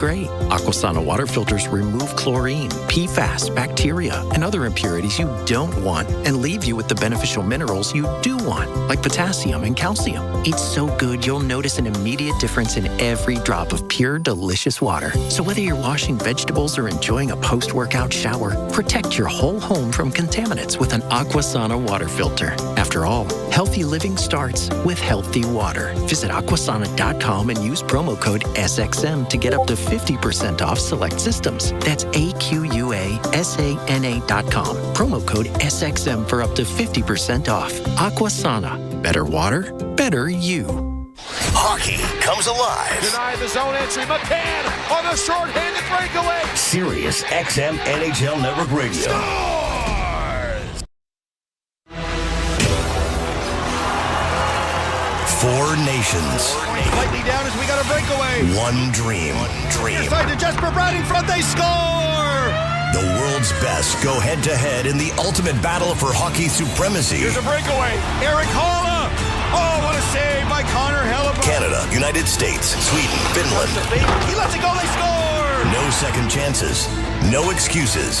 Great. Aquasana water filters remove chlorine, PFAS, bacteria, and other impurities you don't want and leave you with the beneficial minerals you do want, like potassium and calcium. It's so good you'll notice an immediate difference in every drop of pure, delicious water. So whether you're washing vegetables or enjoying a post-workout shower, protect your whole home from contaminants with an Aquasana water filter. After all, healthy living starts with healthy water. Visit aquasana.com and use promo code SXM to get up to 50% off select systems. That's AQUASANA.com. Promo code SXM for up to 50% off. Aquasana. Better water, better you. Hockey comes alive. Deny the zone entry. McCann on a short-handed breakaway. Sirius XM NHL Network Radio. Scores! 4 nations. Slightly down as we got a breakaway. One dream. Side to Jesper Bratt in front. They score! The world's best go head-to-head in the ultimate battle for hockey supremacy. Here's a breakaway. Eric Holla. Oh, what a save by Connor Hellebuck. Canada, United States, Sweden, Finland. He lets it go. They score! No second chances. No excuses.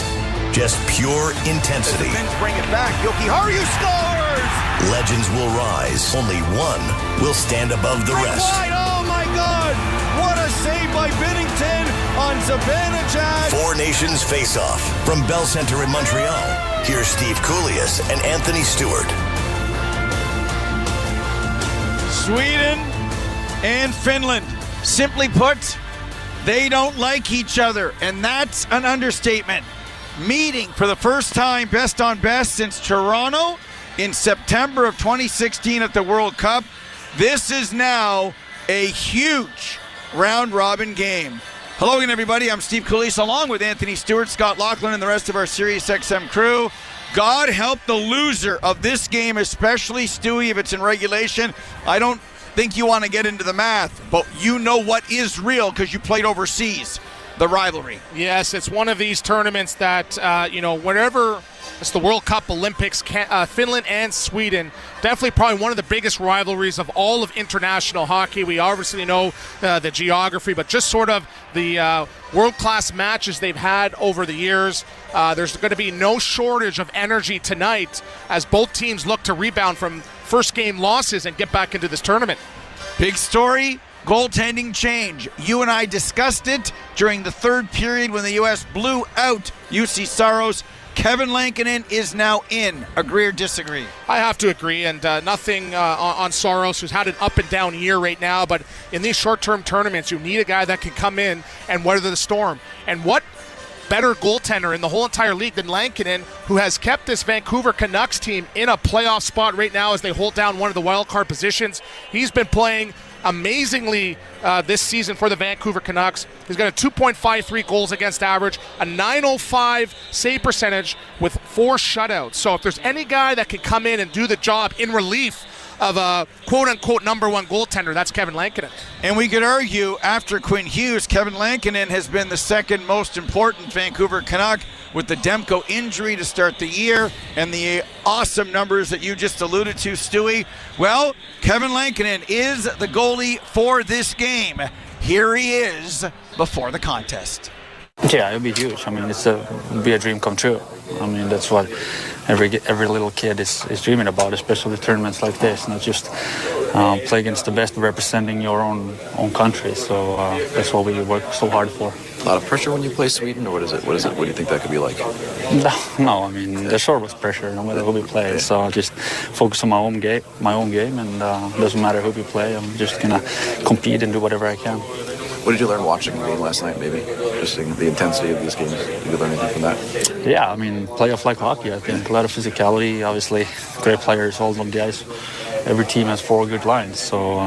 Just pure intensity. The Finns bring it back. Joki Harju scores! Legends will rise. Only one will stand above the rest. Wide. Oh, my God. What a save by Binnington on Zibanejad. 4 Nations Faceoff from Bell Center in Montreal. Here's Steve Koulias and Anthony Stewart. Sweden and Finland. Simply put, they don't like each other, and that's an understatement. Meeting for the first time best on best since Toronto in September of 2016 at the World Cup. This is now a huge round-robin game. Hello again, everybody. I'm Steve Koulias, along with Anthony Stewart, Scott Laughlin, and the rest of our Sirius XM crew. God help the loser of this game, especially Stewie, if it's in regulation. I don't think you want to get into the math, but you know what is real because you played overseas. The rivalry. Yes, it's one of these tournaments that, whenever it's the World Cup, Olympics, Finland and Sweden, definitely probably one of the biggest rivalries of all of international hockey. We obviously know the geography, but just sort of the world-class matches they've had over the years. There's going to be no shortage of energy tonight as both teams look to rebound from first game losses and get back into this tournament. Big story. Goaltending change. You and I discussed it during the third period when the U.S. blew out UC Saros. Kevin Lankinen is now in. Agree or disagree? I have to agree, and nothing on Saros, who's had an up-and-down year right now, but in these short-term tournaments, you need a guy that can come in and weather the storm. And what better goaltender in the whole entire league than Lankinen, who has kept this Vancouver Canucks team in a playoff spot right now as they hold down one of the wild card positions. He's been playing amazingly this season for the Vancouver Canucks. He's got a 2.53 goals against average, a .905 save percentage with 4 shutouts. So if there's any guy that can come in and do the job in relief of a quote-unquote number one goaltender, that's Kevin Lankinen. And we could argue after Quinn Hughes, Kevin Lankinen has been the second most important Vancouver Canuck with the Demko injury to start the year and the awesome numbers that you just alluded to, Stewie. Well, Kevin Lankinen is the goalie for this game. Here he is before the contest. Yeah, it'll be huge. I mean, it'll be a dream come true. I mean, that's what every little kid is dreaming about, especially tournaments like this. Not just play against the best representing your own country. So that's what we work so hard for. A lot of pressure when you play Sweden, or what is it? What do you think that could be like? No, I mean, there's always pressure no matter who we play. So I just focus on my own game, and it doesn't matter who we play. I'm just gonna compete and do whatever I can. What did you learn watching the game last night, maybe? Just the intensity of these games. Did you learn anything from that? Yeah, I mean, playoff like hockey, I think. A lot of physicality, obviously. Great players all on the ice. Every team has 4 good lines, so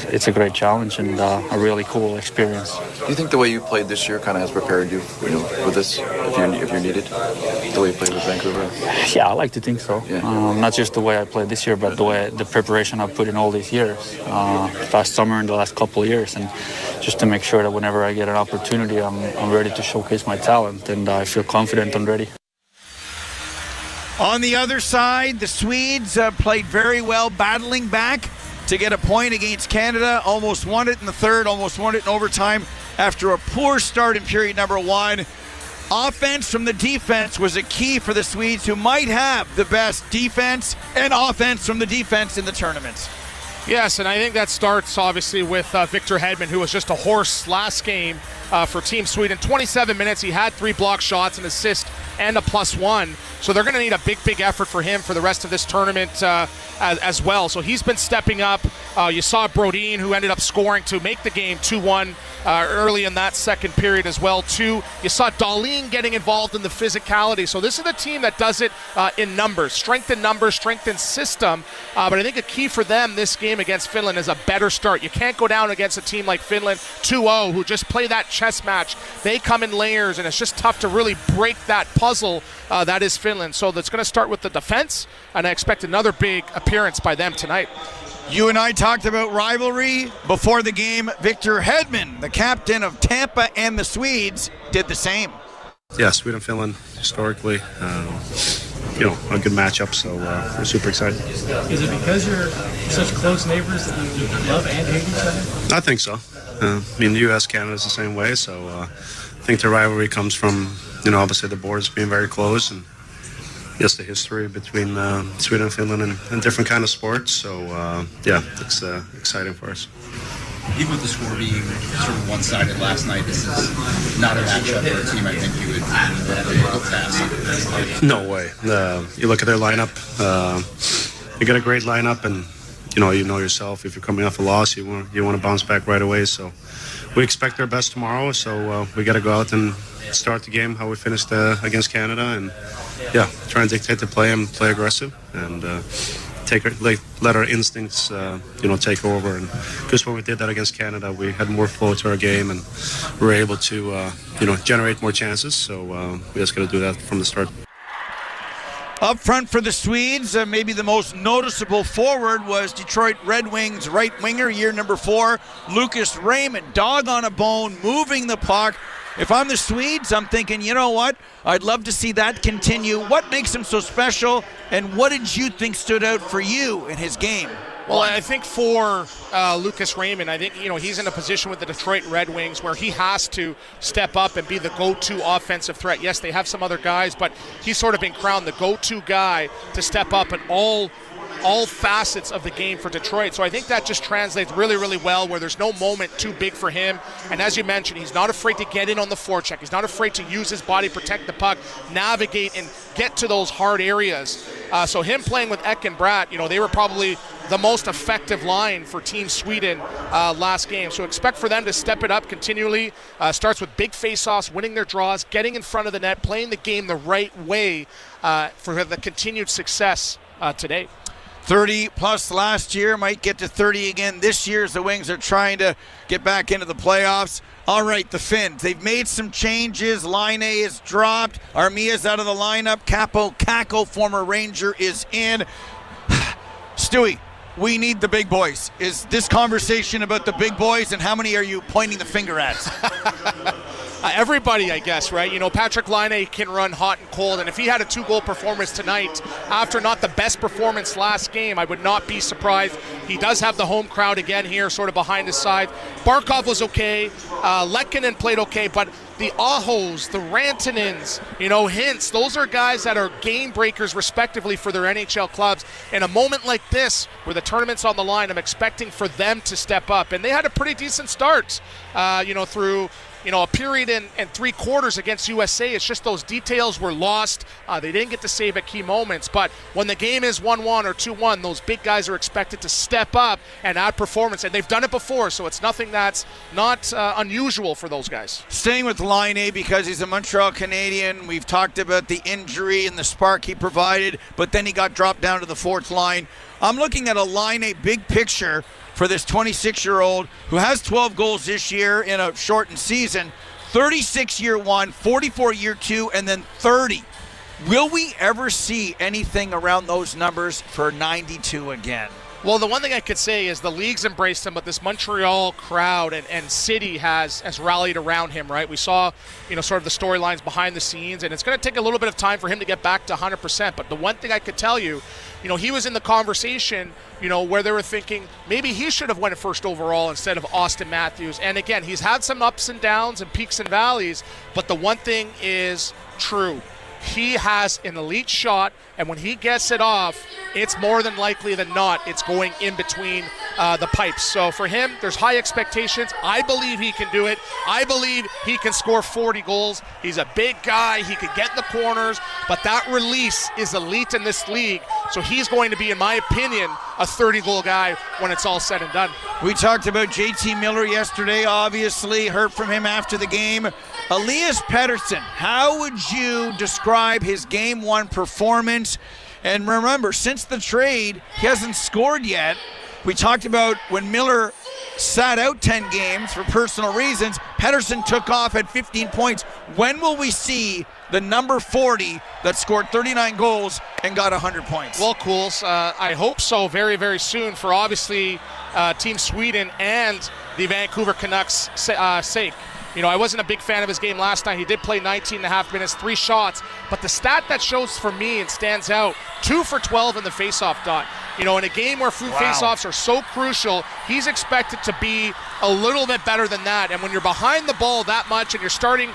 it's a great challenge and a really cool experience. Do you think the way you played this year kind of has prepared you, for this, if you're needed, the way you played with Vancouver? Yeah, I like to think so. Yeah. Not just the way I played this year, but the preparation I've put in all these years, last summer and the last couple of years, and just to make sure that whenever I get an opportunity, I'm ready to showcase my talent, and I feel confident and ready. On the other side, the Swedes played very well, battling back to get a point against Canada. Almost won it in the third, almost won it in overtime. after a poor start in period number 1. Offense from the defense was a key for the Swedes, who might have the best defense and offense from the defense in the tournament. Yes, and I think that starts obviously with Victor Hedman, who was just a horse last game for Team Sweden. 27 minutes, he had 3 block shots, an assist, and a +1. So they're going to need a big effort for him for the rest of this tournament as well. So he's been stepping up. You saw Brodin, who ended up scoring to make the game 2-1 early in that second period as well, too. You saw Dahlin getting involved in the physicality. So this is a team that does it in numbers, strength in system. But I think a key for them this game against Finland is a better start. You can't go down against a team like Finland 2-0 who just play that chess match. They come in layers, and it's just tough to really break that puzzle that is Finland. So that's going to start with the defense, and I expect another big appearance by them tonight. You and I talked about rivalry before the game. Victor Hedman, the captain of Tampa and the Swedes, did the same. Yeah, Sweden-Finland historically, a good matchup, so we're super excited. Is it because you're such close neighbors that you love and hate each other? I think so. The U.S., Canada is the same way, so I think the rivalry comes from, obviously the borders being very close, and just the history between Sweden and Finland and different kind of sports. So, it's exciting for us. Even with the score being sort of one-sided last night, this is not a matchup for a team I think you would look past. No way. You look at their lineup. You got a great lineup, and you know yourself. If you're coming off a loss, you want to bounce back right away. So we expect our best tomorrow. So we got to go out and start the game how we finished against Canada, and try and dictate the play and play aggressive, and let our instincts take over. And because when we did that against Canada, we had more flow to our game, and we were able to generate more chances. So we just got to do that from the start. Up front for the Swedes, maybe the most noticeable forward was Detroit Red Wings right winger, year number 4, Lucas Raymond. Dog on a bone, moving the puck. If I'm the Swedes, I'm thinking, you know what? I'd love to see that continue. What makes him so special, and what did you think stood out for you in his game? Well, I think for Lucas Raymond, I think he's in a position with the Detroit Red Wings where he has to step up and be the go-to offensive threat. Yes, they have some other guys, but he's sort of been crowned the go-to guy to step up in all facets of the game for Detroit. So I think that just translates really well, where there's no moment too big for him. And as you mentioned, he's not afraid to get in on the forecheck. He's not afraid to use his body, protect the puck, navigate, and get to those hard areas. So him playing with Ek and Bratt, they were probably the most effective line for Team Sweden last game. So expect for them to step it up continually. Starts with big face-offs, winning their draws, getting in front of the net, playing the game the right way for the continued success today. 30 plus last year, might get to 30 again this year as the Wings are trying to get back into the playoffs. All right, the Finns, they've made some changes. Laine is dropped. Armia's out of the lineup. Kako, former Ranger, is in. Stewie, we need the big boys. Is this conversation about the big boys, and how many are you pointing the finger at? Everybody, I guess, right? Patrik Laine can run hot and cold, and if he had a 2-goal performance tonight after not the best performance last game, I would not be surprised. He does have the home crowd again here, sort of behind his side. Barkov was okay. Lankinen played okay, but the Ahos, the Rantanens, Hintz, those are guys that are game breakers respectively for their NHL clubs. In a moment like this, where the tournament's on the line, I'm expecting for them to step up. And they had a pretty decent start, through a period and 3 quarters against USA. It's just those details were lost. They didn't get to save at key moments. But when the game is 1-1 or 2-1, those big guys are expected to step up and add performance. And they've done it before, so it's nothing that's not unusual for those guys. Staying with Laine, because he's a Montreal Canadian, we've talked about the injury and the spark he provided, but then he got dropped down to the 4th line. I'm looking at a Laine big picture for this 26-year-old who has 12 goals this year in a shortened season, 36 year 1, 44 year 2, and then 30. Will we ever see anything around those numbers for 92 again? Well, the one thing I could say is the league's embraced him, but this Montreal crowd and city has rallied around him, right? We saw, sort of the storylines behind the scenes, and it's going to take a little bit of time for him to get back to 100%. But the one thing I could tell you, he was in the conversation, where they were thinking maybe he should have went first overall instead of Austin Matthews. And again, he's had some ups and downs and peaks and valleys, but the one thing is true. He has an elite shot, and when he gets it off, it's more than likely than not it's going in between the pipes. So for him, there's high expectations. I believe he can do it. I believe he can score 40 goals. He's a big guy. He can get in the corners, but that release is elite in this league. So he's going to be, in my opinion, a 30-goal guy when it's all said and done. We talked about JT Miller yesterday, obviously. Heard from him after the game. Elias Pettersson, how would you describe his Game 1 performance? And remember, since the trade, he hasn't scored yet. We talked about when Miller sat out 10 games for personal reasons. Pettersson took off at 15 points. When will we see the number 40 that scored 39 goals and got 100 points? Well, Cools, I hope so very, very soon for obviously Team Sweden and the Vancouver Canucks' sake. I wasn't a big fan of his game last night. He did play 19 and a half minutes, 3 shots. But the stat that shows for me and stands out, 2 for 12 in the faceoff dot. In a game where faceoffs are so crucial, he's expected to be a little bit better than that. And when you're behind the ball that much and you're starting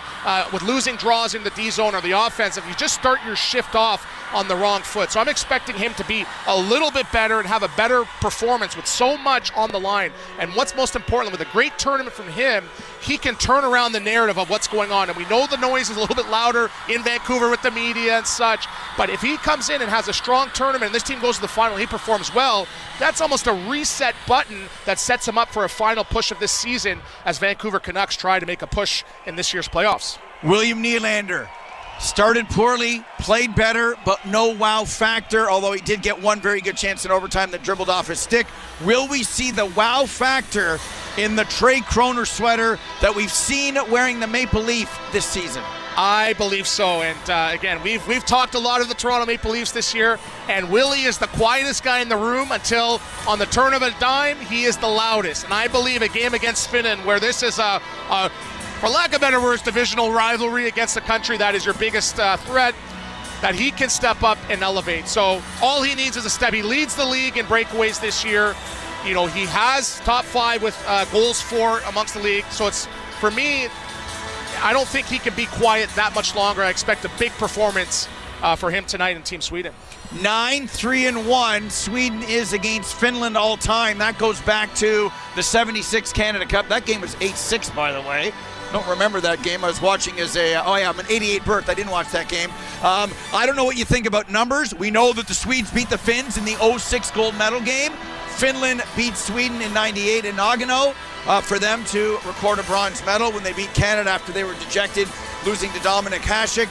with losing draws in the D zone or the offensive, you just start your shift off on the wrong foot. So I'm expecting him to be a little bit better and have a better performance with so much on the line. And what's most important, with a great tournament from him, he can turn around the narrative of what's going on. And we know the noise is a little bit louder in Vancouver with the media and such, but if he comes in and has a strong tournament and this team goes to the final and he performs well, that's almost a reset button that sets him up for a final push of this season as Vancouver Canucks try to make a push in this year's playoffs. William Nylander started poorly, played better, but no wow factor, although he did get one very good chance in overtime that dribbled off his stick. Will we see the wow factor in the Trey Kroner sweater that we've seen wearing the Maple Leaf this season? I believe so, and again, we've talked a lot of the Toronto Maple Leafs this year, and Willie is the quietest guy in the room until on the turn of a dime, he is the loudest. And I believe a game against Finland, where this is a for lack of better words, divisional rivalry against the country that is your biggest threat, that he can step up and elevate. So all he needs is a step. He leads the league in breakaways this year. He has top 5 with goals for amongst the league. So it's, for me, I don't think he can be quiet that much longer. I expect a big performance for him tonight in Team Sweden. 9-3-1. Sweden is against Finland all time. That goes back to the 76 Canada Cup. That game was 8-6, by the way. Don't remember that game. I was watching as I'm an 88 birth. I didn't watch that game. I don't know what you think about numbers. We know that the Swedes beat the Finns in the 06 gold medal game. Finland beat Sweden in 98 in Nagano for them to record a bronze medal when they beat Canada after they were dejected, losing to Dominik Hasek.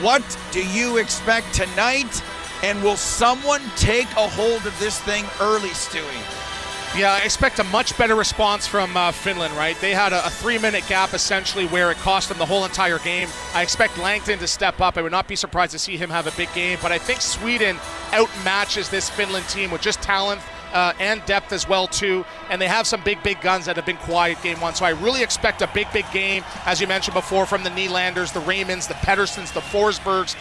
What do you expect tonight? And will someone take a hold of this thing early, Stewie? Yeah, I expect a much better response from Finland, right? They had a 3-minute gap, essentially, where it cost them the whole entire game. I expect Lankinen to step up. I would not be surprised to see him have a big game, but I think Sweden outmatches this Finland team with just talent and depth as well, too. And they have some big guns that have been quiet game 1. So I really expect a big game, as you mentioned before, from the Nylanders, the Raymonds, the Petterssons, the Forsbergs.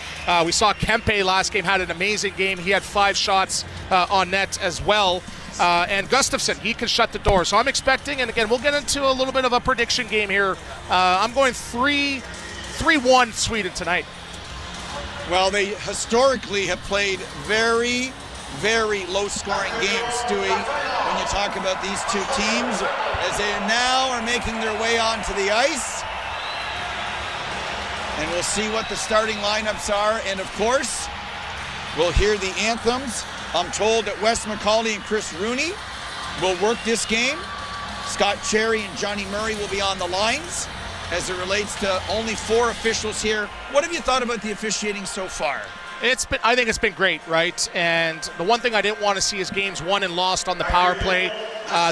We saw Kempe last game had an amazing game. He had 5 shots on net as well. And Gustafsson, he can shut the door. So I'm expecting, and again, we'll get into a little bit of a prediction game here. I'm going 3-1 Sweden tonight. Well, they historically have played very, very low-scoring games, Stewie, when you talk about these two teams, as they now are making their way onto the ice. And we'll see what the starting lineups are. And, of course, we'll hear the anthems. I'm told that Wes McCauley and Chris Rooney will work this game. Scott Cherry and Johnny Murray will be on the lines as it relates to only 4 officials here. What have you thought about the officiating so far? I think it's been great, right? And the one thing I didn't want to see is games won and lost on the power play.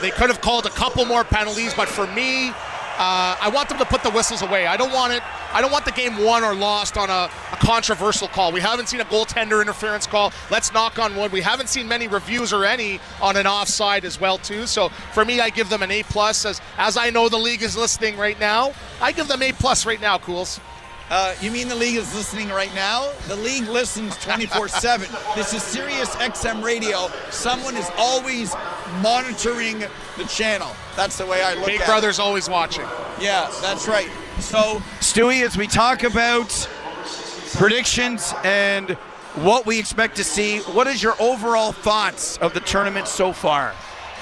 They could have called a couple more penalties, but for me, I want them to put the whistles away. I don't want the game won or lost on a controversial call. We haven't seen a goaltender interference call. Let's knock on wood. We haven't seen many reviews or any on an offside as well too. So for me, I give them an A+. As I know the league is listening right now, I give them A+ right now, Cools. You mean the league is listening right now? The league listens 24/7. This is Sirius XM Radio. Someone is always monitoring the channel. That's the way I look at it. Big Brother's always watching. Yeah, that's right. So, Stewie, as we talk about predictions and what we expect to see, what is your overall thoughts of the tournament so far?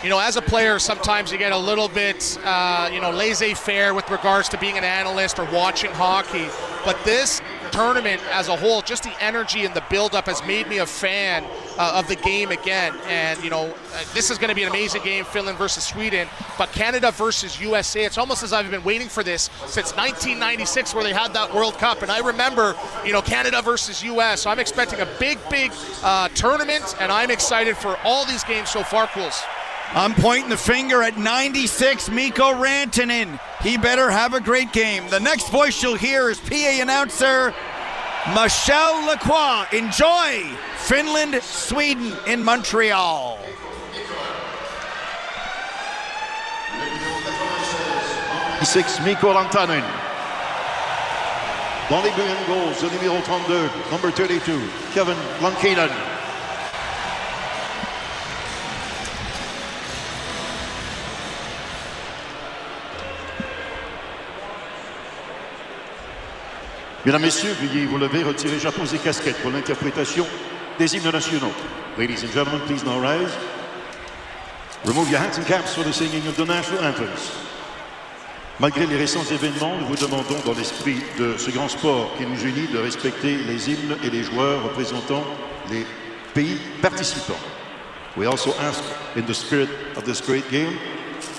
You know, as a player, sometimes you get a little bit, laissez-faire with regards to being an analyst or watching hockey. But this tournament as a whole, just the energy and the build-up has made me a fan of the game again. And, this is going to be an amazing game, Finland versus Sweden. But Canada versus USA, it's almost as I've been waiting for this since 1996 where they had that World Cup. And I remember, Canada versus US. So I'm expecting a big tournament, and I'm excited for all these games so far, Cools. I'm pointing the finger at 96, Mikko Rantanen. He better have a great game. The next voice you'll hear is PA announcer Michel Lacroix. Enjoy Finland, Sweden in Montreal. Mikko Rantanen. Dans les buts and goals, le numéro 32, number 32, Kevin Lankinen. Mesdames, Messieurs, veuillez vous lever, retirer chapeaux et casquettes pour l'interprétation des hymnes nationaux. Ladies and gentlemen, please now rise. Remove your hats and caps for the singing of the national anthems. Malgré les récents événements, nous vous demandons dans l'esprit de ce grand sport qui nous unit de respecter les hymnes et les joueurs représentant les pays participants. We also ask, in the spirit of this great game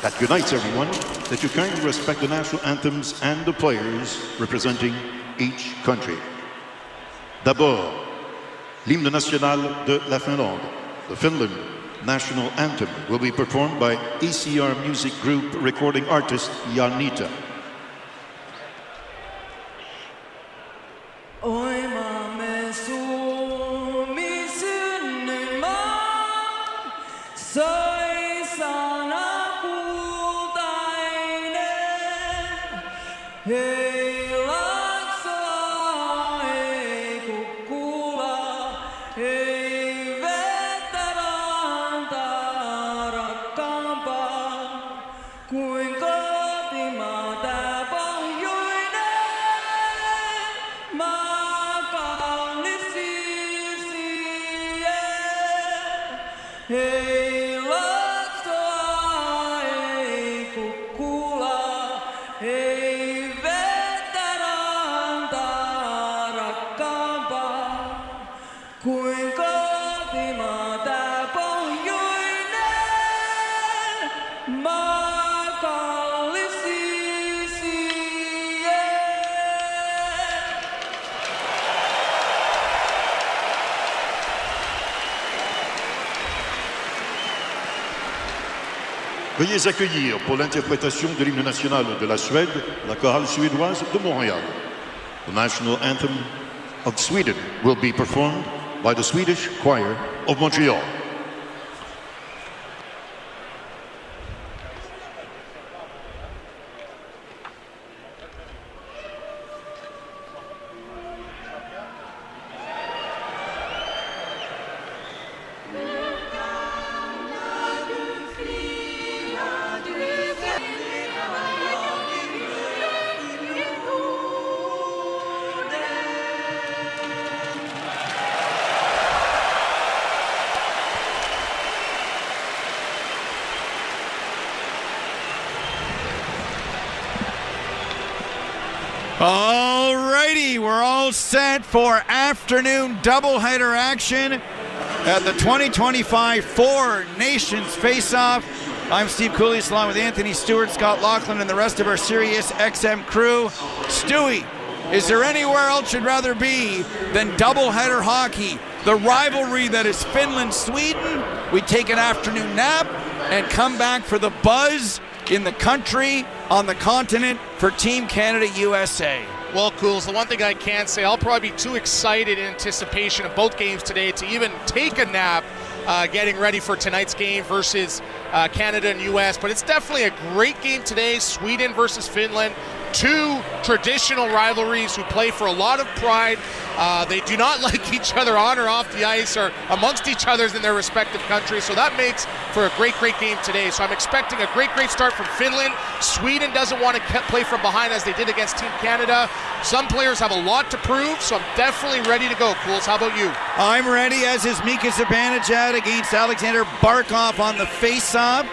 that unites everyone, that you kindly respect the national anthems and the players representing each country. D'abord, l'hymne national de la Finlande, the Finland national anthem, will be performed by ECR music group recording artist Janita. Veuillez accueillir pour l'interprétation de l'hymne national de la Suède, la chorale suédoise de Montréal. The national anthem of Sweden will be performed by the Swedish Choir of Montreal. Alrighty, we're all set for afternoon doubleheader action at the 2025 Four Nations Faceoff. I'm Steve Cooley, along with Anthony Stewart, Scott Laughlin, and the rest of our Sirius XM crew. Stewie, is there anywhere else you'd rather be than doubleheader hockey? The rivalry that is Finland-Sweden. We take an afternoon nap and come back for the buzz in the country, on the continent for Team Canada USA. Well, Cools, the one thing I can say, I'll probably be too excited in anticipation of both games today to even take a nap getting ready for tonight's game versus Canada and US. But it's definitely a great game today, Sweden versus Finland. Two traditional rivalries who play for a lot of pride. They do not like each other on or off the ice or amongst each other in their respective countries. So that makes for a great game today. So I'm expecting a great start from Finland. Sweden doesn't want to play from behind as they did against Team Canada. Some players have a lot to prove, so I'm definitely ready to go. Cools, how about you? I'm ready, as is Mika Zibanejad against Alexander Barkov on the faceoff.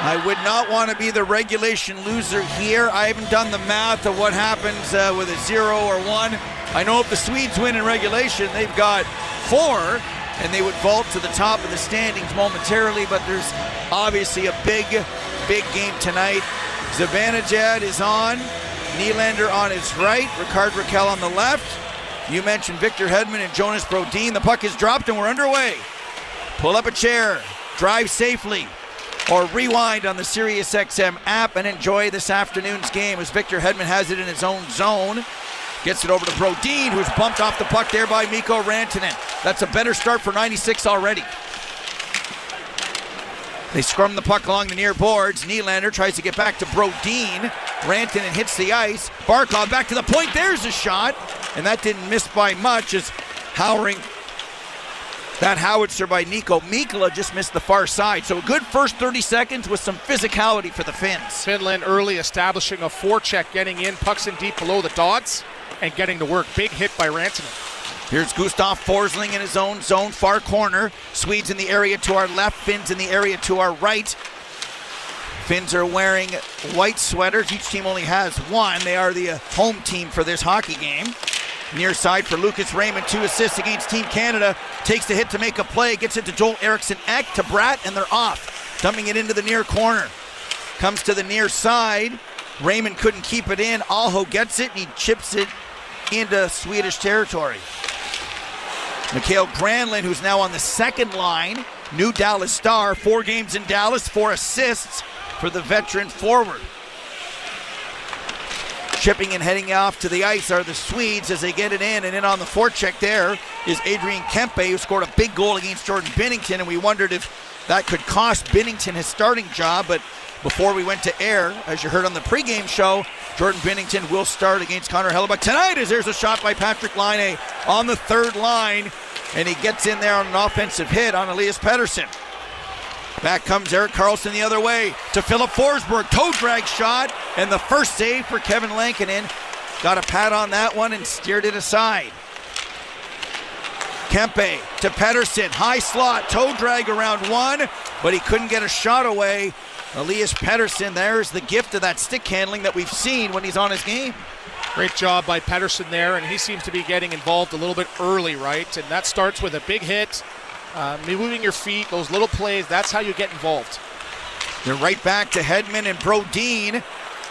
I would not want to be the regulation loser here. I haven't done the math of what happens with a 0 or 1. I know if the Swedes win in regulation, they've got 4, and they would vault to the top of the standings momentarily, but there's obviously a big game tonight. Zibanejad is on, Nylander on his right, Ricard Raquel on the left. You mentioned Victor Hedman and Jonas Brodin. The puck is dropped and we're underway. Pull up a chair, drive safely, or rewind on the SiriusXM app and enjoy this afternoon's game as Victor Hedman has it in his own zone. Gets it over to Brodin, who's bumped off the puck there by Mikko Rantanen. That's a better start for 96 already. They scrum the puck along the near boards. Nylander tries to get back to Brodin. Rantanen hits the ice. Barkov back to the point. There's a shot. And that didn't miss by much as that howitzer by Nico Mikkola just missed the far side. So a good first 30 seconds with some physicality for the Finns. Finland early establishing a forecheck, getting in, pucks in deep below the dots, and getting to work. Big hit by Rantanen. Here's Gustav Forsling in his own zone, far corner. Swedes in the area to our left, Finns in the area to our right. Finns are wearing white sweaters. Each team only has one. They are the home team for this hockey game. Near side for Lucas Raymond, 2 assists against Team Canada. Takes the hit to make a play, gets it to Joel Eriksson Ek to Bratt, and they're off. Dumping it into the near corner. Comes to the near side. Raymond couldn't keep it in. Aho gets it, and he chips it into Swedish territory. Mikael Granlund, who's now on the second line. New Dallas star, 4 games in Dallas, 4 assists for the veteran forward. Chipping and heading off to the ice are the Swedes as they get it in, and in on the forecheck there is Adrian Kempe, who scored a big goal against Jordan Binnington, and we wondered if that could cost Binnington his starting job, but before we went to air, as you heard on the pregame show, Jordan Binnington will start against Connor Hellebuck tonight as there's a shot by Patrik Laine on the third line, and he gets in there on an offensive hit on Elias Pettersson. Back comes Erik Carlson the other way to Philip Forsberg. Toe drag shot, and the first save for Kevin Lankinen. Got a pat on that one and steered it aside. Kempe to Pettersson. High slot, toe drag around one, but he couldn't get a shot away. Elias Pettersson, there's the gift of that stick handling that we've seen when he's on his game. Great job by Pettersson there, and he seems to be getting involved a little bit early, right? And that starts with a big hit. Moving your feet, those little plays, that's how you get involved. They're right back to Hedman and Brodin.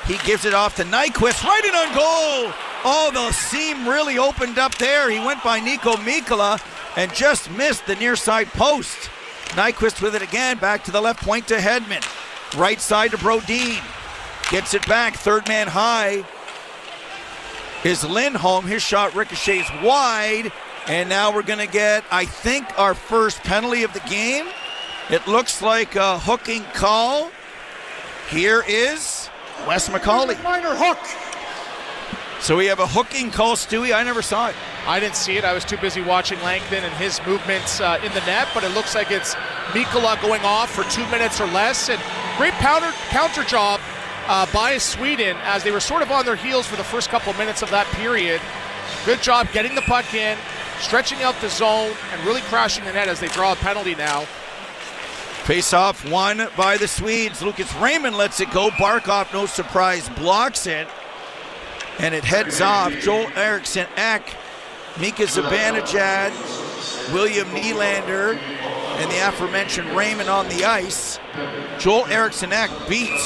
He gives it off to Nyquist, right in on goal. Oh, the seam really opened up there. He went by Nico Mikkola and just missed the near side post. Nyquist with it again, back to the left point to Hedman. Right side to Brodin. Gets it back, third man high is Lindholm. His shot ricochets wide. And now we're going to get, I think, our first penalty of the game. It looks like a hooking call. Here is Wes McCauley. Minor hook. So we have a hooking call, Stewie. I never saw it. I didn't see it. I was too busy watching Lankinen and his movements in the net, but it looks like it's Mikkola going off for 2 minutes or less. And great counter job by Sweden as they were sort of on their heels for the first couple minutes of that period. Good job getting the puck in, stretching out the zone, and really crashing the net as they draw a penalty now. Face-off won by the Swedes. Lucas Raymond lets it go. Barkov, no surprise, blocks it. And it heads off. Joel Eriksson Ek, Mika Zibanejad, William Nylander, and the aforementioned Raymond on the ice. Joel Eriksson Ek beat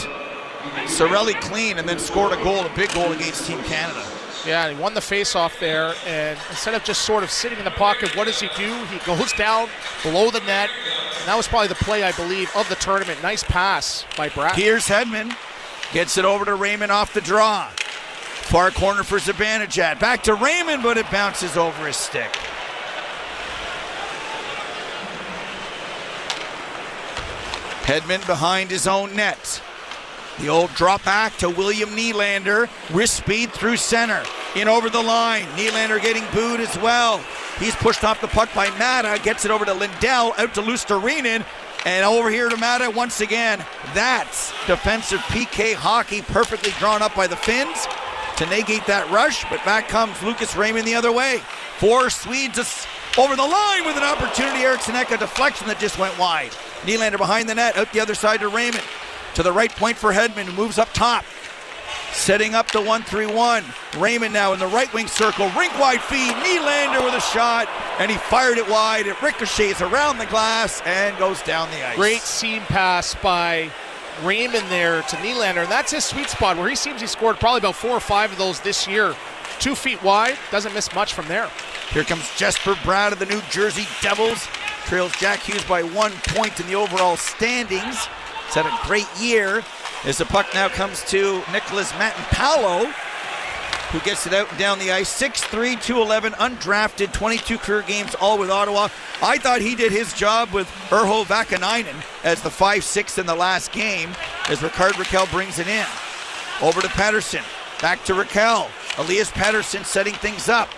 Sorelli clean and then scored a goal, a big goal against Team Canada. Yeah, he won the face-off there, and instead of just sort of sitting in the pocket, what does he do? He goes down below the net, and that was probably the play, I believe, of the tournament. Nice pass by Brad. Here's Hedman. Gets it over to Raymond off the draw. Far corner for Zibanejad. Back to Raymond, but it bounces over his stick. Hedman behind his own net. The old drop back to William Nylander. Wrist speed through center. In over the line. Nylander getting booed as well. He's pushed off the puck by Mata. Gets it over to Lindell. Out to Luostarinen. And over here to Mata once again. That's defensive PK hockey perfectly drawn up by the Finns to negate that rush. But back comes Lucas Raymond the other way. 4 Swedes over the line with an opportunity. Eriksson Ek, a deflection that just went wide. Nylander behind the net. Out the other side to Raymond. To the right point for Hedman, who moves up top. Setting up the 1-3-1. Raymond now in the right wing circle. Rink wide feed. Nylander with a shot. And he fired it wide. It ricochets around the glass and goes down the ice. Great seam pass by Raymond there to Nylander. And that's his sweet spot where he seems he scored probably about 4 or 5 of those this year. 2 feet wide. Doesn't miss much from there. Here comes Jesper Bratt of the New Jersey Devils. Trails Jack Hughes by 1 point in the overall standings. He's had a great year as the puck now comes to Nicholas Matinpalo, who gets it out and down the ice. 6'3", 211, undrafted, 22 career games, all with Ottawa. I thought he did his job with Urho Vakanainen as the 5'6" in the last game as Rickard Rakell brings it in. Over to Pettersson, back to Rakell. Elias Pettersson setting things up.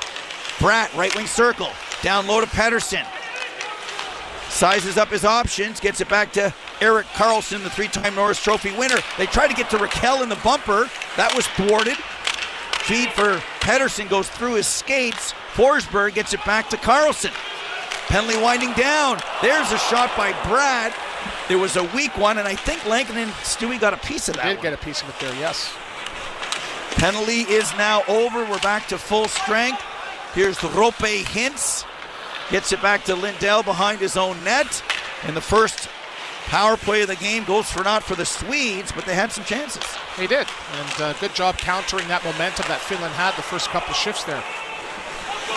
Bratt, right wing circle, down low to Pettersson. Sizes up his options, gets it back to Erik Carlson, the 3-time Norris Trophy winner. They tried to get to Rakell in the bumper. That was thwarted. Feed for Pettersson goes through his skates. Forsberg gets it back to Carlson. Penalty winding down. There's a shot by Brad. It was a weak one, and I think Lankinen and Stewie got a piece of that. Did get a piece of it there, yes. Penalty is now over. We're back to full strength. Here's Rope Hintz. Gets it back to Lindell behind his own net. And the first power play of the game goes for naught for the Swedes, but they had some chances. They did, and good job countering that momentum that Finland had the first couple of shifts there.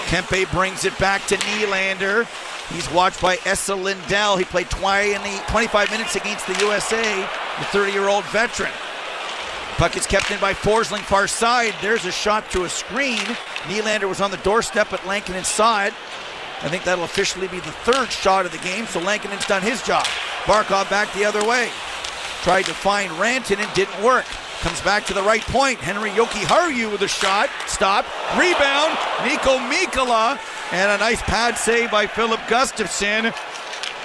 Kempe brings it back to Nylander. He's watched by Esa Lindell. He played 25 minutes against the USA, the 30-year-old veteran. Puck is kept in by Forsling, far side. There's a shot through a screen. Nylander was on the doorstep, but Lankinen saw it. I think that'll officially be the 3rd shot of the game, so Lankinen's done his job. Barkov back the other way. Tried to find Rantanen, didn't work. Comes back to the right point. Henri Jokiharju with a shot. Stop. Rebound. Mikko Mikkola. And a nice pad save by Philip Gustafsson.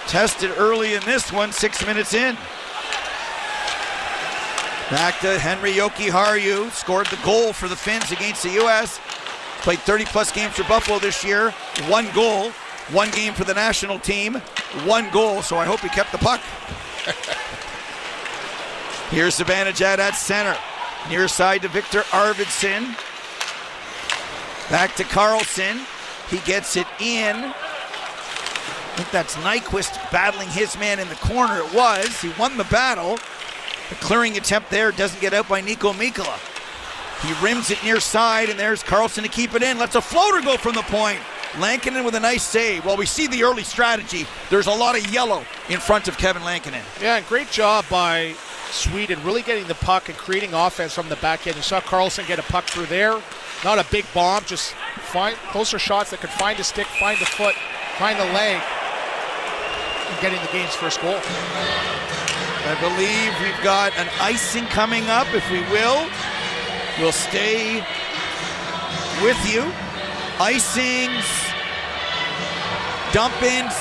Tested early in this one, 6 minutes in. Back to Henri Jokiharju. Scored the goal for the Finns against the U.S. Played 30-plus games for Buffalo this year. 1 goal. 1 game for the national team. 1 goal, so I hope he kept the puck. Here's Zibanejad at center. Near side to Victor Arvidsson. Back to Carlson. He gets it in. I think that's Nyquist battling his man in the corner. It was. He won the battle. The clearing attempt there doesn't get out by Mikko Mikkola. He rims it near side, and there's Carlson to keep it in. Lets a floater go from the point. Lankinen with a nice save. Well, we see the early strategy. There's a lot of yellow in front of Kevin Lankinen. Yeah, great job by Sweden really getting the puck and creating offense from the back end. You saw Carlson get a puck through there. Not a big bomb, just those are shots that could find a stick, find a foot, find a leg, and getting the game's first goal. I believe we've got an icing coming up, if we will. We'll stay with you. Icings, dump-ins,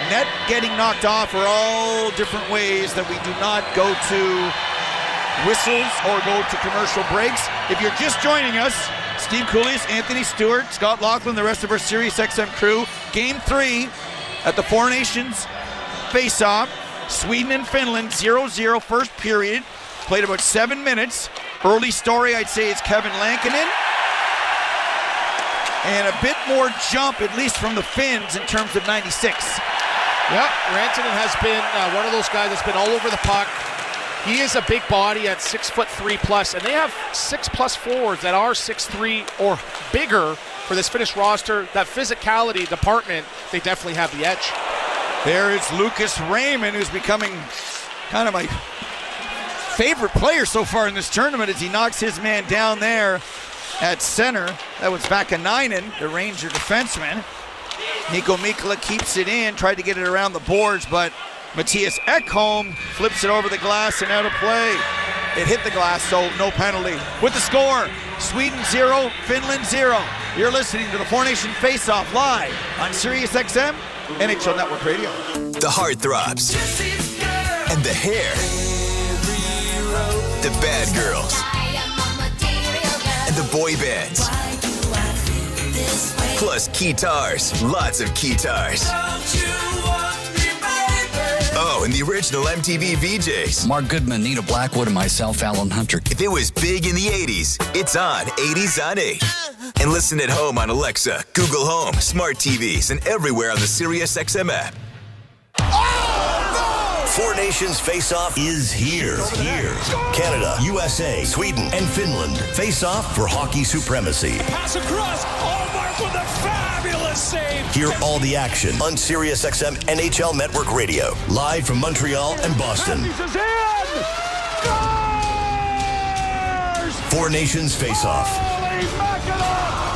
net getting knocked off are all different ways that we do not go to whistles or go to commercial breaks. If you're just joining us, Steve Coolius, Anthony Stewart, Scott Laughlin, the rest of our Sirius XM crew. Game 3 at the Four Nations Faceoff. Sweden and Finland, 0-0 first period. Played about 7 minutes. Early story, I'd say, is Kevin Lankinen. And a bit more jump, at least from the Finns, in terms of 96. Yeah, Rantanen has been one of those guys that's been all over the puck, He is a big body at 6'3+, and they have 6+ forwards that are 6'3" or bigger for this Finnish roster. That physicality department, they definitely have the edge. There is Lucas Raymond, who's becoming kind of my favorite player so far in this tournament as he knocks his man down there at center. That was Lankinen, the Ranger defenseman. Nico Mikkola keeps it in, tried to get it around the boards, but Matthias Ekholm flips it over the glass and out of play. It hit the glass, so no penalty. With the score, Sweden 0, Finland 0. You're listening to the Four Nation Faceoff live on SiriusXM, NHL Network Radio. The heartthrobs and the hair, the bad girls and the boy bands, plus guitars, lots of guitars. Oh, and the original MTV VJs. Mark Goodman, Nita Blackwood, and myself, Alan Hunter. If it was big in the 80s, it's on 80s on 8. And listen at home on Alexa, Google Home, smart TVs, and everywhere on the SiriusXM app. Four Nations Face-Off is here. Canada, USA, Sweden, and Finland face off for hockey supremacy. Pass across. Mark with a fabulous save. Hear all the action on SiriusXM NHL Network Radio, live from Montreal and Boston. Four Nations Face-Off.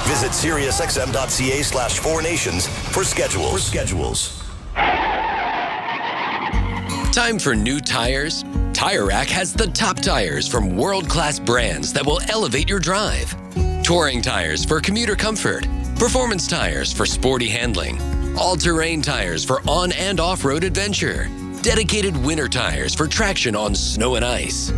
Visit SiriusXM.ca/Four Nations for schedules. Time for new tires? Tire Rack has the top tires from world-class brands that will elevate your drive. Touring tires for commuter comfort, performance tires for sporty handling, all-terrain tires for on- and off-road adventure, dedicated winter tires for traction on snow and ice.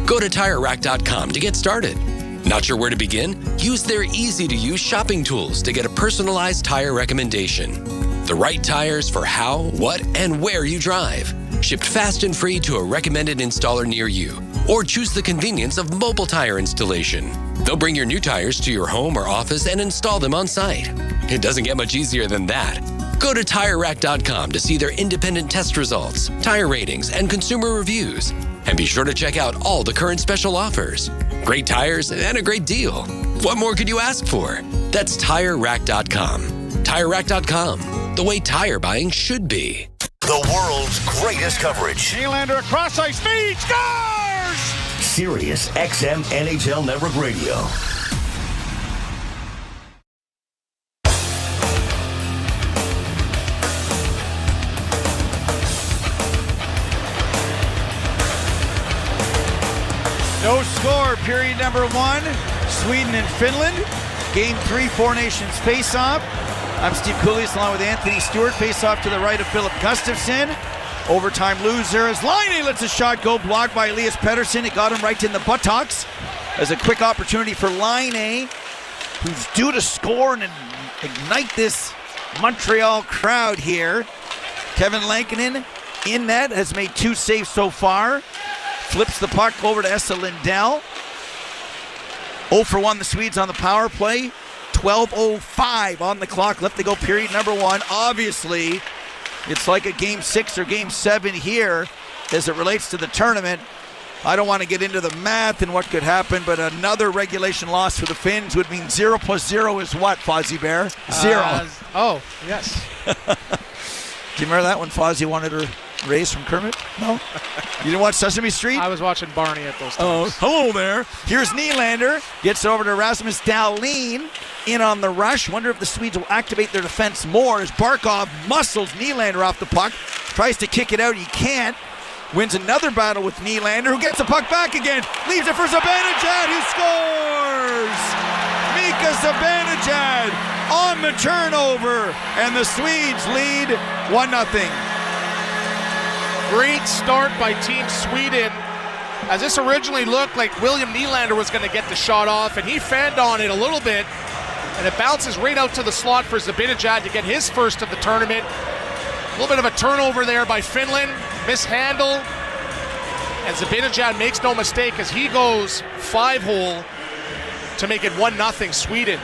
Go to TireRack.com to get started. Not sure where to begin? Use their easy-to-use shopping tools to get a personalized tire recommendation. The right tires for how, what, and where you drive. Shipped fast and free to a recommended installer near you. Or choose the convenience of mobile tire installation. They'll bring your new tires to your home or office and install them on site. It doesn't get much easier than that. Go to TireRack.com to see their independent test results, tire ratings, and consumer reviews. And be sure to check out all the current special offers. Great tires and a great deal. What more could you ask for? That's TireRack.com. TireRack.com, the way tire buying should be. The world's greatest coverage. Nylander across ice, speed, scores! SiriusXM NHL Network Radio. No score, period number 1. Sweden and Finland. Game 3, Four Nations face-off. I'm Steve Cooley, along with Anthony Stewart. Face-off to the right of Philip Gustafsson. Overtime loser as Laine lets a shot go, blocked by Elias Pettersson. It got him right in the buttocks. As a quick opportunity for Laine, who's due to score and ignite this Montreal crowd here. Kevin Lankinen in net, has made 2 saves so far. Flips the puck over to Esa Lindell. 0 for 1 the Swedes on the power play. 12:05 on the clock, left to go, period number 1. Obviously, it's like a game 6 or game 7 here as it relates to the tournament. I don't want to get into the math and what could happen, but another regulation loss for the Finns would mean 0 plus 0 is what, Fozzie Bear? 0. Oh, yes. Do you remember that when Fozzie wanted her raise from Kermit? No? You didn't watch Sesame Street? I was watching Barney at those times. Oh, hello there. Here's Nylander. Gets over to Rasmus Dahlin. In on the rush. Wonder if the Swedes will activate their defense more as Barkov muscles Nylander off the puck. Tries to kick it out. He can't. Wins another battle with Nylander, who gets the puck back again. Leaves it for Zibanejad, who scores! Mika Zibanejad on the turnover. And the Swedes lead 1-0. Great start by Team Sweden. As this originally looked like William Nylander was going to get the shot off, and he fanned on it a little bit, and it bounces right out to the slot for Zibanejad to get his first of the tournament. A little bit of a turnover there by Finland, mishandle, and Zibanejad makes no mistake as he goes 5-hole to make it 1-0 Sweden.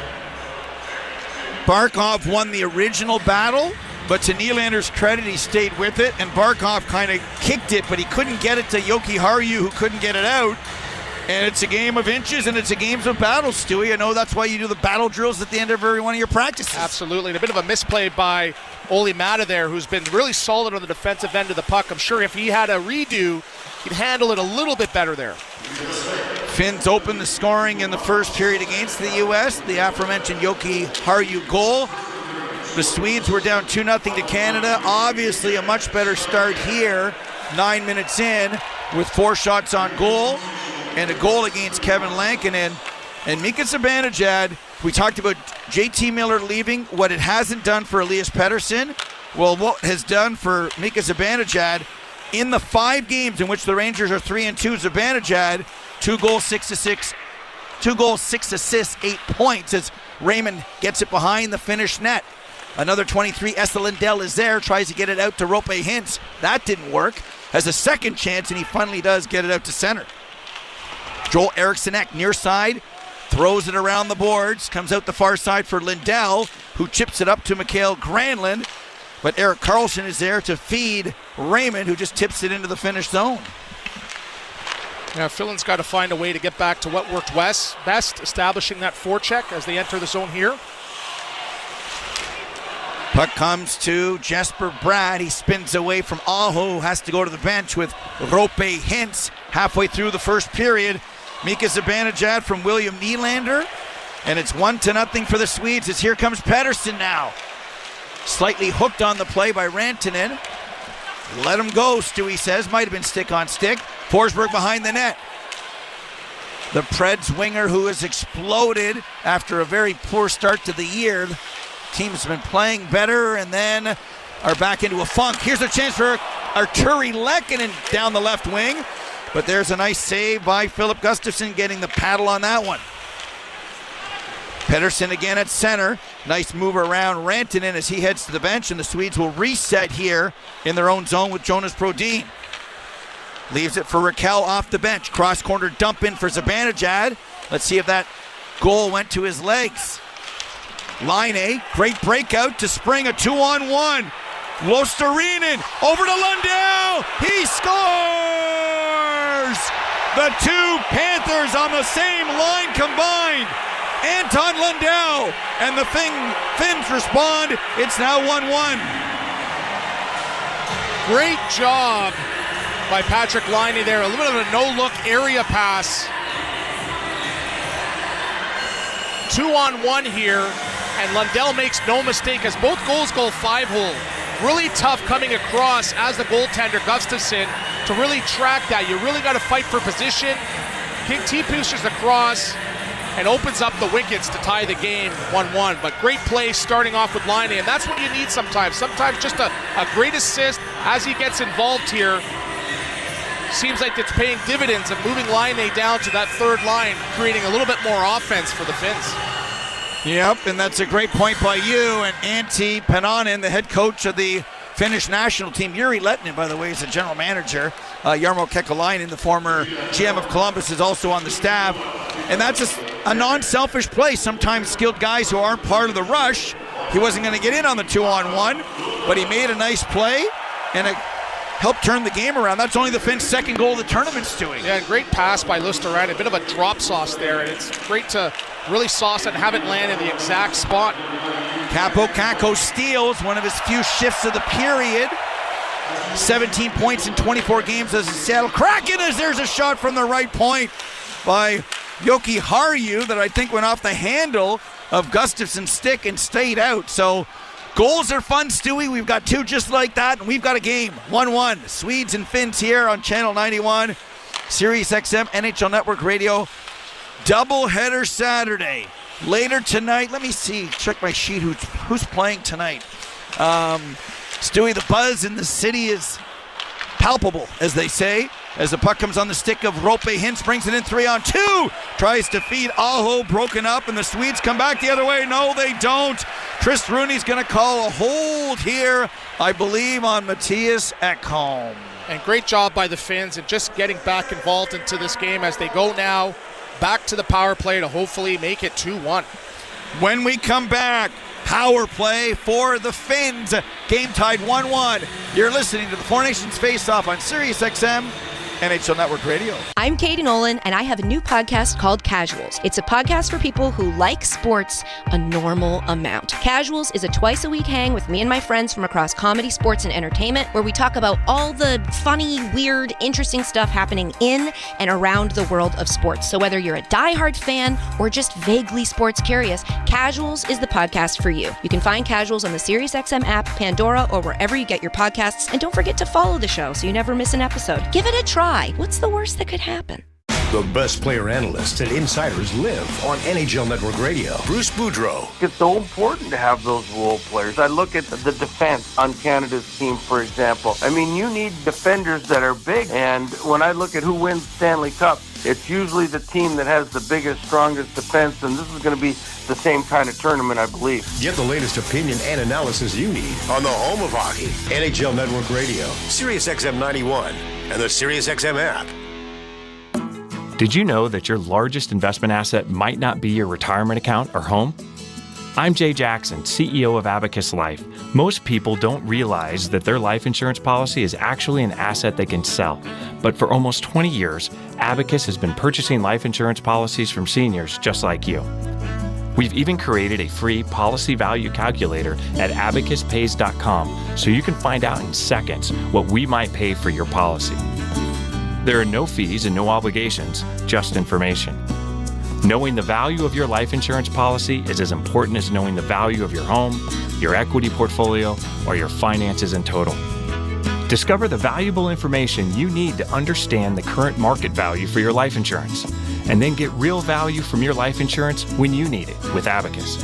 Barkov won the original battle but to Nylander's credit, he stayed with it, and Barkov kind of kicked it, but he couldn't get it to Joki Harju, who couldn't get it out. And it's a game of inches, and it's a game of battles, Stewie. I know that's why you do the battle drills at the end of every one of your practices. Absolutely. And a bit of a misplay by Olli Mata there, who's been really solid on the defensive end of the puck. I'm sure if he had a redo, he'd handle it a little bit better there. Finns opened the scoring in the first period against the U.S. The aforementioned Joki Harju goal. The Swedes were down 2-0 to Canada. Obviously a much better start here, 9 minutes in, with 4 shots on goal and a goal against Kevin Lankinen. And Mika Zibanejad, we talked about JT Miller leaving, what it hasn't done for Elias Pettersson. Well, what has done for Mika Zibanejad in the 5 games in which the Rangers are 3-2, Zibanejad, 2 goals, 6 assists, 8 points as Raymond gets it behind the Finnish net. Another 23, Esa Lindell is there, tries to get it out to Roope Hintz. That didn't work. Has a second chance, and he finally does get it out to center. Joel Eriksson near side, throws it around the boards, comes out the far side for Lindell, who chips it up to Mikael Granlund. But Erik Carlson is there to feed Raymond, who just tips it into the Finnish zone. Now, Finland's got to find a way to get back to what worked best, establishing that forecheck as they enter the zone here. Puck comes to Jesper Bratt. He spins away from Aho, has to go to the bench with Roope Hintz halfway through the first period. Mika Zibanejad from William Nylander. And it's 1-0 for the Swedes as here comes Pettersson now. Slightly hooked on the play by Rantanen. Let him go, Stewie says. Might have been stick on stick. Forsberg behind the net. The Preds winger who has exploded after a very poor start to the year. The team's been playing better and then are back into a funk. Here's a chance for Arturi Lankinen down the left wing. But there's a nice save by Philip Gustafsson getting the paddle on that one. Pettersson again at center. Nice move around Rantanen as he heads to the bench, and the Swedes will reset here in their own zone with Jonas Brodin. Leaves it for Raquel off the bench. Cross-corner dump in for Zibanejad. Let's see if that goal went to his legs. Laine, great breakout to spring a 2-on-1. Luostarinen over to Lundell. He scores! The two Panthers on the same line combined. Anton Lundell and the Finns respond. It's now 1-1. Great job by Patrik Laine there. A little bit of a no-look area pass. 2-on-1 here, and Lundell makes no mistake as both goals go 5-hole. Really tough coming across as the goaltender, Gustafsson, to really track that. You really got to fight for position. T pushes across and opens up the wickets to tie the game 1-1. But great play starting off with Laine, and that's what you need sometimes. Sometimes just a great assist as he gets involved here. Seems like it's paying dividends of moving Laine down to that third line, creating a little bit more offense for the Finns. Yep, and that's a great point by you. And Antti Pennanen, the head coach of the Finnish national team. Juri Lehtinen, by the way, is the general manager. Jarmo Kekalainen, the former GM of Columbus, is also on the staff. And that's a non-selfish play. Sometimes skilled guys who aren't part of the rush. He wasn't going to get in on the 2-on-1, but he made a nice play, and it helped turn the game around. That's only the Finns' second goal of the tournament, Stewie. Yeah, great pass by Luostarinen. A bit of a drop sauce there, and it's great to really sauce it and have it land in the exact spot. Capo Kakko steals one of his few shifts of the period. 17 points in 24 games as a Seattle Kraken, as there's a shot from the right point by Joki Harju that I think went off the handle of Gustafsson's stick and stayed out. So goals are fun, Stewie. We've got two just like that, and we've got a game. 1-1. Swedes and Finns here on Channel 91, Sirius XM, NHL Network Radio. Doubleheader Saturday. Later tonight, let me see, check my sheet, who's playing tonight. Stewie, the buzz in the city is palpable, as they say, as the puck comes on the stick of Roope Hintz, brings it in 3-on-2, tries to feed Aho, broken up, and the Swedes come back the other way. No, they don't. Chris Rooney's going to call a hold here, I believe, on Matthias Ekholm. And great job by the Finns and just getting back involved into this game as they go now back to the power play to hopefully make it 2-1. When we come back, power play for the Finns. Game tied 1-1. You're listening to the Four Nations Faceoff on SiriusXM, NHL Network Radio. I'm Katie Nolan, and I have a new podcast called Casuals. It's a podcast for people who like sports a normal amount. Casuals is a twice-a-week hang with me and my friends from across comedy, sports, and entertainment, where we talk about all the funny, weird, interesting stuff happening in and around the world of sports. So whether you're a diehard fan or just vaguely sports curious, Casuals is the podcast for you. You can find Casuals on the SiriusXM app, Pandora, or wherever you get your podcasts. And don't forget to follow the show so you never miss an episode. Give it a try. What's the worst that could happen? The best player analysts and insiders live on NHL Network Radio. Bruce Boudreau. It's so important to have those role players. I look at the defense on Canada's team, for example. I mean, you need defenders that are big. And when I look at who wins Stanley Cup, it's usually the team that has the biggest, strongest defense. And this is going to be the same kind of tournament, I believe. Get the latest opinion and analysis you need on the home of hockey. NHL Network Radio, SiriusXM 91, and the SiriusXM app. Did you know that your largest investment asset might not be your retirement account or home? I'm Jay Jackson, CEO of Abacus Life. Most people don't realize that their life insurance policy is actually an asset they can sell. But for almost 20 years, Abacus has been purchasing life insurance policies from seniors just like you. We've even created a free policy value calculator at abacuspays.com so you can find out in seconds what we might pay for your policy. There are no fees and no obligations, just information. Knowing the value of your life insurance policy is as important as knowing the value of your home, your equity portfolio, or your finances in total. Discover the valuable information you need to understand the current market value for your life insurance, and then get real value from your life insurance when you need it with Abacus.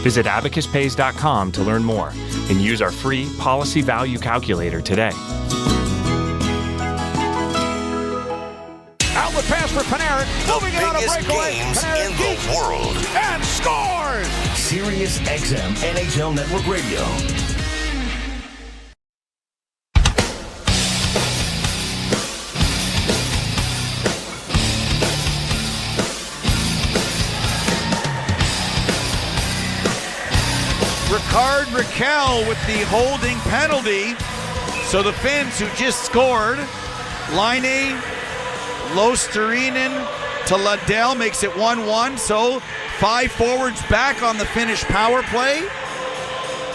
Visit abacuspays.com to learn more and use our free policy value calculator today. Outlet pass for Panarin, moving it on a breakaway. Games Panarin in the world. And scores! SiriusXM NHL Network Radio. Ricard Raquel with the holding penalty. So the Finns, who just scored, Laine, Luostarinen to Lundell, makes it 1-1. So 5 forwards back on the Finnish power play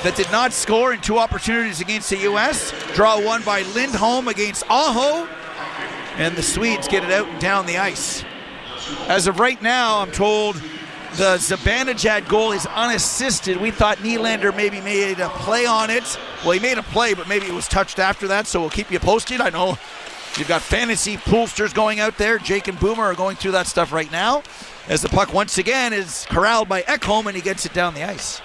that did not score in 2 opportunities against the U.S. Draw 1 by Lindholm against Aho. And the Swedes get it out and down the ice. As of right now, I'm told the Zibanejad goal is unassisted. We thought Nylander maybe made a play on it. Well, he made a play, but maybe it was touched after that, so we'll keep you posted. I know you've got fantasy poolsters going out there. Jake and Boomer are going through that stuff right now as the puck once again is corralled by Ekholm and he gets it down the ice.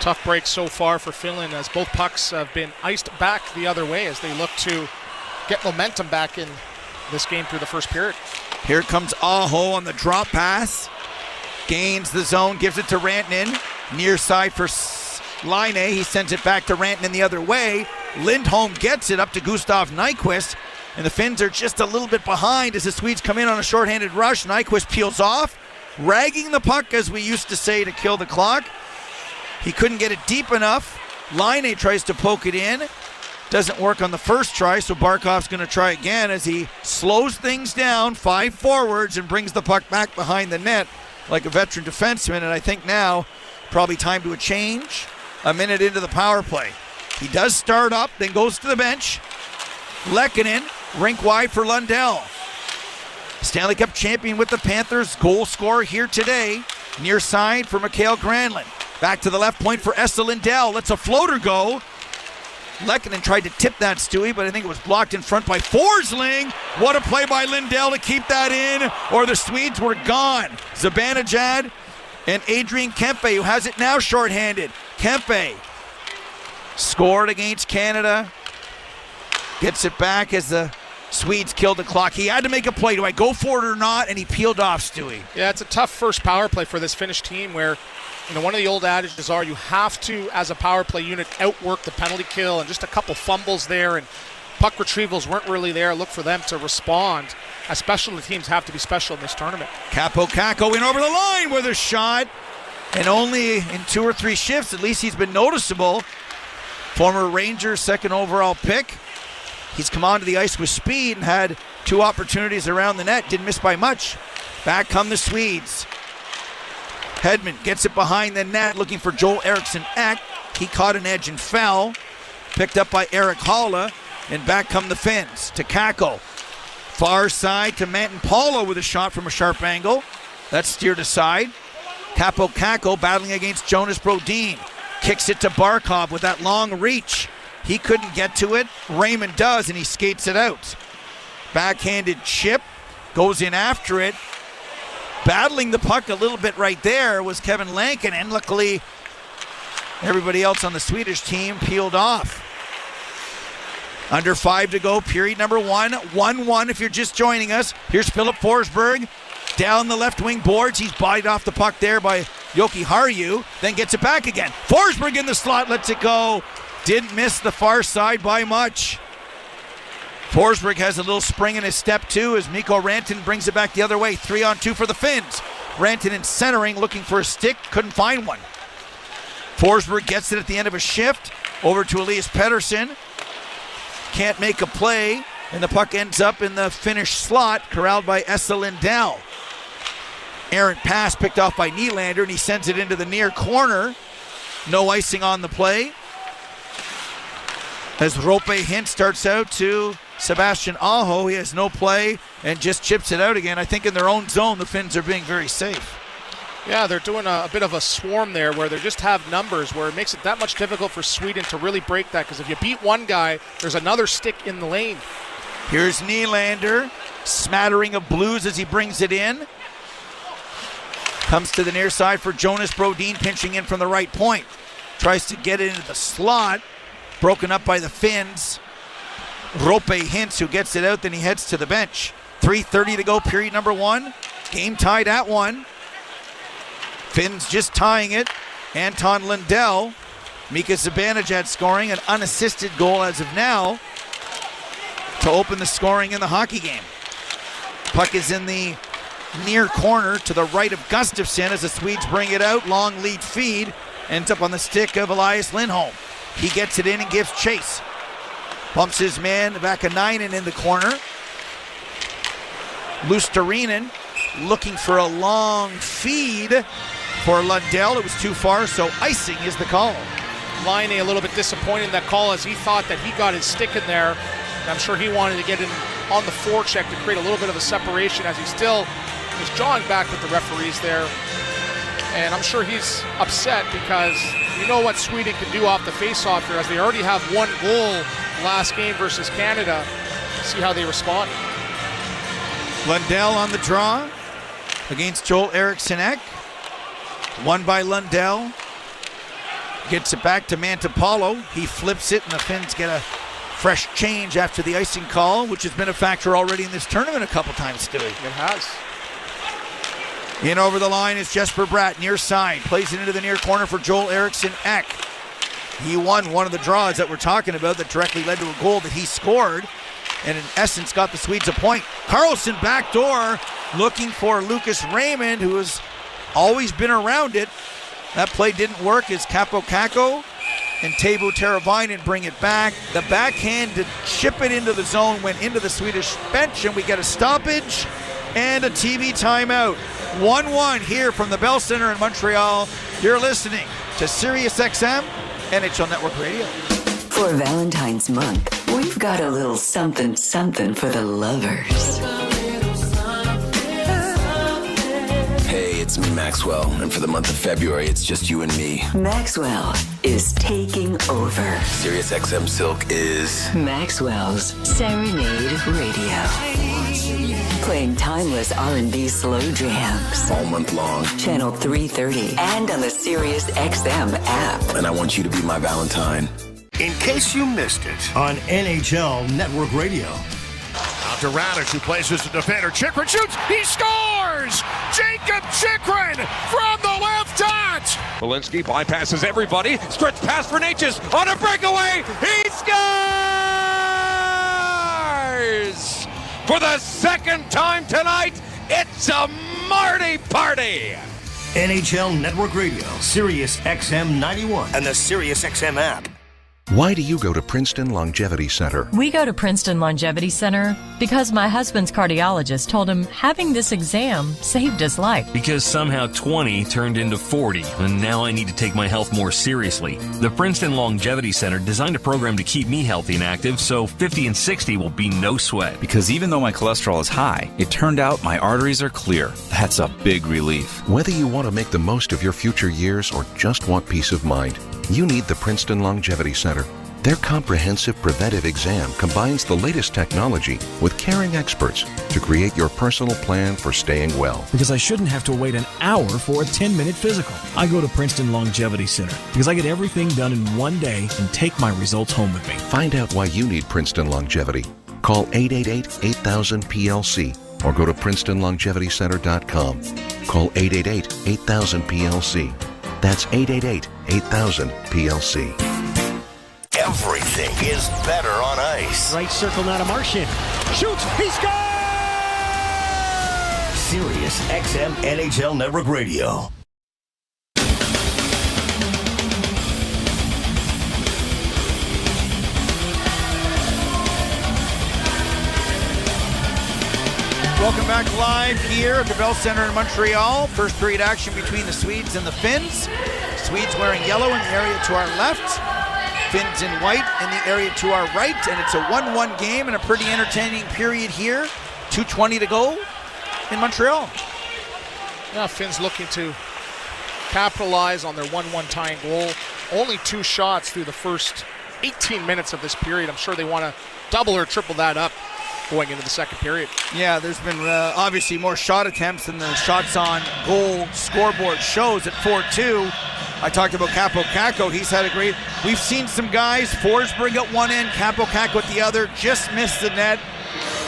Tough break so far for Finland as both pucks have been iced back the other way as they look to get momentum back in this game through the first period. Here comes Aho on the drop pass. Gains the zone, gives it to Rantanen. Near side for Laine. He sends it back to Rantanen the other way. Lindholm gets it up to Gustav Nyquist. And the Finns are just a little bit behind as the Swedes come in on a shorthanded rush. Nyquist peels off, ragging the puck, as we used to say, to kill the clock. He couldn't get it deep enough. Laine tries to poke it in. Doesn't work on the first try, so Barkov's going to try again as he slows things down, 5 forwards, and brings the puck back behind the net like a veteran defenseman. And I think now probably time to a change. A minute into the power play. He does start up, then goes to the bench. Lankinen, rink wide for Lundell. Stanley Cup champion with the Panthers, goal scorer here today. Near side for Mikael Granlund. Back to the left point for Esa Lindell. Lets a floater go. Lankinen tried to tip that, Stewie, but I think it was blocked in front by Forsling. What a play by Lindell to keep that in, or the Swedes were gone. Zibanejad and Adrian Kempe, who has it now shorthanded. Kempe scored against Canada. Gets it back as the Swedes killed the clock. He had to make a play. Do I go for it or not? And he peeled off, Stewie. Yeah, it's a tough first power play for this Finnish team where, you know, one of the old adages are you have to, as a power play unit, outwork the penalty kill, and just a couple fumbles there and puck retrievals weren't really there. Look for them to respond, as special teams have to be special in this tournament. Capo Caco in over the line with a shot. And only in 2 or 3 shifts, at least he's been noticeable. Former Rangers second overall pick. He's come onto the ice with speed and had 2 opportunities around the net. Didn't miss by much. Back come the Swedes. Hedman gets it behind the net looking for Joel Eriksson Ek. He caught an edge and fell. Picked up by Erik Haula. And back come the Finns to Kakko. Far side to Manton Paulo with a shot from a sharp angle. That's steered aside. Capo Kakko battling against Jonas Brodin. Kicks it to Barkov with that long reach. He couldn't get to it. Raymond does, and he skates it out. Backhanded chip. Goes in after it. Battling the puck a little bit right there was Kevin Lankinen. Luckily, everybody else on the Swedish team peeled off. Under 5 to go, period number 1. 1-1 if you're just joining us. Here's Philip Forsberg. Down the left wing boards. He's bodied off the puck there by Joki Harju. Then gets it back again. Forsberg in the slot, lets it go. Didn't miss the far side by much. Forsberg has a little spring in his step too as Mikko Rantanen brings it back the other way. 3-on-2 for the Finns. Rantanen centering, looking for a stick. Couldn't find one. Forsberg gets it at the end of a shift. Over to Elias Pettersson. Can't make a play. And the puck ends up in the Finnish slot, corralled by Esa Lindell. Errant pass picked off by Nylander, and he sends it into the near corner. No icing on the play. As Rope Hint starts out to Sebastian Aho, he has no play and just chips it out again. I think in their own zone, the Finns are being very safe. Yeah, they're doing a bit of a swarm there where they just have numbers where it makes it that much difficult for Sweden to really break that, because if you beat one guy, there's another stick in the lane. Here's Nylander, smattering of blues as he brings it in. Comes to the near side for Jonas Brodin, pinching in from the right point. Tries to get it into the slot. Broken up by the Finns. Rope Hintz, who gets it out, then he heads to the bench. 3:30 to go, period number 1. Game tied at 1. Finns just tying it. Anton Lundell. Mika Zibanejad scoring an unassisted goal as of now to open the scoring in the hockey game. Puck is in the near corner to the right of Gustafsson as the Swedes bring it out. Long lead feed. Ends up on the stick of Elias Lindholm. He gets it in and gives chase. Bumps his man Vakanainen in the corner. Luostarinen looking for a long feed for Lundell. It was too far, so icing is the call. Laine a little bit disappointed in that call as he thought that he got his stick in there. And I'm sure he wanted to get in on the forecheck to create a little bit of a separation as he still is jawing back with the referees there. And I'm sure he's upset because you know what Sweden can do off the face-off here, as they already have 1 goal last game versus Canada. See how they respond. Lundell on the draw against Joel Eriksson Ek. Won by Lundell. Gets it back to Mantapalo. He flips it, and the Finns get a fresh change after the icing call, which has been a factor already in this tournament a couple times, Stewie. It has. In over the line is Jesper Bratt, near side. Plays it into the near corner for Joel Eriksson Ek. He won one of the draws that we're talking about that directly led to a goal that he scored, and in essence got the Swedes a point. Carlson backdoor, looking for Lucas Raymond, who has always been around it. That play didn't work as Capo Kakko and Teuvo Teravainen bring it back. The backhand to chip it into the zone went into the Swedish bench, and we get a stoppage and a TV timeout. 1-1 here from the Bell Center in Montreal. You're listening to SiriusXM NHL Network Radio. For Valentine's month, we've got a little something for the lovers. Hey, it's me, Maxwell, and for the month of February, it's just you and me. Maxwell is taking over. SiriusXM Silk is Maxwell's Serenade Radio. Playing timeless R&B slow jams. all month long. Channel 330 and on the SiriusXM app. And I want you to be my Valentine. In case you missed it on NHL Network Radio. Out to Radich, who plays as a defender. Chikrin shoots. He scores! Jacob Chikrin from the left dot. Walensky bypasses everybody. Stretch pass for Natchez on a breakaway. He scores! For the second time tonight, it's a Marty party. NHL Network Radio, Sirius XM 91, and the Sirius XM app. Why do you go to Princeton Longevity Center? We go to Princeton Longevity Center because my husband's cardiologist told him having this exam saved his life. Because somehow 20 turned into 40, and now I need to take my health more seriously. The Princeton Longevity Center designed a program to keep me healthy and active, so 50 and 60 will be no sweat. Because even though my cholesterol is high, it turned out my arteries are clear. That's a big relief. Whether you want to make the most of your future years or just want peace of mind, you need the Princeton Longevity Center. Their comprehensive preventive exam combines the latest technology with caring experts to create your personal plan for staying well. Because I shouldn't have to wait an hour for a 10-minute physical. I go to Princeton Longevity Center because I get everything done in one day and take my results home with me. Find out why you need Princeton Longevity. Call 888-8000-PLC or go to PrincetonLongevityCenter.com. Call 888-8000-PLC. That's 888-8000-PLC. Everything is better on ice. Right circle now to Martian. Shoots, he scores! Sirius XM NHL Network Radio. Welcome back live here at the Bell Center in Montreal. First period action between the Swedes and the Finns. Swedes wearing yellow in the area to our left. Finns in white in the area to our right. And it's a 1-1 game and a pretty entertaining period here. 2:20 to go in Montreal. Yeah, Finns looking to capitalize on their 1-1 tying goal. Only 2 shots through the first 18 minutes of this period. I'm sure they want to double or triple that up going into the second period. Yeah, there's been obviously more shot attempts than the shots on goal scoreboard shows at 4-2. I talked about Capo Caco. He's had a great... We've seen some guys, Forsberg at one end, Capo Caco at the other, just missed the net.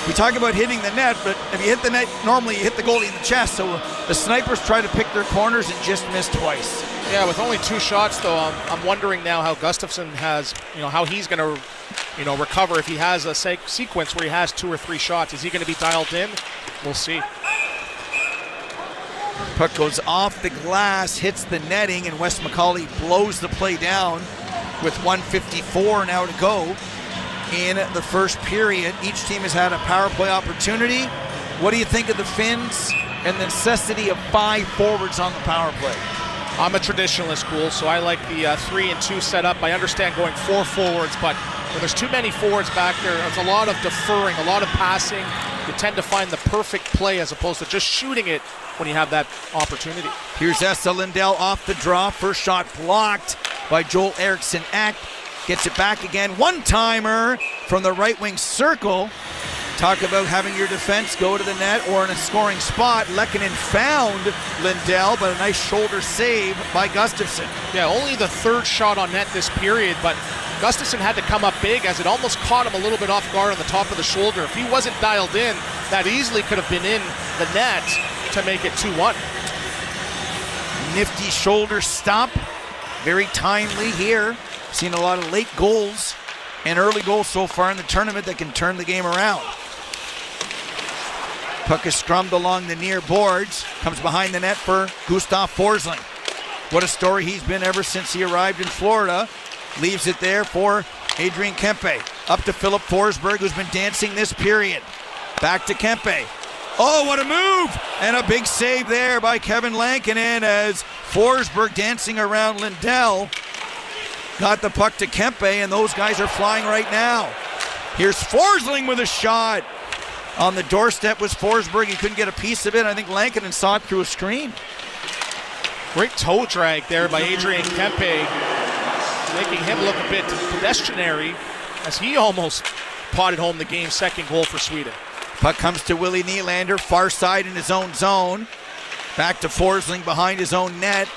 We talk about hitting the net, but if you hit the net, normally you hit the goalie in the chest. So the snipers try to pick their corners and just miss twice. Yeah, with only 2 shots, though, I'm wondering now how Gustafsson has, how he's going to, recover if he has a sequence where he has 2 or 3 shots. Is he going to be dialed in? We'll see. Puck goes off the glass, hits the netting, and Wes McCauley blows the play down with 1:54 now to go in the first period. Each team has had a power play opportunity. What do you think of the Finns and the necessity of 5 forwards on the power play? I'm a traditionalist, Cool, so I like the 3-2 setup. I understand going 4 forwards, but when there's too many forwards back there, there's a lot of deferring, a lot of passing. You tend to find the perfect play as opposed to just shooting it when you have that opportunity. Here's Esa Lindell off the draw. First shot blocked by Joel Eriksson Ek. Gets it back again. One-timer from the right wing circle. Talk about having your defense go to the net or in a scoring spot. Lankinen found Lindell, but a nice shoulder save by Gustafsson. Yeah, only the 3rd shot on net this period, but Gustafsson had to come up big as it almost caught him a little bit off guard on the top of the shoulder. If he wasn't dialed in, that easily could have been in the net to make it 2-1. Nifty shoulder stop. Very timely here. Seen a lot of late goals and early goals so far in the tournament that can turn the game around. Puck is scrummed along the near boards. Comes behind the net for Gustav Forsling. What a story he's been ever since he arrived in Florida. Leaves it there for Adrian Kempe. Up to Philip Forsberg, who's been dancing this period. Back to Kempe. Oh, what a move! And a big save there by Kevin Lankinen as Forsberg dancing around Lindell. Got the puck to Kempe, and those guys are flying right now. Here's Forsling with a shot. On the doorstep was Forsberg. He couldn't get a piece of it. I think Lankinen saw it through a screen. Great toe drag there by Adrian Kempe, making him look a bit pedestrianary as he almost potted home the game's 2nd goal for Sweden. Puck comes to Willie Nylander, far side in his own zone. Back to Forsling behind his own net.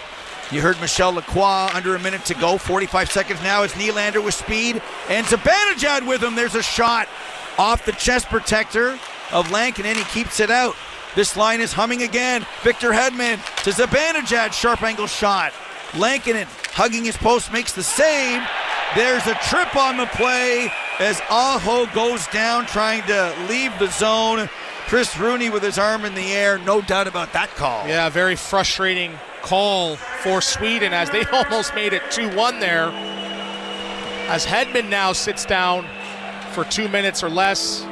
You heard Michel Lacroix, under a minute to go. 45 seconds now as Nylander with speed. And Zibanejad with him. There's a shot off the chest protector of Lankinen. He keeps it out. This line is humming again. Victor Hedman to Zibanejad. Sharp angle shot. Lankinen hugging his post, makes the save. There's a trip on the play as Aho goes down trying to leave the zone. Chris Rooney with his arm in the air. No doubt about that call. Yeah, very frustrating call for Sweden as they almost made it 2-1 there. As Hedman now sits down for 2 minutes or less.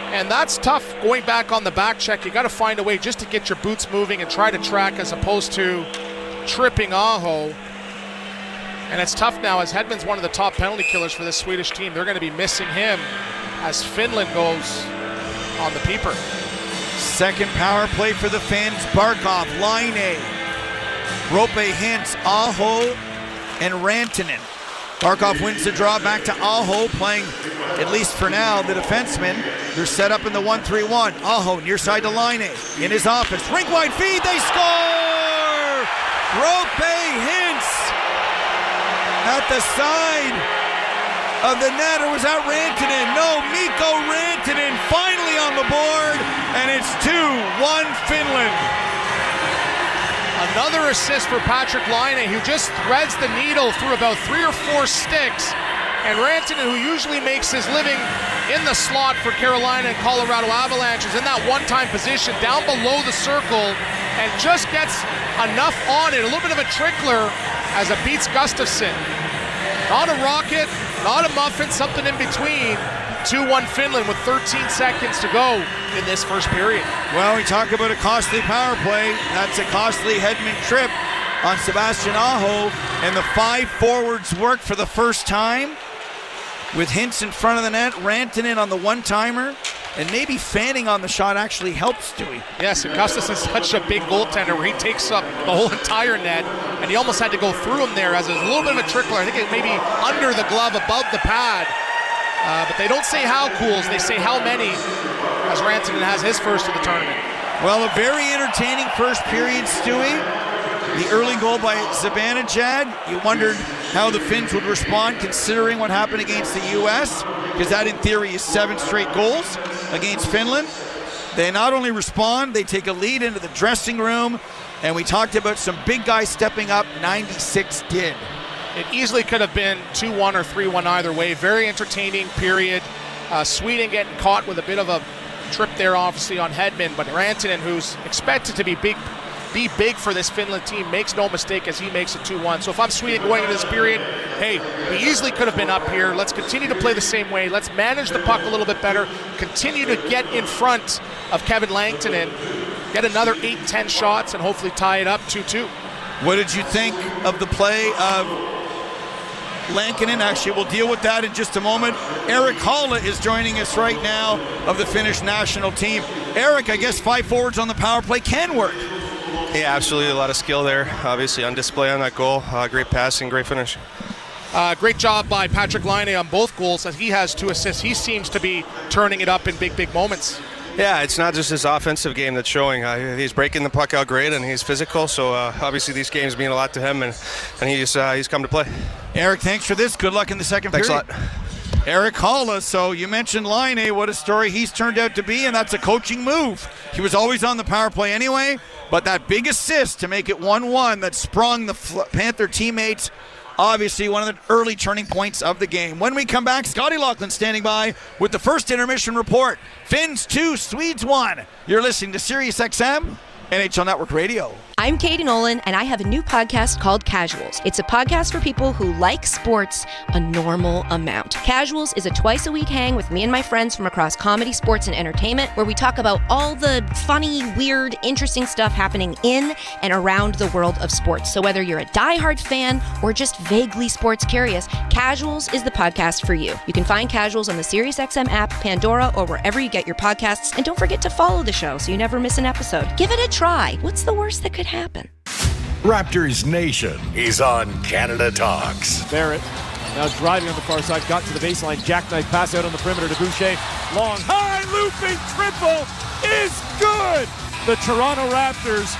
And that's tough going back on the back check. You got to find a way just to get your boots moving and try to track as opposed to tripping Aho. And it's tough now as Hedman's one of the top penalty killers for this Swedish team. They're going to be missing him as Finland goes on the peeper. Second power play for the Finns. Barkov, Laine, Rope, Hintz, Aho, and Rantanen. Barkov wins the draw back to Aho, playing, at least for now, the defenseman. They're set up in the 1-3-1. Aho near side to Laine. In his office. Rink wide feed. They score! Rope, Hintz at the side of the net. Or was that Rantanen? No, Mikko Rantanen finally on the board. And it's 2-1 Finland. Another assist for Patrik Laine, who just threads the needle through about 3 or 4 sticks. And Rantanen, who usually makes his living in the slot for Carolina and Colorado Avalanche, is in that one-time position down below the circle and just gets enough on it. A little bit of a trickler as it beats Gustafsson. Not a rocket, not a muffin, something in between. 2-1 Finland with 13 seconds to go in this first period. Well, we talk about a costly power play. That's a costly Hedman trip on Sebastian Aho, and the 5 forwards work for the first time with Hintz in front of the net, Rantanen on the one-timer, and maybe fanning on the shot actually helps Stewie. Yes, and Gustafsson's such a big goaltender where he takes up the whole entire net, and he almost had to go through him there as a little bit of a trickler. I think it may be under the glove, above the pad. But they don't say how cools, they say how many, as Rantanen has his first of the tournament. Well, a very entertaining first period, Stewie. The early goal by Zibanejad, you wondered how the Finns would respond considering what happened against the U.S., because that in theory is 7 straight goals against Finland. They not only respond, they take a lead into the dressing room, and we talked about some big guys stepping up. 96 did. It easily could have been 2-1 or 3-1 either way. Very entertaining period. Sweden getting caught with a bit of a trip there, obviously, on Hedman, but Rantanen, who's expected to be big for this Finland team, makes no mistake as he makes it 2-1. So if I'm Sweden going into this period, hey, we easily could have been up here. Let's continue to play the same way. Let's manage the puck a little bit better. Continue to get in front of Kevin Lankinen. Get another 8-10 shots and hopefully tie it up 2-2. What did you think of the play of Lankinen? Actually, we'll deal with that in just a moment. Eric Haula is joining us right now of the Finnish national team. Eric, I guess 5 forwards on the power play can work. Yeah, absolutely. A lot of skill there. Obviously on display on that goal. Great passing, great finish. Great job by Patrik Laine on both goals as he has 2 assists. He seems to be turning it up in big moments. Yeah, it's not just his offensive game that's showing. He's breaking the puck out great, and he's physical. So obviously these games mean a lot to him, and he's come to play. Eric, thanks for this. Good luck in the second period. Thanks a lot. Eric Haula. So you mentioned Laine. What a story he's turned out to be, and that's a coaching move. He was always on the power play anyway, but that big assist to make it 1-1 that sprung the Panther teammates. Obviously, one of the early turning points of the game. When we come back, Scotty Laughlin standing by with the first intermission report. Finns 2, Swedes 1. You're listening to Sirius XM, NHL Network Radio. I'm Katie Nolan, and I have a new podcast called Casuals. It's a podcast for people who like sports a normal amount. Casuals is a twice-a-week hang with me and my friends from across comedy, sports, and entertainment, where we talk about all the funny, weird, interesting stuff happening in and around the world of sports. So whether you're a diehard fan or just vaguely sports curious, Casuals is the podcast for you. You can find Casuals on the SiriusXM app, Pandora, or wherever you get your podcasts. And don't forget to follow the show so you never miss an episode. Give it a try. What's the worst that could happen? Raptors Nation is on Canada Talks. Barrett now driving on the far side, got to the baseline, jackknife pass out on the perimeter to Boucher. Long, high looping triple is good. The Toronto Raptors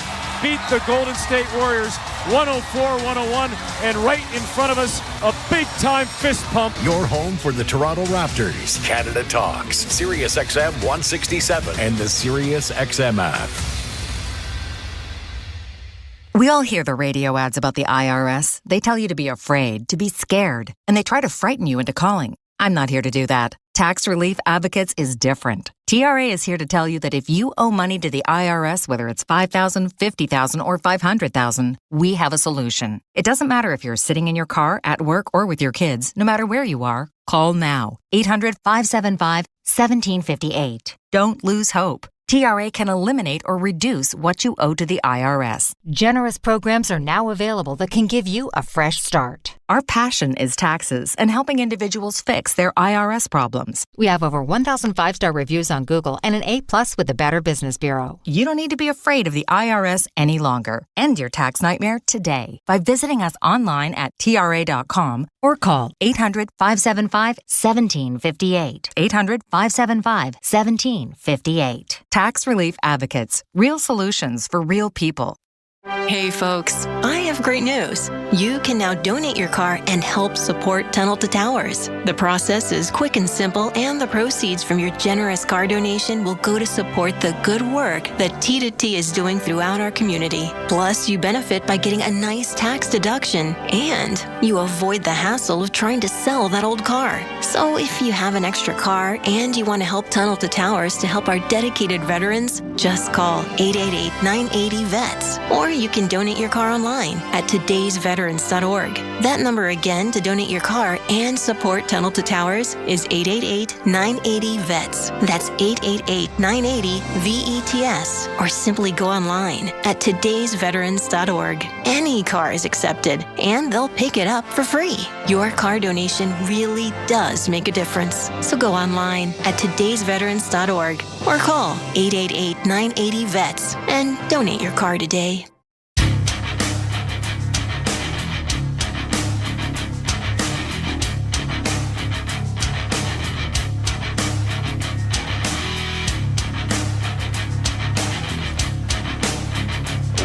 beat the Golden State Warriors 104-101, and right in front of us, a big-time fist pump. Your home for the Toronto Raptors. Canada Talks, Sirius XM 167, and the Sirius XM app. We all hear the radio ads about the IRS. They tell you to be afraid, to be scared, and they try to frighten you into calling. I'm not here to do that. Tax Relief Advocates is different. TRA is here to tell you that if you owe money to the IRS, whether it's $5,000, $50,000, or $500,000, we have a solution. It doesn't matter if you're sitting in your car, at work, or with your kids. No matter where you are, call now. 800-575-1758. Don't lose hope. TRA can eliminate or reduce what you owe to the IRS. Generous programs are now available that can give you a fresh start. Our passion is taxes and helping individuals fix their IRS problems. We have over 1,000 5-star reviews on Google and an A+ with the Better Business Bureau. You don't need to be afraid of the IRS any longer. End your tax nightmare today by visiting us online at TRA.com or call 800-575-1758. 800-575-1758. Tax Relief Advocates. Real solutions for real people. Hey folks, I have great news. You can now donate your car and help support Tunnel to Towers. The process is quick and simple, and the proceeds from your generous car donation will go to support the good work that T2T is doing throughout our community. Plus, you benefit by getting a nice tax deduction, and you avoid the hassle of trying to sell that old car. So if you have an extra car and you want to help Tunnel to Towers to help our dedicated veterans, just call 888-980-VETS, or you can donate your car online at todaysveterans.org. That number again to donate your car and support Tunnel to Towers is 888-980-VETS. That's 888-980-VETS. Or simply go online at todaysveterans.org. Any car is accepted, and they'll pick it up for free. Your car donation really does make a difference. So go online at todaysveterans.org or call 888-980-VETS and donate your car today.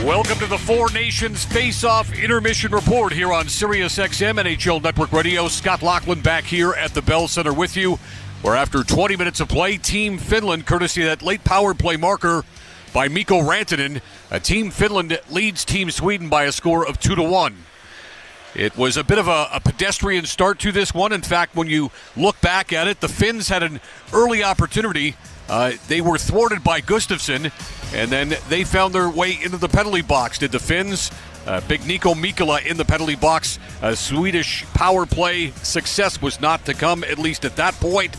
Welcome to the Four Nations Faceoff Intermission Report here on Sirius XM NHL Network Radio. Scott Laughlin back here at the Bell Center with you, where after 20 minutes of play, Team Finland, courtesy of that late power play marker by Mikko Rantanen, Team Finland leads Team Sweden by a score of 2-1. It was a bit of a pedestrian start to this one. In fact, when you look back at it, the Finns had an early opportunity. They were thwarted by Gustafsson, and then they found their way into the penalty box. Did the Finns? Big Nico Mikkola in the penalty box. Swedish power play success was not to come, at least at that point,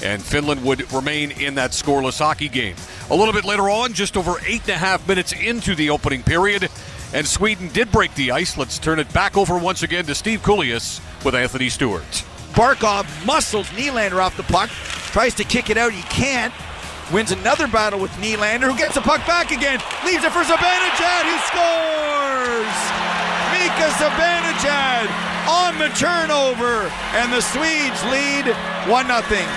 and Finland would remain in that scoreless hockey game. A little bit later on, just over 8.5 minutes into the opening period, and Sweden did break the ice. Let's turn it back over once again to Steve Kulias with Anthony Stewart. Barkov muscles Nylander off the puck, tries to kick it out, he can't. Wins another battle with Nylander, who gets the puck back again. Leaves it for Zibanejad, who scores! Mika Zibanejad on the turnover, and the Swedes lead 1-0.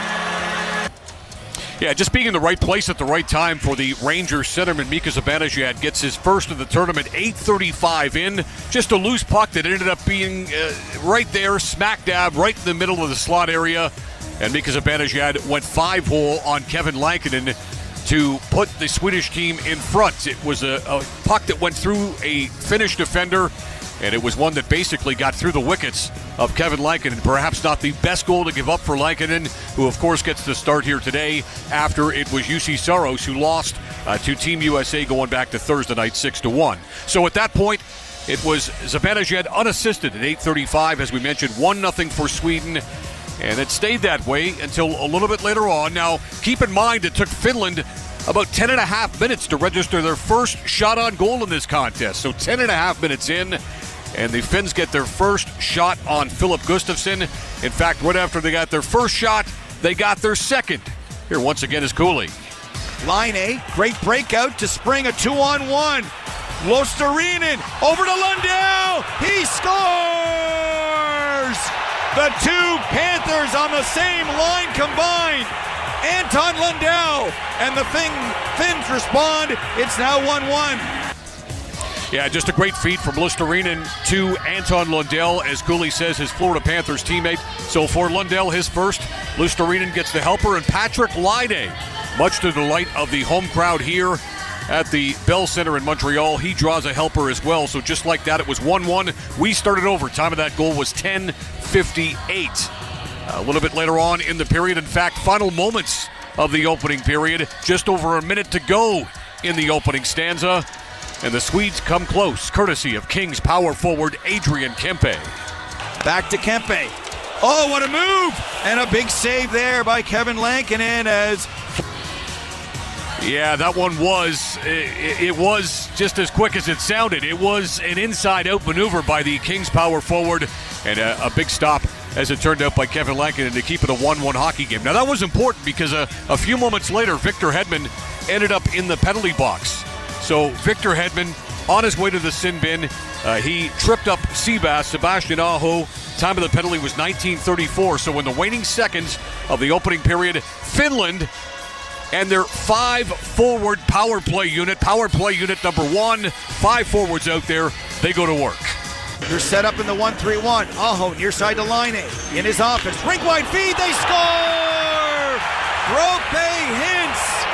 Yeah, just being in the right place at the right time for the Rangers centerman. Mika Zibanejad gets his first of the tournament, 8:35 in. Just a loose puck that ended up being right there, smack dab, right in the middle of the slot area. And Mika Zibanejad went 5-hole on Kevin Lankinen to put the Swedish team in front. It was a puck that went through a Finnish defender, and it was one that basically got through the wickets of Kevin Lankinen. Perhaps not the best goal to give up for Lankinen, who of course gets the start here today after it was UC Saros who lost to Team USA going back to Thursday night 6-1. So at that point, it was Zibanejad unassisted at 8:35, as we mentioned, 1-0 for Sweden. And it stayed that way until a little bit later on. Now, keep in mind it took Finland about 10.5 minutes to register their first shot on goal in this contest. So 10.5 minutes in, and the Finns get their first shot on Philip Gustafsson. In fact, right after they got their first shot, they got their second. Here once again is Goalie. Laine, great breakout to spring a 2-on-1. Luostarinen over to Lundell. He scores! The two Panthers on the same line combined. Anton Lundell and the Finns respond. It's now 1-1. Yeah, just a great feed from Luostarinen to Anton Lundell, as Goalie says, his Florida Panthers teammate. So for Lundell, his first, Luostarinen gets the helper, and Patrik Laine, much to the delight of the home crowd here at the Bell Center in Montreal, he draws a helper as well. So just like that, it was 1-1. We started over. Time of that goal was 10:58. A little bit later on in the period, in fact, final moments of the opening period, just over a minute to go in the opening stanza, and the Swedes come close, courtesy of Kings power forward Adrian Kempe. Back to Kempe. Oh, what a move! And a big save there by Kevin Lankinen as... Yeah, that one was, it was just as quick as it sounded. It was an inside-out maneuver by the Kings power forward, and a big stop, as it turned out, by Kevin Lankinen to keep it a 1-1 hockey game. Now, that was important because a few moments later, Victor Hedman ended up in the penalty box. So Victor Hedman, on his way to the sin bin, he tripped up Sebastian Aho. Time of the penalty was 19:34. So in the waning seconds of the opening period, Finland and their 5-forward power play unit number 1, 5 forwards out there, they go to work. They're set up in the 1-3-1. Aho near side to Laine. In his office. Rink wide feed. They score! Rope Hintz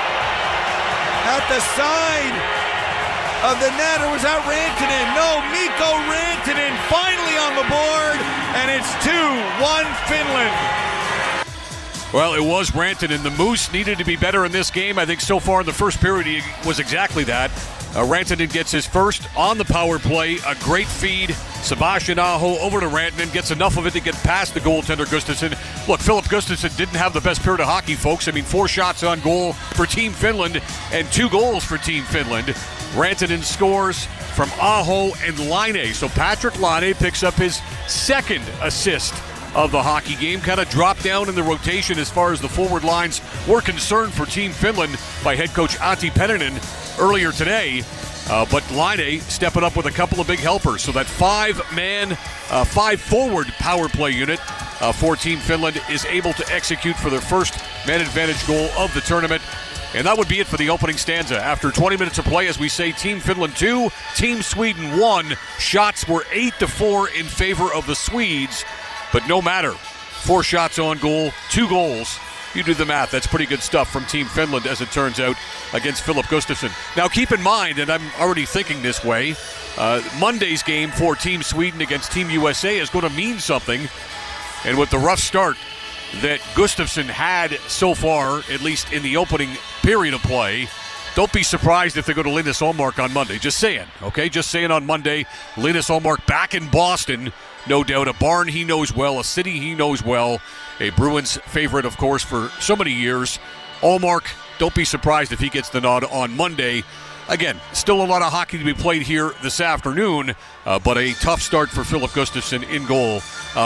at the side of the net. Or was that Rantanen? No, Mikko Rantanen finally on the board. And it's 2-1 Finland. Well, it was Rantanen. The Moose needed to be better in this game. I think so far in the first period he was exactly that. Rantanen gets his first on the power play. A great feed. Sebastian Aho over to Rantanen. Gets enough of it to get past the goaltender Gustafsson. Look, Philip Gustafsson didn't have the best period of hockey, folks. I mean, 4 shots on goal for Team Finland and 2 goals for Team Finland. Rantanen scores from Aho and Laine. So Patrik Laine picks up his second assist of the hockey game. Kind of dropped down in the rotation as far as the forward lines were concerned for Team Finland by head coach Antti Pennanen earlier today. But Laine stepping up with a couple of big helpers. So that 5-forward power play unit for Team Finland is able to execute for their first man advantage goal of the tournament. And that would be it for the opening stanza. After 20 minutes of play, as we say, Team Finland 2, Team Sweden 1. Shots were 8-4 in favor of the Swedes. But no matter, 4 shots on goal, 2 goals. You do the math. That's pretty good stuff from Team Finland, as it turns out, against Philip Gustafsson. Now, keep in mind, and I'm already thinking this way, Monday's game for Team Sweden against Team USA is going to mean something. And with the rough start that Gustafsson had so far, at least in the opening period of play, don't be surprised if they go to Linus Ullmark on Monday. Just saying, okay? Just saying on Monday, Linus Ullmark back in Boston. No doubt, a barn he knows well, a city he knows well, a Bruins favorite, of course, for so many years. Ullmark, don't be surprised if he gets the nod on Monday. Again, still a lot of hockey to be played here this afternoon, but a tough start for Philip Gustafsson in goal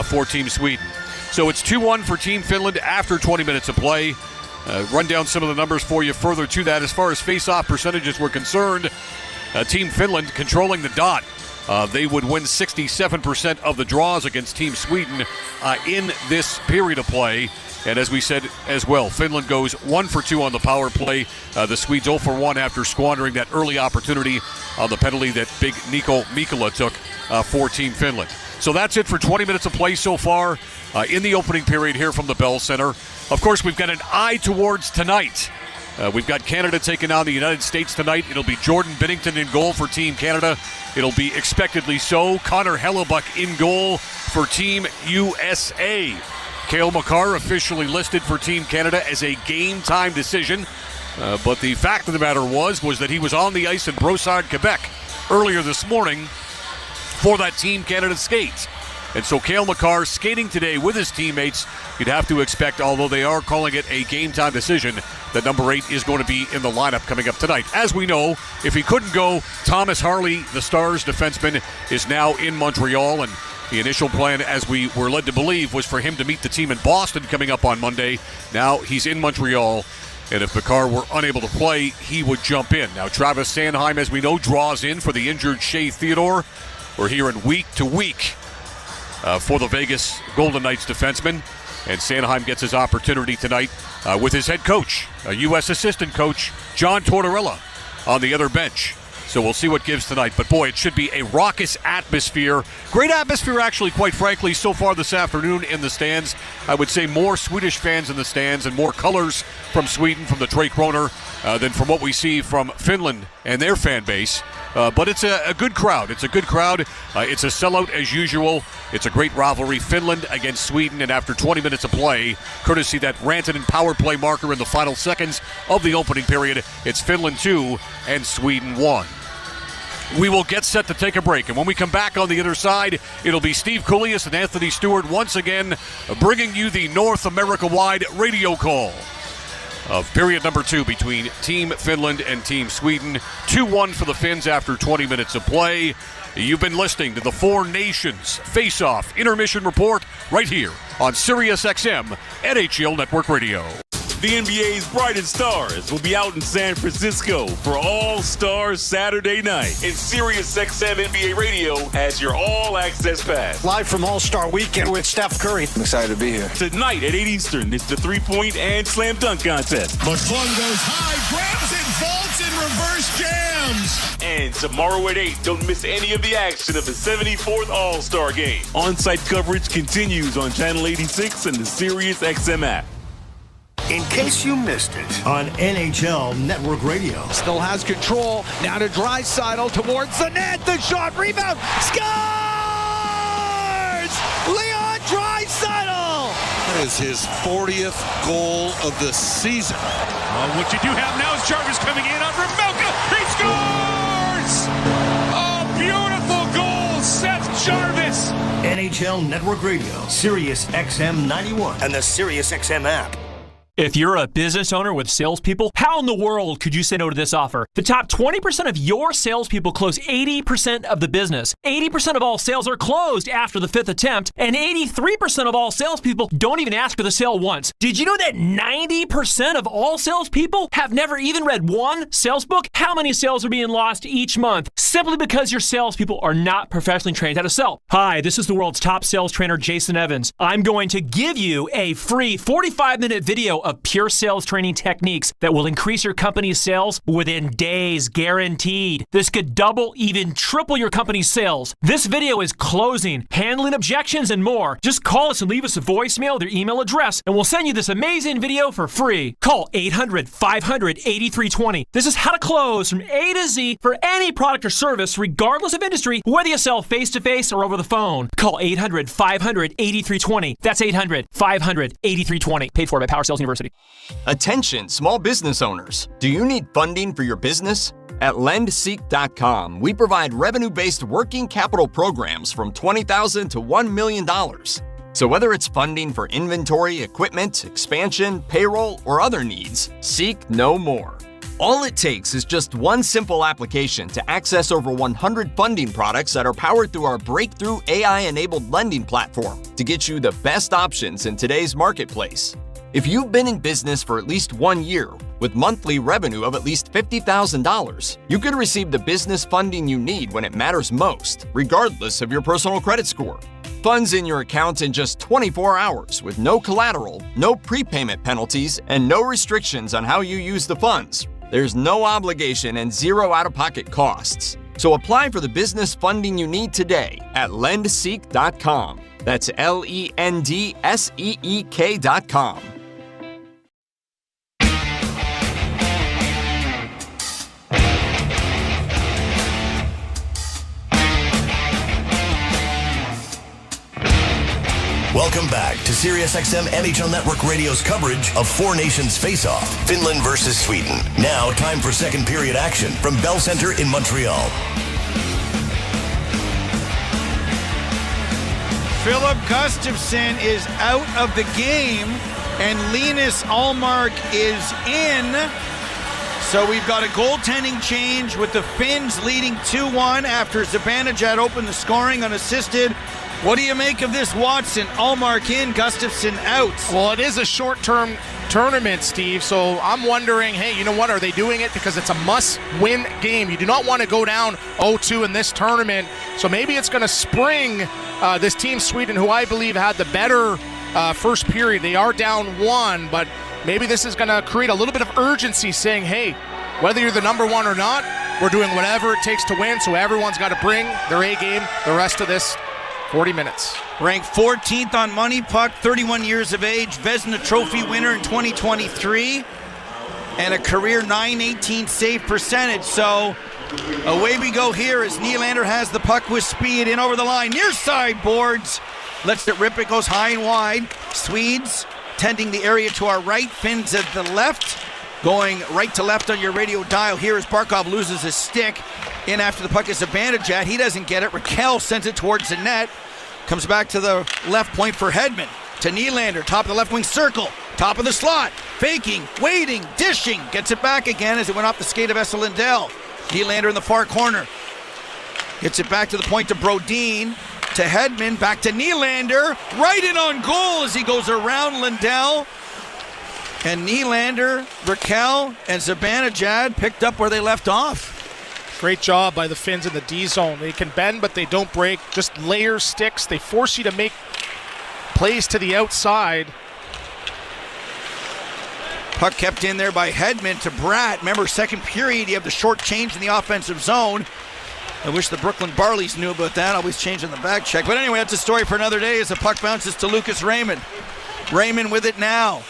for Team Sweden. So it's 2-1 for Team Finland after 20 minutes of play. Run down some of the numbers for you further to that. As far as face-off percentages were concerned, Team Finland controlling the dot. They would win 67% of the draws against Team Sweden in this period of play. And as we said as well, Finland goes 1 for 2 on the power play. The Swedes 0 for 1 after squandering that early opportunity on the penalty that big Nico Mikkola took for Team Finland. So that's it for 20 minutes of play so far in the opening period here from the Bell Center. Of course, we've got an eye towards tonight. We've got Canada taking on the United States tonight. It'll be Jordan Binnington in goal for Team Canada. It'll be expectedly so Connor Hellebuck in goal for Team USA. Cale Makar officially listed for Team Canada as a game-time decision. But the fact of the matter was that he was on the ice in Brossard, Quebec earlier this morning for that Team Canada skate. And so Cale Makar skating today with his teammates. You'd have to expect, although they are calling it a game-time decision, that number 8 is going to be in the lineup coming up tonight. As we know, if he couldn't go, Thomas Harley, the Stars defenseman, is now in Montreal. And the initial plan, as we were led to believe, was for him to meet the team in Boston coming up on Monday. Now he's in Montreal. And if Makar were unable to play, he would jump in. Now Travis Sanheim, as we know, draws in for the injured Shea Theodore. We're here in week to week for the Vegas Golden Knights defenseman. And Sanheim gets his opportunity tonight with his head coach, a U.S. assistant coach, John Tortorella, on the other bench. So we'll see what gives tonight. But boy, it should be a raucous atmosphere. Great atmosphere, actually, quite frankly, so far this afternoon in the stands. I would say more Swedish fans in the stands and more colors from Sweden, from the Tre Kronor, than from what we see from Finland and their fan base. But it's a good crowd. It's a good crowd. It's a sellout as usual. It's a great rivalry. Finland against Sweden, and after 20 minutes of play, courtesy that Rantanen power play marker in the final seconds of the opening period, it's Finland 2 and Sweden 1. We will get set to take a break, and when we come back on the other side, it'll be Steve Coulias and Anthony Stewart once again bringing you the North America-wide radio call of period number 2 between Team Finland and Team Sweden. 2-1 for the Finns after 20 minutes of play. You've been listening to the Four Nations Faceoff Intermission Report right here on SiriusXM NHL Network Radio. The NBA's brightest stars will be out in San Francisco for All-Star Saturday night. And SiriusXM NBA Radio has your all-access pass. Live from All-Star Weekend with Steph Curry. I'm excited to be here. Tonight at 8 Eastern, it's the three-point and slam dunk contest. McClung goes high, grabs it, vaults, and reverse jams. And tomorrow at 8, don't miss any of the action of the 74th All-Star Game. On-site coverage continues on Channel 86 and the SiriusXM app. In case you missed it, on NHL Network Radio. Still has control. Now to Draisaitl towards the net. The shot, rebound, scores! Leon Draisaitl! That is his 40th goal of the season. What you do have now is Jarvis coming in on Ramelka. He scores! A beautiful goal, Seth Jarvis. NHL Network Radio, SiriusXM 91, and the SiriusXM app. If you're a business owner with salespeople, how in the world could you say no to this offer? The top 20% of your salespeople close 80% of the business. 80% of all sales are closed after the 5th attempt, and 83% of all salespeople don't even ask for the sale once. Did you know that 90% of all salespeople have never even read one sales book? How many sales are being lost each month simply because your salespeople are not professionally trained how to sell? Hi, this is the world's top sales trainer, Jason Evans. I'm going to give you a free 45-minute video of pure sales training techniques that will increase your company's sales within days, guaranteed. This could double, even triple your company's sales. This video is closing, handling objections, and more. Just call us and leave us a voicemail with your email address, and we'll send you this amazing video for free. Call 800-500-8320. This is how to close from A to Z for any product or service, regardless of industry, whether you sell face-to-face or over the phone. Call 800-500-8320. That's 800-500-8320. Paid for by Power Sales University. Attention, small business owners. Do you need funding for your business? At LendSeek.com, we provide revenue-based working capital programs from $20,000 to $1 million. So whether it's funding for inventory, equipment, expansion, payroll, or other needs, seek no more. All it takes is just one simple application to access over 100 funding products that are powered through our breakthrough AI-enabled lending platform to get you the best options in today's marketplace. If you've been in business for at least 1 year with monthly revenue of at least $50,000, you can receive the business funding you need when it matters most, regardless of your personal credit score. Funds in your account in just 24 hours with no collateral, no prepayment penalties, and no restrictions on how you use the funds. There's no obligation and zero out-of-pocket costs. So apply for the business funding you need today at LendSeek.com. That's LendSeek.com. Welcome back to SiriusXM NHL Network Radio's coverage of Four Nations Faceoff, Finland versus Sweden. Now, time for second period action from Bell Center in Montreal. Philip Gustafsson is out of the game, and Linus Ullmark is in. So we've got a goaltending change with the Finns leading 2-1 after Zibanejad opened the scoring unassisted. What do you make of this, Watson? Ullmark in, Gustafsson out. Well, it is a short-term tournament, Steve, so I'm wondering, hey, you know what? Are they doing it because it's a must-win game? You do not want to go down 0-2 in this tournament, so maybe it's going to spring this team, Sweden, who I believe had the better first period. They are down 1, but maybe this is going to create a little bit of urgency saying, hey, whether you're the number 1 or not, we're doing whatever it takes to win, so everyone's got to bring their A game the rest of this 40 minutes. Ranked 14th on Money Puck, 31 years of age, Vezina Trophy winner in 2023, and a career .918 save percentage. So Away we go here as Nylander has the puck with speed in over the line. Near side boards. Lets it rip. It goes high and wide. Swedes tending the area to our right. Finns at the left. Going right to left on your radio dial here as Barkov loses his stick. In after the puck is Zibanejad. He doesn't get it. Raquel sends it towards the net. Comes back to the left point for Hedman. To Nylander. Top of the left wing circle. Top of the slot. Faking. Waiting. Dishing. Gets it back again as it went off the skate of Lindell. Nylander in the far corner. Gets it back to the point to Brodin. To Hedman. Back to Nylander. Right in on goal as he goes around Lindell. And Nylander, Raquel, and Zibanejad picked up where they left off. Great job by the Finns in the D zone. They can bend, but they don't break. Just layer sticks. They force you to make plays to the outside. Puck kept in there by Hedman to Bratt. Remember, second period, you have the short change in the offensive zone. I wish the Brooklyn Barleys knew about that. Always changing the back check. But anyway, that's a story for another day as the puck bounces to Lucas Raymond. Raymond with it now.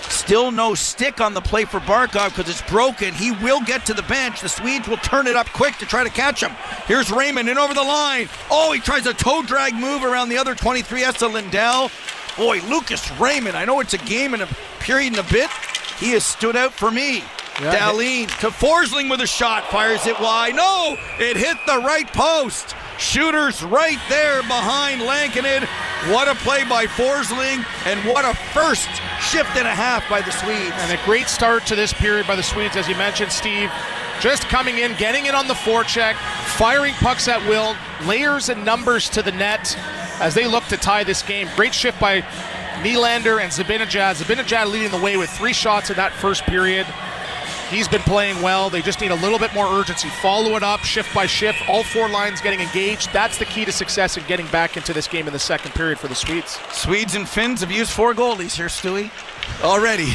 Still no stick on the play for Barkov because it's broken. He will get to the bench. The Swedes will turn it up quick to try to catch him. Here's Raymond in over the line. Oh, he tries a toe drag move around the other 23, Lindell. Boy, Lucas Raymond, I know it's a game and a period and a bit. He has stood out for me. Yeah. Dahlin to Forsling with a shot. Fires it wide. No, it hit the right post. Shooters right there behind Lankinen. What a play by Forsling, and what a first shift and a half by the Swedes. And a great start to this period by the Swedes, as you mentioned, Steve. Just coming in, getting it on the forecheck, firing pucks at will, layers and numbers to the net as they look to tie this game. Great shift by Nylander and Zibanejad. Zibanejad leading the way with 3 shots in that first period. He's been playing well. They just need a little bit more urgency. Follow it up, shift by shift. All 4 lines getting engaged. That's the key to success in getting back into this game in the second period for the Swedes. Swedes and Finns have used 4 goalies here, Stewie. Already.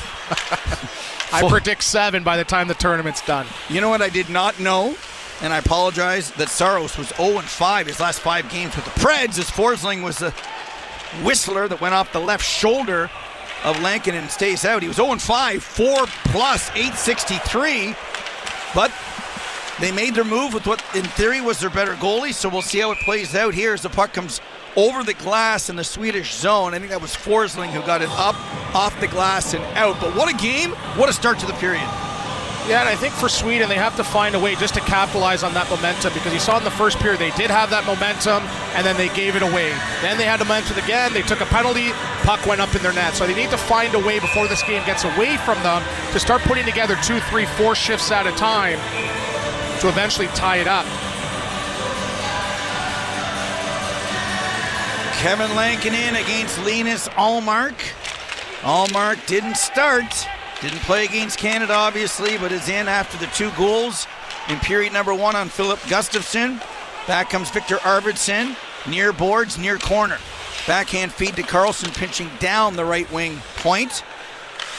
I predict 7 by the time the tournament's done. You know what I did not know? And I apologize that Saros was 0-5 his last 5 games with the Preds as Forsling was the whistler that went off the left shoulder of Lankinen and stays out. He was 0-5, 4+ 863, but they made their move with what in theory was their better goalie, so we'll see how it plays out here as the puck comes over the glass in the Swedish zone. I think that was Forsling who got it up, off the glass and out, but what a game, what a start to the period. Yeah, and I think for Sweden, they have to find a way just to capitalize on that momentum, because you saw in the first period they did have that momentum, and then they gave it away. Then they had momentum again, they took a penalty, puck went up in their net. So they need to find a way before this game gets away from them to start putting together 2, 3, 4 shifts at a time to eventually tie it up. Kevin Lankinen against Linus Ullmark. Ullmark didn't start. Didn't play against Canada, obviously, but is in after the 2 goals in period number 1 on Philip Gustafsson. Back comes Victor Arvidsson, near boards, near corner. Backhand feed to Carlson, pinching down the right wing point.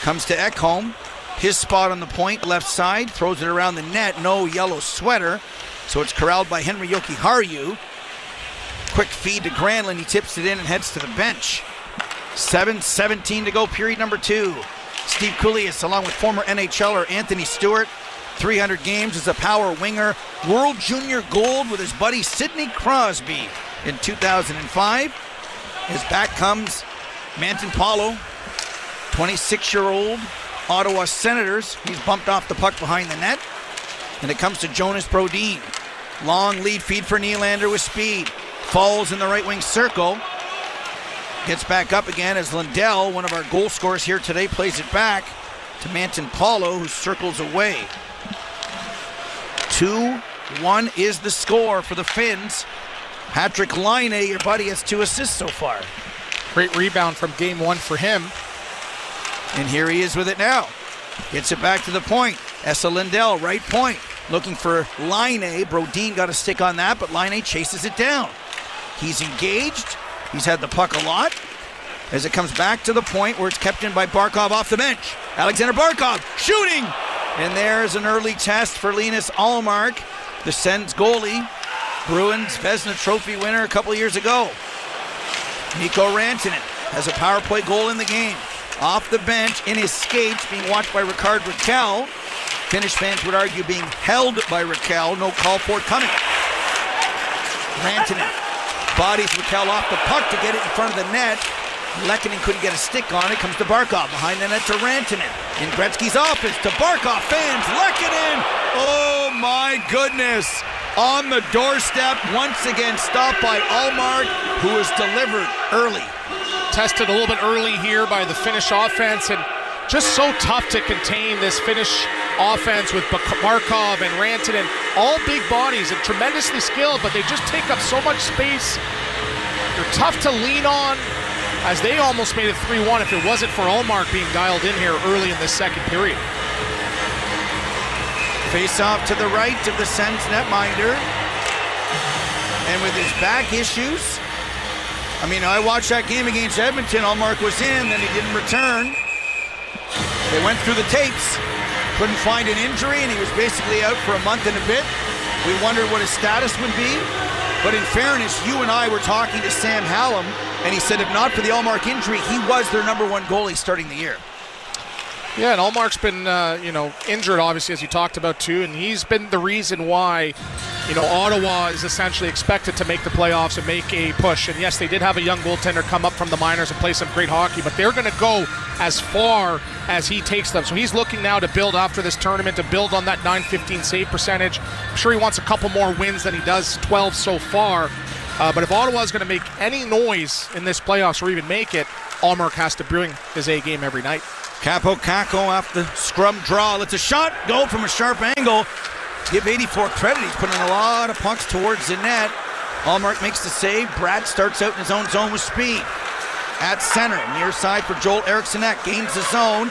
Comes to Ekholm. His spot on the point, left side, throws it around the net. No yellow sweater, so it's corralled by Henry Jokiharju. Quick feed to Granlund. He tips it in and heads to the bench. 7:17 to go, period number 2. Steve Koulias, along with former NHLer Anthony Stewart, 300 games as a power winger, World Junior Gold with his buddy Sidney Crosby in 2005. His back comes Manton Paulo, 26-year-old Ottawa Senators. He's bumped off the puck behind the net. And it comes to Jonas Brodin. Long lead feed for Nylander with speed. Falls in the right wing circle. Gets back up again as Lindell, one of our goal scorers here today, plays it back to Manton Paulo, who circles away. 2-1 is the score for the Finns. Patrik Laine, your buddy, has 2 assists so far. Great rebound from game 1 for him. And here he is with it now. Gets it back to the point. Lindell, right point. Looking for Laine. Brodin got a stick on that, but Laine chases it down. He's engaged. He's had the puck a lot as it comes back to the point where it's kept in by Barkov off the bench. Alexander Barkov shooting! And there's an early test for Linus Ullmark, the Sens goalie. Bruins Vezina Trophy winner a couple of years ago. Mikko Rantanen has a power play goal in the game. Off the bench in his skates, being watched by Ricard Raquel. Finnish fans would argue being held by Raquel. No call for it coming. Rantanen bodies Raquel off the puck to get it in front of the net. Lankinen couldn't get a stick on it. Comes to Barkov. Behind the net to Rantanen. In Gretzky's office to Barkov. Fans. Lankinen. Oh my goodness. On the doorstep. Once again stopped by Ullmark, who was delivered early. Tested a little bit early here by the Finnish offense, and just so tough to contain this Finnish offense with Barkov and Rantanen. All big bodies and tremendously skilled, but they just take up so much space. They're tough to lean on, as they almost made it 3-1 if it wasn't for Ullmark being dialed in here early in this second period. Face-off to the right of the Sens netminder. And with his back issues, I mean, I watched that game against Edmonton. Ullmark was in, then he didn't return. They went through the tapes, couldn't find an injury, and he was basically out for a month and a bit. We wondered what his status would be. But in fairness, you and I were talking to Sam Hallam, and he said if not for the Ullmark injury, he was their number one goalie starting the year. Yeah, and Ullmark's been, injured, obviously, as you talked about, too, and he's been the reason why, Ottawa is essentially expected to make the playoffs and make a push. And yes, they did have a young goaltender come up from the minors and play some great hockey, but they're going to go as far as he takes them. So he's looking now to build after this tournament, to build on that .915 save percentage. I'm sure he wants a couple more wins than he does, 12 so far. But if Ottawa is going to make any noise in this playoffs or even make it, Ullmark has to bring his A game every night. Capo Caco off the scrum draw. It's a shot, goal from a sharp angle. Give 84 credit. He's putting a lot of pucks towards the net. Ullmark makes the save. Brad starts out in his own zone with speed. At center, near side for Joel Eriksson. Gains the zone.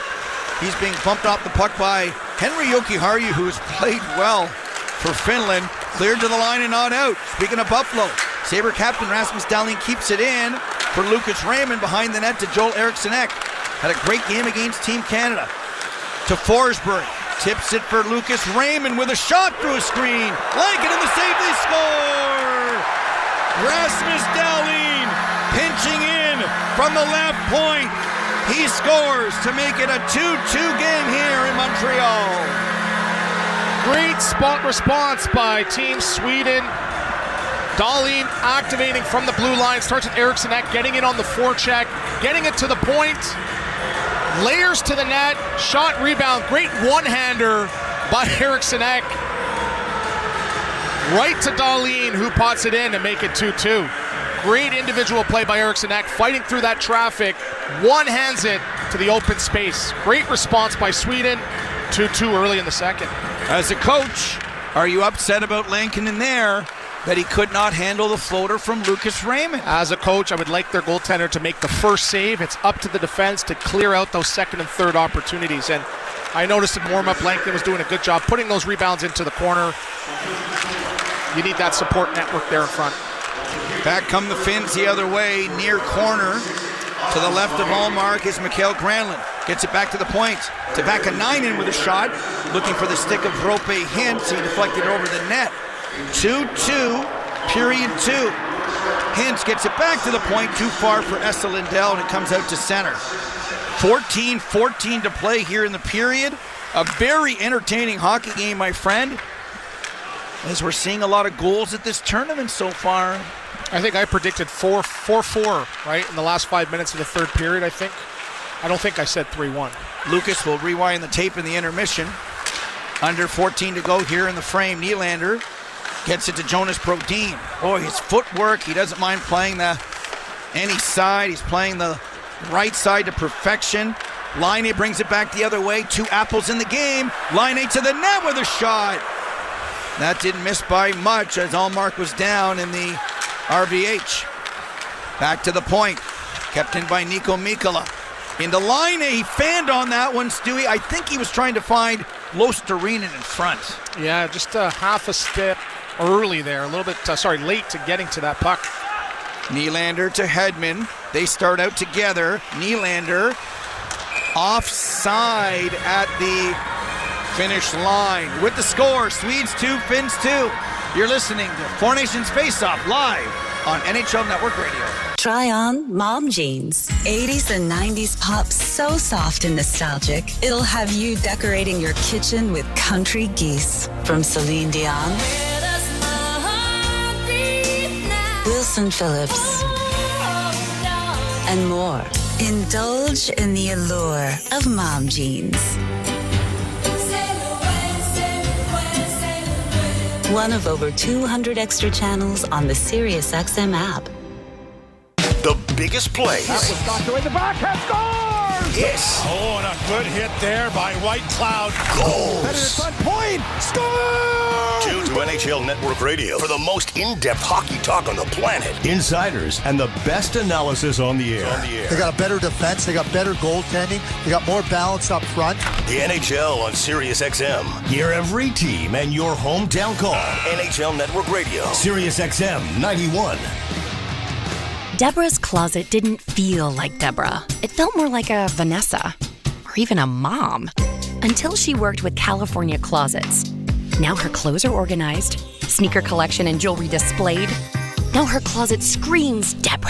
He's being bumped off the puck by Henri Jokiharju, who's played well for Finland. Cleared to the line and not out. Speaking of Buffalo, Sabre captain Rasmus Dahlin keeps it in for Lucas Raymond behind the net to Joel Eriksson. Had a great game against Team Canada. To Forsberg. Tips it for Lucas Raymond with a shot through a screen. Lankinen in the save, they score! Rasmus Dahlin pinching in from the left point. He scores to make it a 2-2 game here in Montreal. Great spot response by Team Sweden. Dahlin activating from the blue line. Starts with Eriksson getting it on the forecheck. Getting it to the point. Layers to the net, shot, rebound, great one-hander by Eriksson. Right to Dahlin, who pots it in to make it 2-2. Great individual play by Eriksson, fighting through that traffic, one-hands it to the open space. Great response by Sweden, 2-2 early in the second. As a coach, are you upset about Lankinen there? That he could not handle the floater from Lucas Raymond. As a coach, I would like their goaltender to make the first save. It's up to the defense to clear out those second and third opportunities. And I noticed in warm-up, Lankinen was doing a good job putting those rebounds into the corner. You need that support network there in front. Back come the Finns the other way, near corner. To the left of Ullmark is Mikael Granlund. Gets it back to the point. To Vakanainen with a shot. Looking for the stick of Rope Hintz. He deflected it over the net. 2-2, period 2. Hintz gets it back to the point, too far for Esa Lindell, and it comes out to center. 14-14 to play here in the period. A very entertaining hockey game, my friend, as we're seeing a lot of goals at this tournament so far. I think I predicted 4-4, right, in the last 5 minutes of the third period, I think. I don't think I said 3-1. Lucas will rewind the tape in the intermission. Under 14 to go here in the frame. Nylander gets it to Jonas Brodin. Boy, his footwork, he doesn't mind playing any side. He's playing the right side to perfection. Laine brings it back the other way. 2 apples in the game. Laine to the net with a shot. That didn't miss by much as Ullmark was down in the RVH. Back to the point. Kept in by Nico Mikkola. Into Laine, he fanned on that one, Stewie. I think he was trying to find Luostarinen in front. Yeah, just a half a step early there. A little bit, late to getting to that puck. Nylander to Hedman. They start out together. Nylander offside at the finish line. With the score, Swedes 2, Finns 2. You're listening to Four Nations Face-Off live on NHL Network Radio. Try on mom jeans. 80s and 90s pop so soft and nostalgic. It'll have you decorating your kitchen with country geese. From Celine Dion, Wilson Phillips, and more. Indulge in the allure of mom jeans. One of over 200 extra channels on the SiriusXM app. The biggest plays. That was knocked away the back, has scores! Yes. Oh, and a good hit there by White Cloud. Goals. Pettersson front point. Score! Tune to NHL Network Radio for the most in-depth hockey talk on the planet. Insiders and the best analysis on the air. They got a better defense. They got better goaltending. They got more balance up front. The NHL on SiriusXM. Hear every team and your hometown call. NHL Network Radio. SiriusXM 91. Deborah's closet didn't feel like Deborah. It felt more like a Vanessa, or even a mom, until she worked with California Closets. Now her clothes are organized, sneaker collection and jewelry displayed. Now her closet screams Deborah.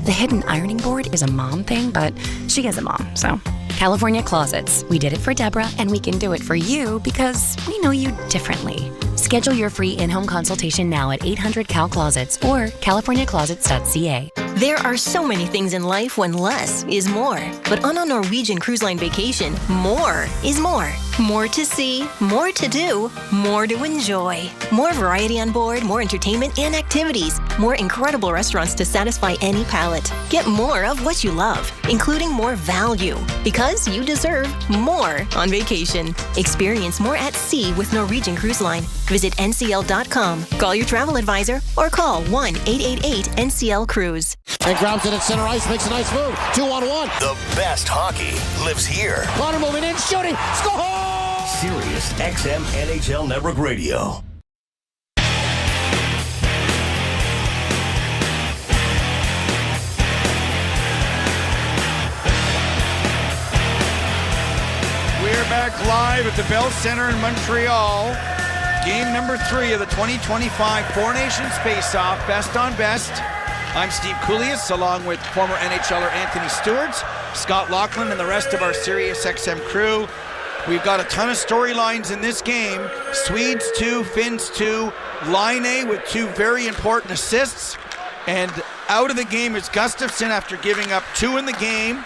The hidden ironing board is a mom thing, but she is a mom, so. California Closets. We did it for Deborah, and we can do it for you because we know you differently. Schedule your free in-home consultation now at 800-CAL-CLOSETS or californiaclosets.ca. There are so many things in life when less is more. But on a Norwegian Cruise Line vacation, more is more. More to see, more to do, more to enjoy. More variety on board, more entertainment and activities. More incredible restaurants to satisfy any palate. Get more of what you love, including more value. Because you deserve more on vacation. Experience more at sea with Norwegian Cruise Line. Visit ncl.com, call your travel advisor, or call 1-888-NCL-CRUISE. And grabs it at center ice, makes a nice move. 2-on-1. The best hockey lives here. Connor moving in, shooting, score! Sirius XM NHL Network Radio. We're back live at the Bell Center in Montreal. Game number 3 of the 2025 Four Nations Faceoff, best on best. I'm Steve Koulias, along with former NHLer Anthony Stewart, Scott Laughlin, and the rest of our SiriusXM crew. We've got a ton of storylines in this game. Swedes 2, Finns 2, Laine with 2 very important assists. And out of the game is Gustafsson after giving up 2 in the game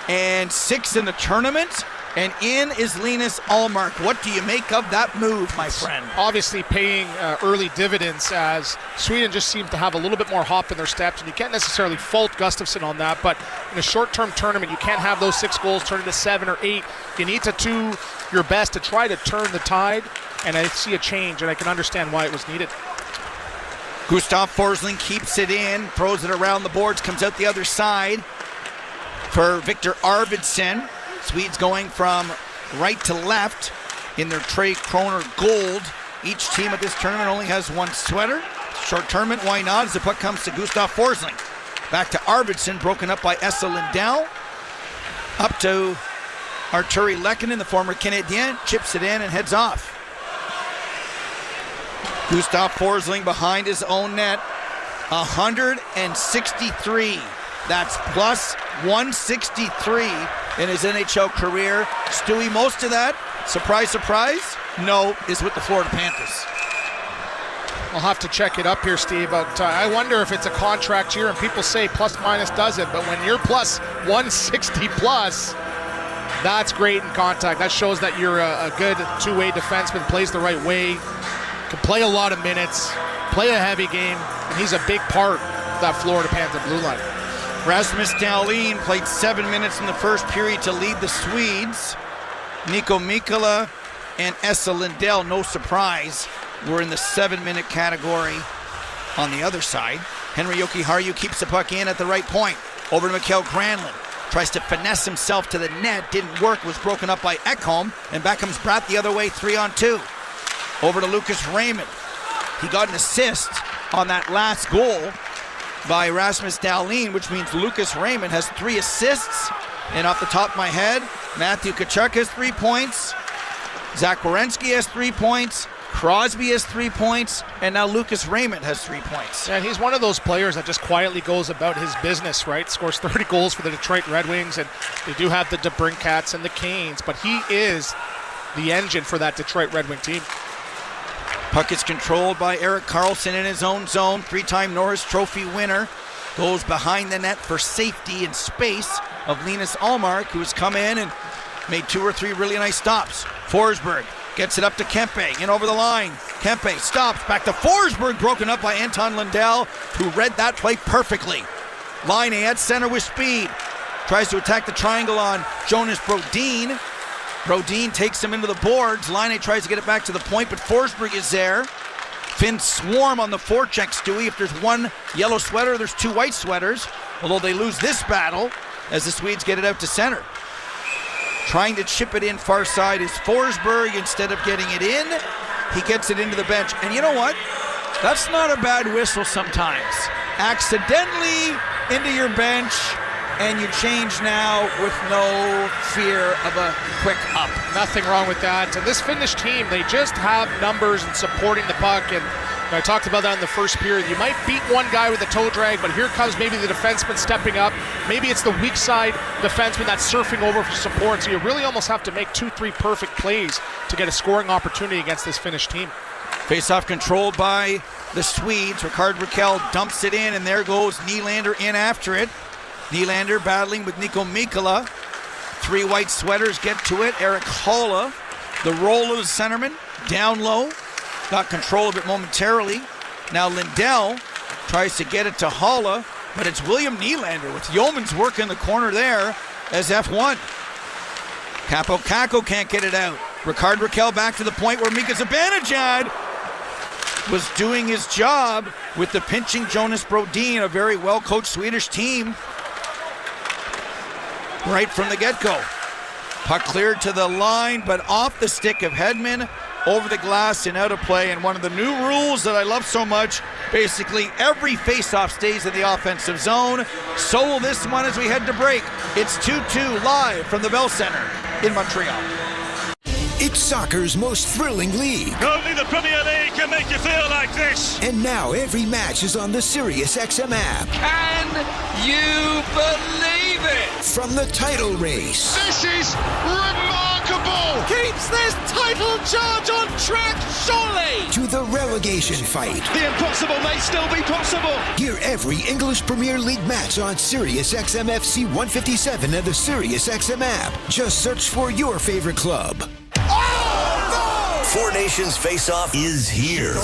and 6 in the tournament. And in is Linus Ullmark. What do you make of that move, my friend? Obviously paying early dividends as Sweden just seems to have a little bit more hop in their steps, and you can't necessarily fault Gustafsson on that, but in a short-term tournament, you can't have those 6 goals turn into 7 or 8. You need to do your best to try to turn the tide, and I see a change, and I can understand why it was needed. Gustav Forsling keeps it in, throws it around the boards, comes out the other side for Victor Arvidsson. Swedes going from right to left in their Trey Kroner gold. Each team at this tournament only has 1 sweater. Short tournament, why not? As the puck comes to Gustav Forsling. Back to Arvidsson, broken up by Esa Lindell. Up to Arturi Lankinen, the former Canadien, chips it in and heads off. Gustav Forsling behind his own net. 163. That's plus 163 in his NHL career. Stewie, most of that, surprise, surprise, no, is with the Florida Panthers. I'll have to check it up here, Steve, but I wonder if it's a contract year, and people say plus minus doesn't, but when you're plus 160 plus, that's great in contact. That shows that you're a good two-way defenseman, plays the right way, can play a lot of minutes, play a heavy game, and he's a big part of that Florida Panther blue line. Rasmus Dahlin played 7 minutes in the first period to lead the Swedes. Nico Mikkola and Esa Lindell, no surprise, were in the 7-minute category on the other side. Henry Jokiharju keeps the puck in at the right point. Over to Mikael Granlund. Tries to finesse himself to the net. Didn't work. Was broken up by Ekholm. And back comes Bratt the other way, 3-on-2. Over to Lucas Raymond. He got an assist on that last goal by Rasmus Dahlin, which means Lucas Raymond has 3 assists. And off the top of my head, Matthew Tkachuk has 3 points. Zach Werenski has 3 points. Crosby has 3 points, and now Lucas Raymond has 3 points. And he's one of those players that just quietly goes about his business, right? Scores 30 goals for the Detroit Red Wings, and they do have the DeBrincats and the Canes, but he is the engine for that Detroit Red Wing team. Puck is controlled by Erik Carlson in his own zone. 3-time Norris Trophy winner. Goes behind the net for safety and space of Linus Ullmark, who's come in and made 2 or 3 really nice stops. Forsberg gets it up to Kempe, in over the line. Kempe stops, back to Forsberg, broken up by Anton Lundell, who read that play perfectly. Laine at center with speed. Tries to attack the triangle on Jonas Brodin. Brodin takes him into the boards. Laine tries to get it back to the point, but Forsberg is there. Finns swarm on the forecheck, Stewie. If there's one yellow sweater, there's 2 white sweaters, although they lose this battle as the Swedes get it out to center. Trying to chip it in far side is Forsberg. Instead of getting it in, he gets it into the bench. And you know what? That's not a bad whistle sometimes. Accidentally into your bench, and you change now with no fear of a quick up. Nothing wrong with that. And this Finnish team, they just have numbers and supporting the puck. And I talked about that in the first period. You might beat one guy with a toe drag, but here comes maybe the defenseman stepping up. Maybe it's the weak side defenseman that's surfing over for support. So you really almost have to make 2-3 perfect plays to get a scoring opportunity against this Finnish team. Face-off controlled by the Swedes. Rickard Rakell dumps it in, and there goes Nylander in after it. Nylander battling with Nico Mikkola. 3 white sweaters get to it. Erik Haula, the roll of the centerman, down low. Got control of it momentarily. Now Lindell tries to get it to Haula, but it's William Nylander with Yeoman's work in the corner there as F1. Capo Caco can't get it out. Rickard Rakell back to the point where Mika Zibanejad was doing his job with the pinching Jonas Brodin, a very well-coached Swedish team, right from the get-go. Puck cleared to the line, but off the stick of Hedman, over the glass and out of play. And one of the new rules that I love so much, basically every face-off stays in the offensive zone. So will this one as we head to break. It's 2-2 live from the Bell Center in Montreal. It's soccer's most thrilling league. Only the Premier League can make you feel like this. And now every match is on the SiriusXM app. Can you believe it? From the title race. This is remarkable. Keeps this title charge on track, surely. To the relegation fight. The impossible may still be possible. Hear every English Premier League match on SiriusXM FC 157 and the SiriusXM app. Just search for your favorite club. Four Nations Face-Off is here.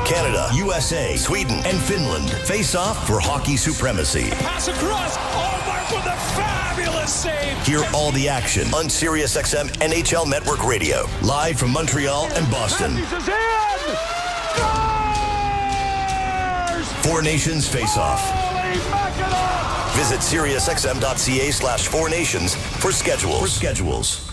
Canada, USA, Sweden, and Finland face off for hockey supremacy. Pass across. Ullmark with a fabulous save. Hear all the action on SiriusXM NHL Network Radio, live from Montreal and Boston. Four Nations Face-Off. Visit SiriusXM.ca/4Nations for schedules.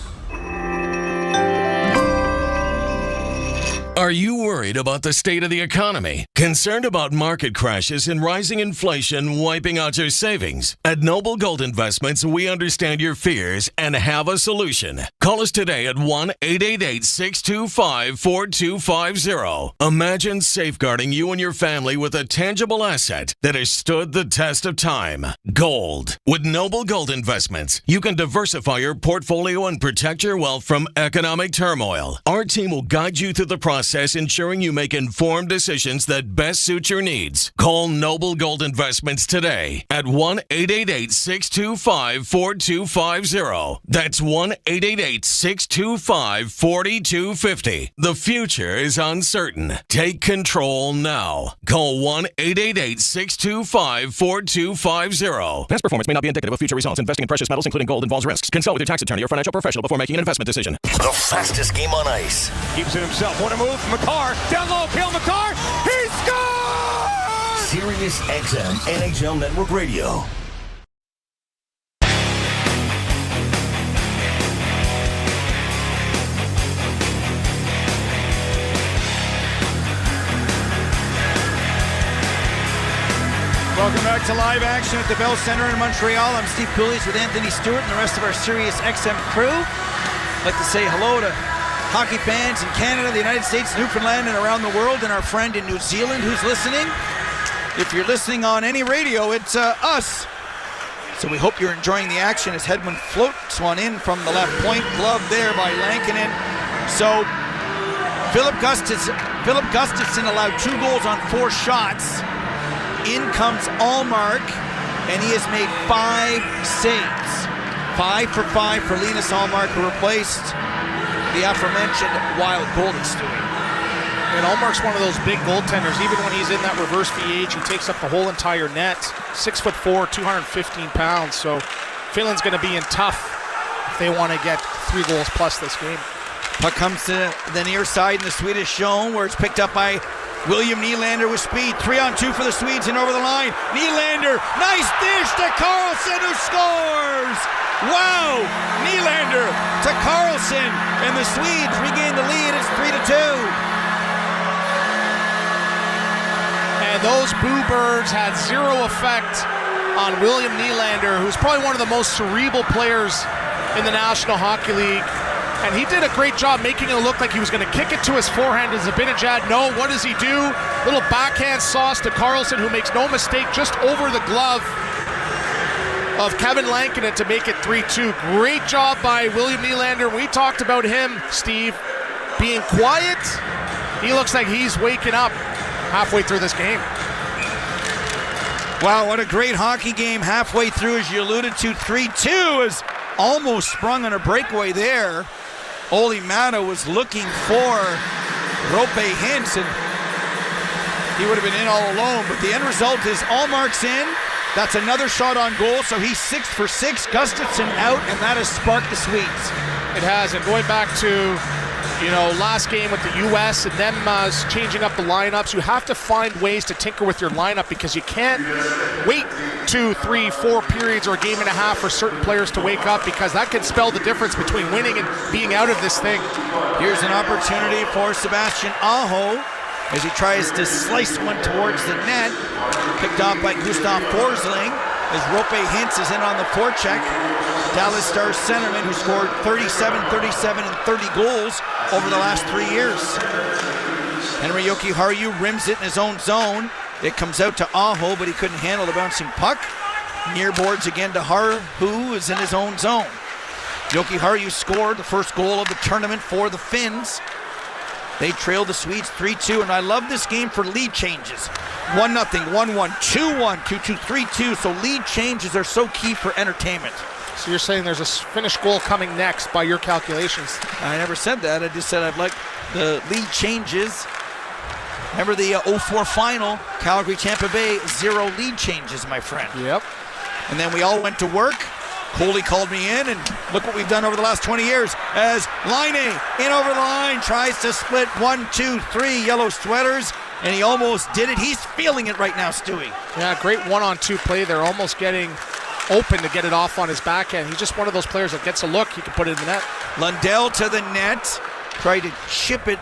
Are you worried about the state of the economy? Concerned about market crashes and rising inflation wiping out your savings? At Noble Gold Investments, we understand your fears and have a solution. Call us today at 1-888-625-4250. Imagine safeguarding you and your family with a tangible asset that has stood the test of time. Gold. With Noble Gold Investments, you can diversify your portfolio and protect your wealth from economic turmoil. Our team will guide you through the process, ensuring you make informed decisions that best suit your needs. Call Noble Gold Investments today at 1-888-625-4250. That's 1-888-625-4250. The future is uncertain. Take control now. Call 1-888-625-4250. Past performance may not be indicative of future results. Investing in precious metals, including gold, involves risks. Consult with your tax attorney or financial professional before making an investment decision. The fastest game on ice. Keeps it himself. What a move from McCarr. Down low, Cale McCarr. He scores! SiriusXM NHL Network Radio. Welcome back to live action at the Bell Center in Montreal. I'm Steve Cooley with Anthony Stewart and the rest of our SiriusXM crew. I'd like to say hello to hockey fans in Canada, the United States, Newfoundland, and around the world, and our friend in New Zealand who's listening. If you're listening on any radio, it's us. So we hope you're enjoying the action as Hedman floats one in from the left point. Glove there by Lankinen. So Philip Gustafsson allowed 2 goals on 4 shots. In comes Allmark, and he has made 5 saves. 5 for 5 for Linus Allmark, who replaced the aforementioned wild goalie, Stewie. And Allmark's one of those big goaltenders. Even when he's in that reverse VH, he takes up the whole entire net. 6'4", 215 pounds. So Finland's going to be in tough if they want to get 3 goals plus this game. Puck comes to the near side in the Swedish zone, where it's picked up by William Nylander with speed. 3-on-2 for the Swedes and over the line. Nylander, nice dish to Carlson, who scores! Wow! Nylander to Carlson, and the Swedes regain the lead. It's 3-2. And those Boo Birds had 0 effect on William Nylander, who's probably one of the most cerebral players in the National Hockey League. And he did a great job making it look like he was going to kick it to his forehand to Zibanejad. No, what does he do? Little backhand sauce to Carlson, who makes no mistake, just over the glove of Kevin Lankinen to make it 3-2. Great job by William Nylander. We talked about him, Steve, being quiet. He looks like he's waking up halfway through this game. Wow, what a great hockey game halfway through, as you alluded to. 3-2 is almost sprung on a breakaway there. Olli Mata was looking for Rope Hintz, and he would have been in all alone, but the end result is Allmark's in. That's another shot on goal, so he's 6 for 6. Gustafsson out, and that has sparked the Swedes. It has, and going back to last game with the U.S. and them changing up the lineups, you have to find ways to tinker with your lineup, because you can't wait 2, 3, 4 periods or a game and a half for certain players to wake up, because that can spell the difference between winning and being out of this thing. Here's an opportunity for Sebastian Aho as he tries to slice one towards the net. Picked off by Gustav Forsling as Rope Hintz is in on the forecheck. Dallas Stars centerman who scored 37, and 30 goals over the last 3 years. Henry Jokiharju rims it in his own zone. It comes out to Aho, but he couldn't handle the bouncing puck. Near boards again to who is in his own zone. Jokiharju scored the first goal of the tournament for the Finns. They trailed the Swedes 3-2, and I love this game for lead changes. 1-0, 1-1, 2-1, 2-2, 3-2, so lead changes are so key for entertainment. So you're saying there's a Finnish goal coming next by your calculations? I never said that. I just said I'd like the lead changes. Remember the 0-4 final, Calgary-Tampa Bay, 0 lead changes, my friend. Yep. And then we all went to work. Coley called me in, and look what we've done over the last 20 years as Laine in over the line, tries to split 1, 2, 3 yellow sweaters, and he almost did it. He's feeling it right now, Stewie. Yeah, great 1-on-2 play there, almost getting open to get it off on his backhand. He's just one of those players that gets a look, he can put it in the net. Lundell to the net, tried to chip it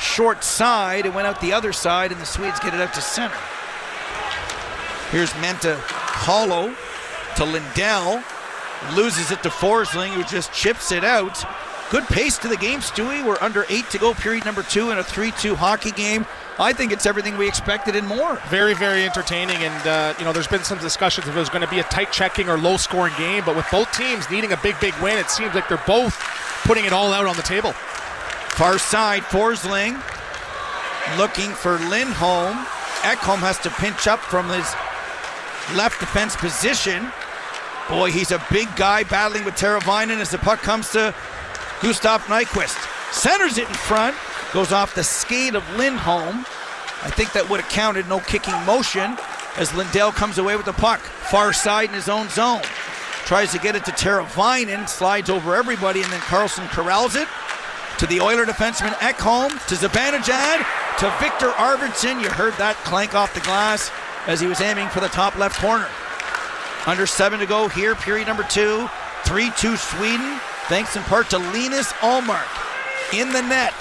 short side, it went out the other side, and the Swedes get it out to center. Here's Menta Hollow to Lindell. Loses it to Forsling, who just chips it out. Good pace to the game, Stewie. We're under 8 to go, period number 2 in a 3-2 hockey game. I think it's everything we expected and more. Very, very entertaining, and there's been some discussions if it was going to be a tight checking or low-scoring game, but with both teams needing a big, big win, it seems like they're both putting it all out on the table. Far side, Forsling looking for Lindholm. Ekholm has to pinch up from his left defense position. Boy, he's a big guy battling with Teravainen as the puck comes to Gustav Nyquist. Centers it in front, goes off the skate of Lindholm. I think that would have counted, no kicking motion, as Lindell comes away with the puck. Far side in his own zone. Tries to get it to Teravainen, slides over everybody, and then Carlson corrals it to the Oiler defenseman Ekholm, to Zibanejad, to Victor Arvidsson. You heard that clank off the glass as he was aiming for the top left corner. Under 7 to go here, period number 2. 3-2 Sweden, thanks in part to Linus Allmark. In the net,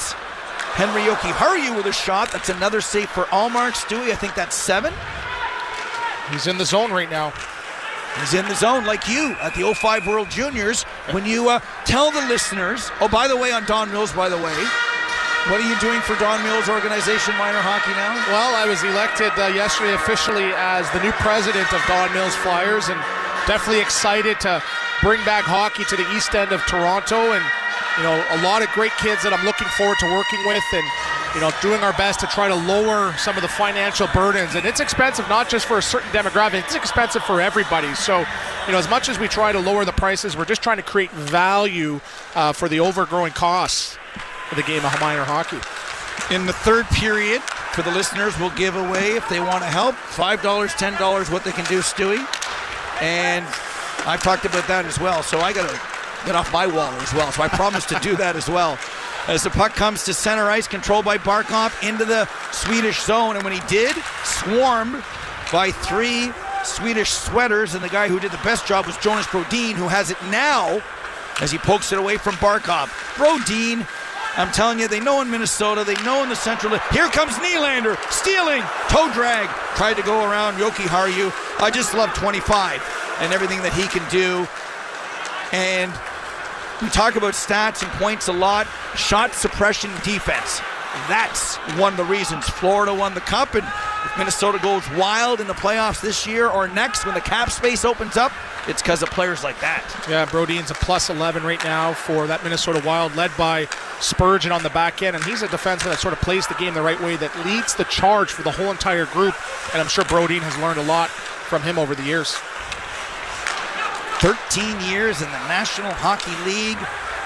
Henry Jokiharju with a shot. That's another save for Allmark. Stewie, I think that's 7. He's in the zone right now. He's in the zone like you at the 05 World Juniors. When you tell the listeners, oh, by the way, on Don Mills, by the way, what are you doing for Don Mills Organization Minor Hockey now? Well, I was elected yesterday officially as the new president of Don Mills Flyers, and definitely excited to bring back hockey to the east end of Toronto, and a lot of great kids that I'm looking forward to working with, and doing our best to try to lower some of the financial burdens. And it's expensive not just for a certain demographic, it's expensive for everybody. So as much as we try to lower the prices, we're just trying to create value for the overgrowing costs of the game of minor hockey. In the third period, for the listeners, we'll give away, if they want to help, $5, $10, what they can do, Stewie. And I've talked about that as well, so I got to get off my wall as well. So I promised to do that as well. As the puck comes to center ice, controlled by Barkov into the Swedish zone. And when he did, swarmed by 3 Swedish sweaters. And the guy who did the best job was Jonas Brodin, who has it now as he pokes it away from Barkov. Brodin, I'm telling you, they know in Minnesota, they know in the Central. Here comes Nylander, stealing, toe drag, tried to go around Yoki Haru. I just love 25 and everything that he can do. And we talk about stats and points a lot. Shot suppression defense. That's one of the reasons Florida won the Cup. And if Minnesota goes wild in the playoffs this year or next when the cap space opens up, it's because of players like that. Yeah, Brodin's a plus 11 right now for that Minnesota Wild, led by Spurgeon on the back end. And he's a defenseman that sort of plays the game the right way, that leads the charge for the whole entire group. And I'm sure Brodin has learned a lot from him over the years. 13 years in the National Hockey League,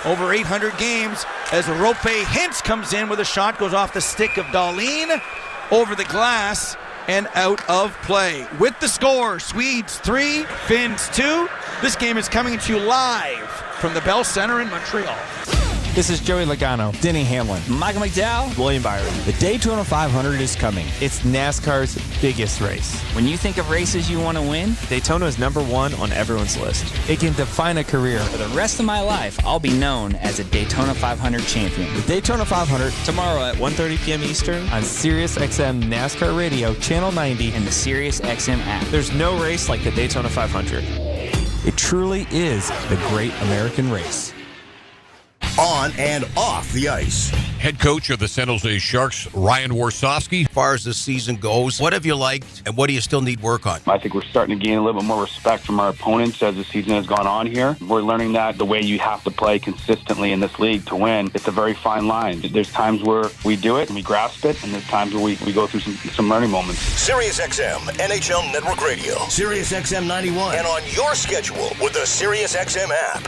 over 800 games, as Roope Hintz comes in with a shot, goes off the stick of Dahlin, over the glass, and out of play. With the score, Swedes 3, Finns 2. This game is coming to you live from the Bell Center in Montreal. This is Joey Logano, Denny Hamlin, Michael McDowell, William Byron. The Daytona 500 is coming. It's NASCAR's biggest race. When you think of races you want to win, Daytona is #1 on everyone's list. It can define a career. For the rest of my life, I'll be known as a Daytona 500 champion. The Daytona 500, tomorrow at 1:30 p.m. Eastern on SiriusXM NASCAR Radio, Channel 90, and the SiriusXM app. There's no race like the Daytona 500. It truly is the great American race. On and off the ice. Head coach of the San Jose Sharks, Ryan Warsofsky. As far as the season goes, what have you liked and what do you still need work on? I think we're starting to gain a little bit more respect from our opponents as the season has gone on here. We're learning that the way you have to play consistently in this league to win, it's a very fine line. There's times where we do it and we grasp it, and there's times where we go through some learning moments. SiriusXM, NHL Network Radio. SiriusXM 91. And on your schedule with the SiriusXM app.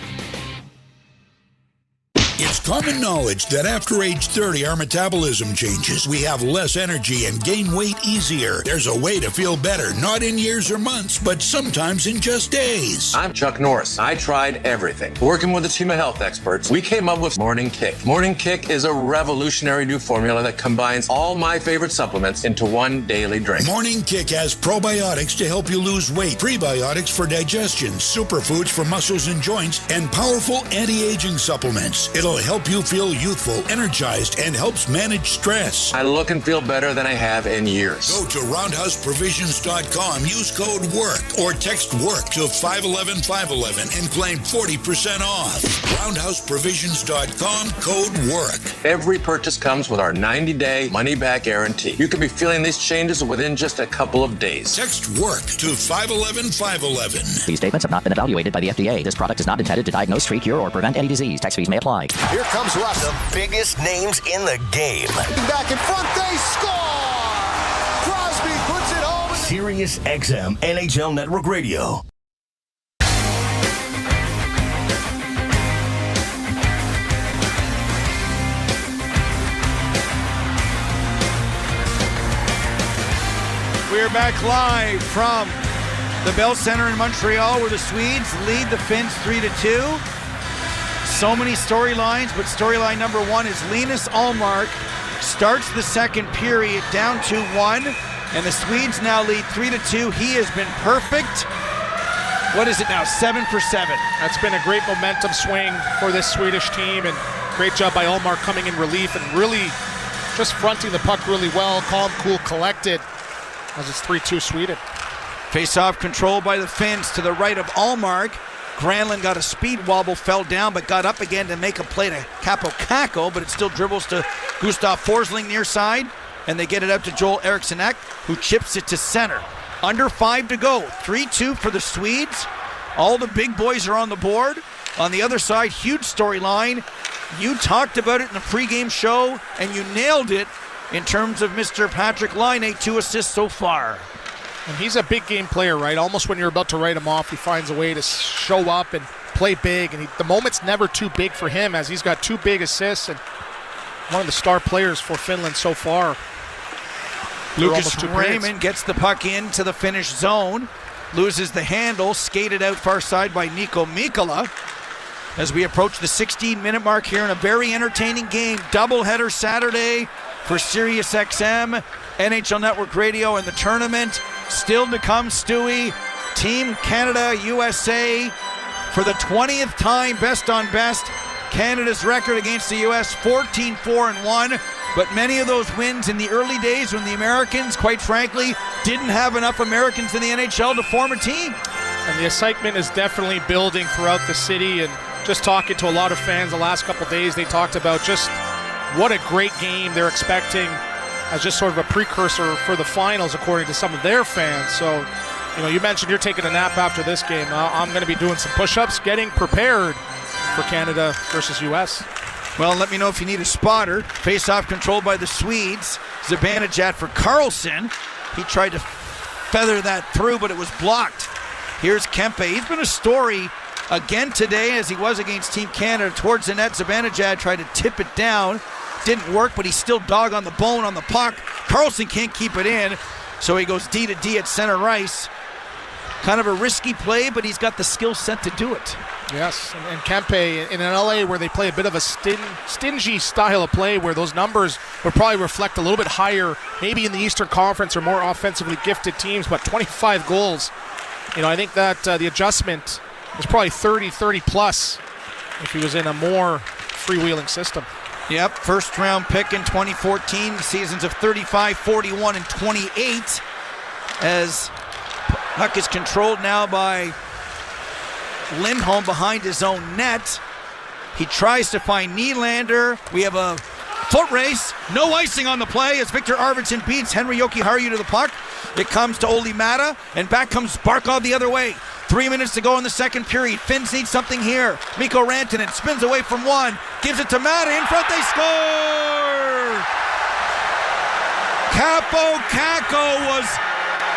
It's common knowledge that after age 30, our metabolism changes. We have less energy and gain weight easier. There's a way to feel better, not in years or months, but sometimes in just days. I'm Chuck Norris. I tried everything. Working with a team of health experts, we came up with Morning Kick. Morning Kick is a revolutionary new formula that combines all my favorite supplements into one daily drink. Morning Kick has probiotics to help you lose weight, prebiotics for digestion, superfoods for muscles and joints, and powerful anti-aging supplements. It'll help you feel youthful, energized, and helps manage stress. I look and feel better than I have in years. Go to roundhouseprovisions.com, use code WORK, or text WORK to 511-511 and claim 40% off. Roundhouseprovisions.com, code WORK. Every purchase comes with our 90-day money-back guarantee. You could be feeling these changes within just a couple of days. Text WORK to 511-511. These statements have not been evaluated by the FDA. This product is not intended to diagnose, treat, cure, or prevent any disease. Tax fees may apply. Here comes Russ. The biggest names in the game. Back in front, they score! Crosby puts it home. SiriusXM NHL Network Radio. We're back live from the Bell Center in Montreal, where the Swedes lead the Finns 3-2. So many storylines, but storyline number one is Linus Ullmark starts the second period down 2-1, and the Swedes now lead 3-2. He has been perfect. What is it now, 7 for 7? That's been a great momentum swing for this Swedish team, and great job by Ullmark coming in relief and really just fronting the puck really well, calm, cool, collected, as it's 3-2 Sweden. Faceoff controlled by the Finns to the right of Ullmark. Granlund got a speed wobble, fell down, but got up again to make a play to Kako, but it still dribbles to Gustav Forsling near side, and they get it out to Joel Eriksson Ek, who chips it to center. Under 5 to go. 3-2 for the Swedes. All the big boys are on the board. On the other side, huge storyline. You talked about it in the pregame show, and you nailed it in terms of Mr. Patrik Laine, 2 assists so far. And he's a big game player, right? Almost when you're about to write him off, he finds a way to show up and play big. And the moment's never too big for him, as he's got 2 big assists and one of the star players for Finland so far. Lucas Raymond gets the puck into the Finnish zone, loses the handle, skated out far side by Nico Mikkola. As we approach the 16-minute mark here in a very entertaining game, doubleheader Saturday for Sirius XM, NHL Network Radio, and the tournament. Still to come, Stewie. Team Canada, USA, for the 20th time, best on best. Canada's record against the US, 14-4-1. But many of those wins in the early days when the Americans, quite frankly, didn't have enough Americans in the NHL to form a team. And the excitement is definitely building throughout the city. And just talking to a lot of fans the last couple of days, they talked about just what a great game they're expecting as just sort of a precursor for the finals, according to some of their fans. So, you mentioned you're taking a nap after this game. I'm going to be doing some push-ups, getting prepared for Canada versus U.S. Well, let me know if you need a spotter. Face-off controlled by the Swedes. Zibanejad for Carlson. He tried to feather that through, but it was blocked. Here's Kempe. He's been a story again today, as he was against Team Canada. Towards the net, Zibanejad tried to tip it down. Didn't work, but he's still dog on the bone on the puck. Carlson can't keep it in, so he goes D to D at center ice. Kind of a risky play, but he's got the skill set to do it. Yes, and Kempe in LA, where they play a bit of a stingy style of play, where those numbers would probably reflect a little bit higher, maybe in the Eastern Conference or more offensively gifted teams, but 25 goals. I think that the adjustment is probably 30 plus if he was in a more freewheeling system. Yep, first round pick in 2014, seasons of 35, 41, and 28, as puck is controlled now by Lindholm behind his own net. He tries to find Nylander. We have a foot race. No icing on the play as Victor Arvidsson beats Henri Jokiharju to the puck. It comes to Olli Määttä, and back comes Barkov the other way. 3 minutes to go in the second period. Finns need something here. Mikko Rantanen spins away from one. Gives it to Määttä. In front, they score! Kako was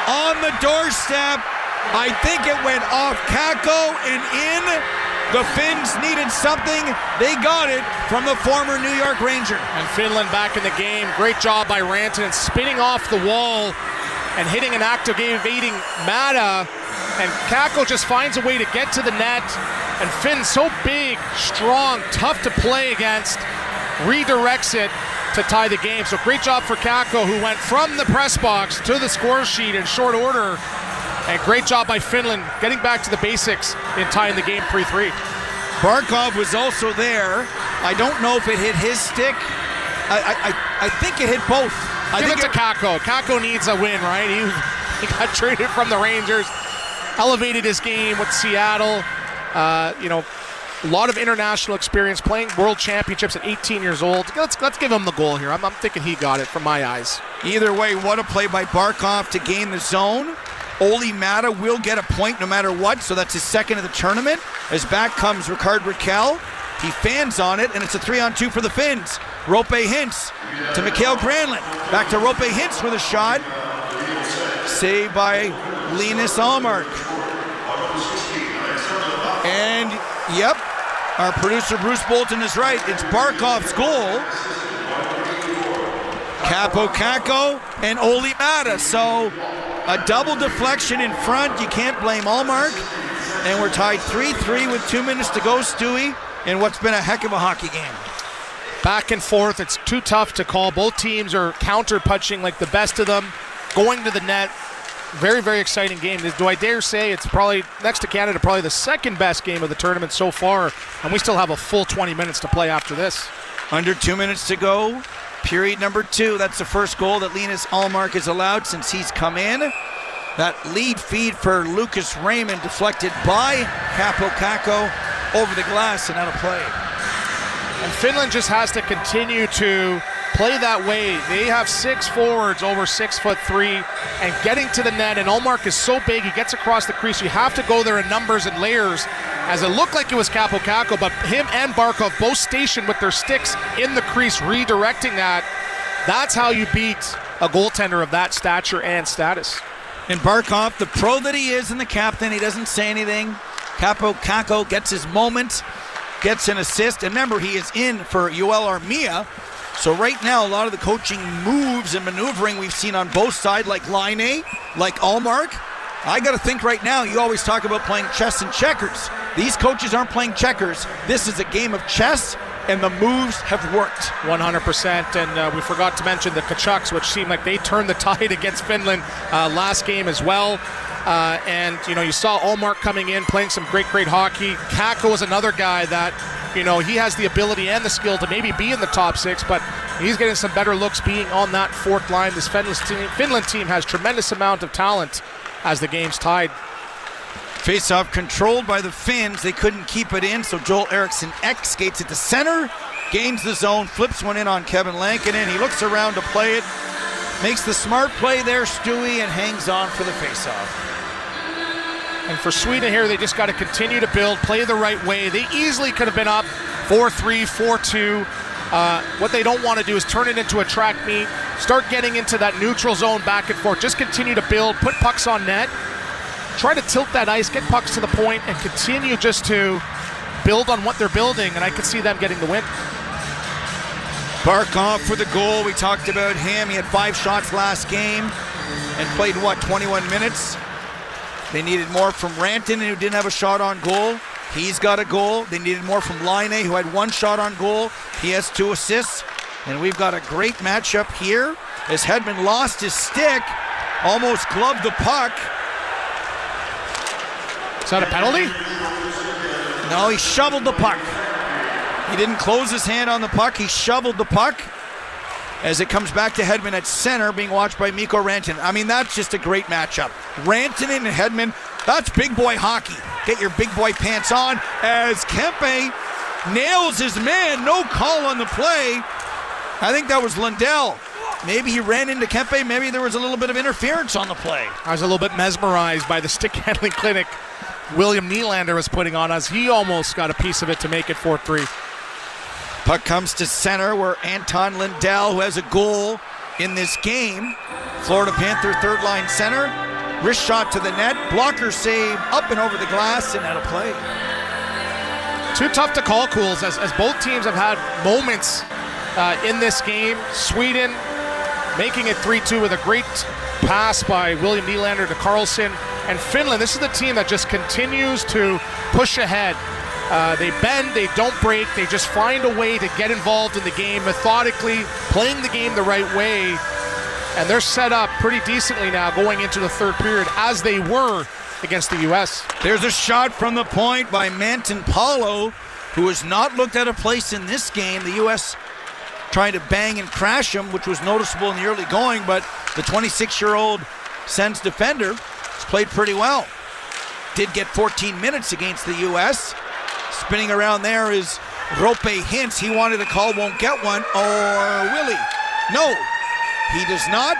on the doorstep. I think it went off Kako and in. The Finns needed something. They got it from the former New York Ranger. And Finland back in the game. Great job by Rantanen, spinning off the wall and hitting an activating Määttä. And Kako just finds a way to get to the net. And Finn, so big, strong, tough to play against, redirects it to tie the game. So great job for Kako, who went from the press box to the score sheet in short order. And great job by Finland getting back to the basics in tying the game 3-3. Barkov was also there. I don't know if it hit his stick. I think it hit both. Give it to Kako. Kako needs a win, right? He got traded from the Rangers, elevated his game with Seattle. A lot of international experience, playing world championships at 18 years old. Let's give him the goal here. I'm thinking he got it from my eyes. Either way, what a play by Barkov to gain the zone. Olli Määttä will get a point no matter what, so that's his second of the tournament. As back comes Rickard Rakell. He fans on it, and it's a 3-on-2 for the Finns. Rope Hintz to Mikael Granlund. Back to Rope Hintz with a shot. Saved by Linus Ullmark. And, yep, our producer Bruce Bolton is right. It's Barkov's goal. Kako and Olli Määttä. So a double deflection in front. You can't blame Ullmark. And we're tied 3-3 with 2 minutes to go, Stewie, in what's been a heck of a hockey game. Back and forth. It's too tough to call. Both teams are counter-punching like the best of them, going to the net. Very, very exciting game. Do I dare say it's probably, next to Canada, probably the second best game of the tournament so far, and we still have a full 20 minutes to play after this. Under 2 minutes to go. Period number 2. That's the first goal that Linus Ullmark has allowed since he's come in. That lead feed for Lucas Raymond deflected by Kaapo Kakko over the glass and out of play. And Finland just has to continue to play that way. They have 6 forwards over 6'3" and getting to the net, and Ullmark is so big, he gets across the crease. You have to go there in numbers and layers, as it looked like it was Kaapo Kakko, but him and Barkov both stationed with their sticks in the crease, redirecting that. That's how you beat a goaltender of that stature and status. And Barkov, the pro that he is and the captain, he doesn't say anything. Kaapo Kakko gets his moment, gets an assist, and remember, he is in for Yoel Armia. So right now, a lot of the coaching moves and maneuvering we've seen on both sides, like Laine, like Ullmark. I got to think right now, you always talk about playing chess and checkers. These coaches aren't playing checkers. This is a game of chess, and the moves have worked. 100%, and we forgot to mention the Tkachuks, which seemed like they turned the tide against Finland last game as well. And, you saw Ullmark coming in, playing some great hockey. Kakko is another guy that, he has the ability and the skill to maybe be in the top 6, but he's getting some better looks being on that fourth line. This Finland team has tremendous amount of talent as the game's tied. Faceoff controlled by the Finns. They couldn't keep it in, so Joel Eriksson Ek skates it to center, gains the zone, flips one in on Kevin Lankinen. He looks around to play it, makes the smart play there, Stewie, and hangs on for the faceoff. And for Sweden here, they just got to continue to build, play the right way. They easily could have been up 4-3, 4-2. What they don't want to do is turn it into a track meet, start getting into that neutral zone back and forth. Just continue to build, put pucks on net, try to tilt that ice, get pucks to the point, and continue just to build on what they're building, and I could see them getting the win. Barkov for the goal. We talked about him. He had 5 shots last game and played, 21 minutes? They needed more from Rantanen, who didn't have a shot on goal. He's got a goal. They needed more from Laine, who had 1 shot on goal. He has 2 assists. And we've got a great matchup here as Hedman lost his stick, almost gloved the puck. Is that a penalty? No, he shoveled the puck. He didn't close his hand on the puck. He shoveled the puck as it comes back to Hedman at center, being watched by Mikko Rantanen. I mean, that's just a great matchup. Rantanen and Hedman, that's big boy hockey. Get your big boy pants on as Kempe nails his man. No call on the play. I think that was Lundell. Maybe he ran into Kempe. Maybe there was a little bit of interference on the play. I was a little bit mesmerized by the stick handling clinic William Nylander was putting on us. He almost got a piece of it to make it 4-3. Puck comes to center where Anton Lundell, who has a goal in this game, Florida Panther third line center, wrist shot to the net, blocker save up and over the glass and out of play. Too tough to call, Cools, as both teams have had moments in this game. Sweden making it 3-2 with a great pass by William Nylander to Carlson. And Finland, this is the team that just continues to push ahead. They bend, they don't break, they just find a way to get involved in the game methodically, playing the game the right way, and they're set up pretty decently now going into the third period, as they were against the U.S. There's a shot from the point by Manton Paulo, who has not looked at a place in this game. The U.S. trying to bang and crash him, which was noticeable in the early going, but the 26-year-old Sens defender has played pretty well. Did get 14 minutes against the U.S., Spinning around there is Rope Hintz. He wanted a call, won't get one. Or will he? No, he does not.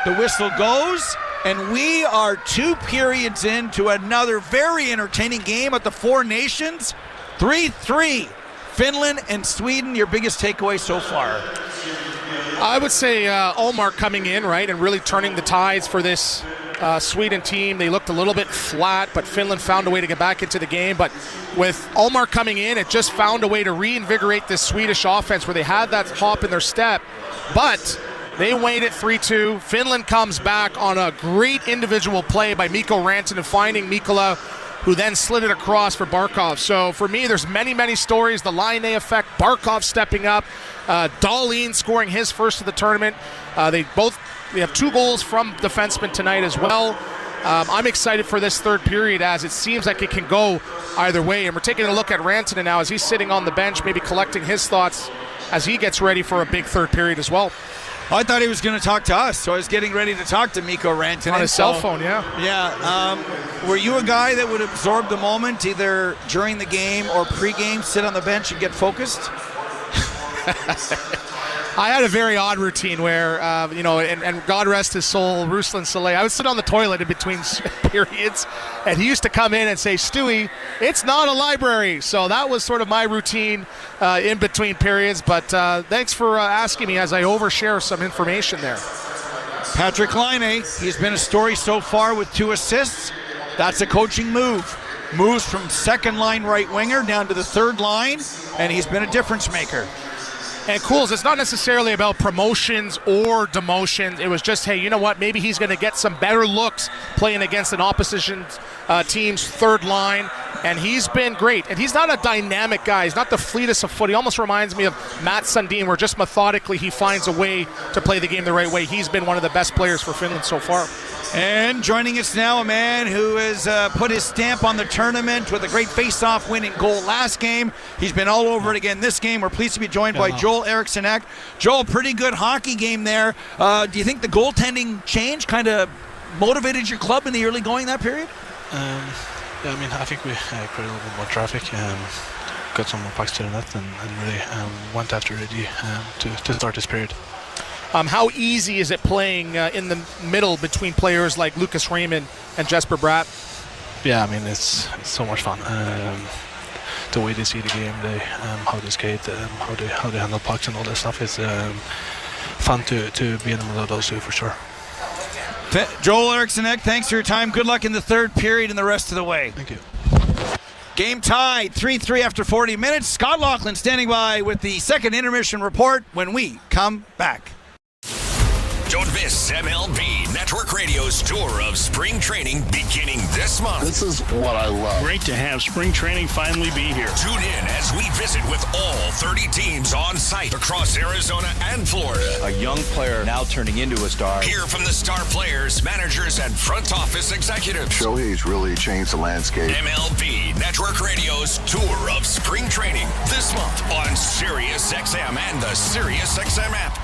The whistle goes, and we are 2 periods into another very entertaining game at the Four Nations. 3-3. Finland and Sweden, your biggest takeaway so far? I would say Ullmark coming in, right, and really turning the tides for this Sweden team. They looked a little bit flat, but Finland found a way to get back into the game. But with Ullmark coming in, it just found a way to reinvigorate this Swedish offense where they had that hop in their step. But they waited 3-2. Finland comes back on a great individual play by Mikko Rantanen, finding Mikkola, who then slid it across for Barkov. So for me, there's many stories. The Laine effect, Barkov stepping up, Dahlin scoring his first of the tournament. They have 2 goals from defensemen tonight as well. I'm excited for this third period, as it seems like it can go either way. And we're taking a look at Rantanen now as he's sitting on the bench, maybe collecting his thoughts as he gets ready for a big third period as well. I thought he was going to talk to us, so I was getting ready to talk to Mikko Rantanen. On his cell phone, yeah. Yeah. Were you a guy that would absorb the moment either during the game or pregame, sit on the bench and get focused? I had a very odd routine where, and God rest his soul, Ruslan Saleh, I would sit on the toilet in between periods, and he used to come in and say, Stewie, it's not a library. So that was sort of my routine in between periods. But thanks for asking me as I overshare some information there. Patrik Laine, he's been a story so far with 2 assists. That's a coaching move. Moves from second line right winger down to the third line, and he's been a difference maker. And Cools, it's not necessarily about promotions or demotions. It was just, hey, you know what? Maybe he's going to get some better looks playing against an opposition team's third line. And he's been great. And he's not a dynamic guy. He's not the fleetest of foot. He almost reminds me of Matt Sundin, where just methodically he finds a way to play the game the right way. He's been one of the best players for Finland so far. And joining us now, a man who has put his stamp on the tournament with a great face-off winning goal last game. He's been all over it again this game. We're pleased to be joined by Joel Eriksson-Ek. Joel, pretty good hockey game there. Do you think the goaltending change kind of motivated your club in the early going that period? Yeah, I mean, I think we created a little bit more traffic, got some more pucks to the net, and really went after it to start this period. How easy is it playing in the middle between players like Lucas Raymond and Jesper Bratt? Yeah, I mean, it's so much fun. The way they see the game, how they skate, how they handle pucks and all that stuff is fun to be in the middle of those two for sure. Joel Eriksson-Ek, thanks for your time. Good luck in the third period and the rest of the way. Thank you. Game tied, 3-3 after 40 minutes. Scott Laughlin standing by with the second intermission report when we come back. Don't miss MLB Network Radio's tour of spring training beginning this month. This is what I love. Great to have spring training finally be here. Tune in as we visit with all 30 teams on site across Arizona and Florida. A young player now turning into a star. Hear from the star players, managers, and front office executives. Shohei's really changed the landscape. MLB Network Radio's tour of spring training this month on Sirius XM and the Sirius XM app.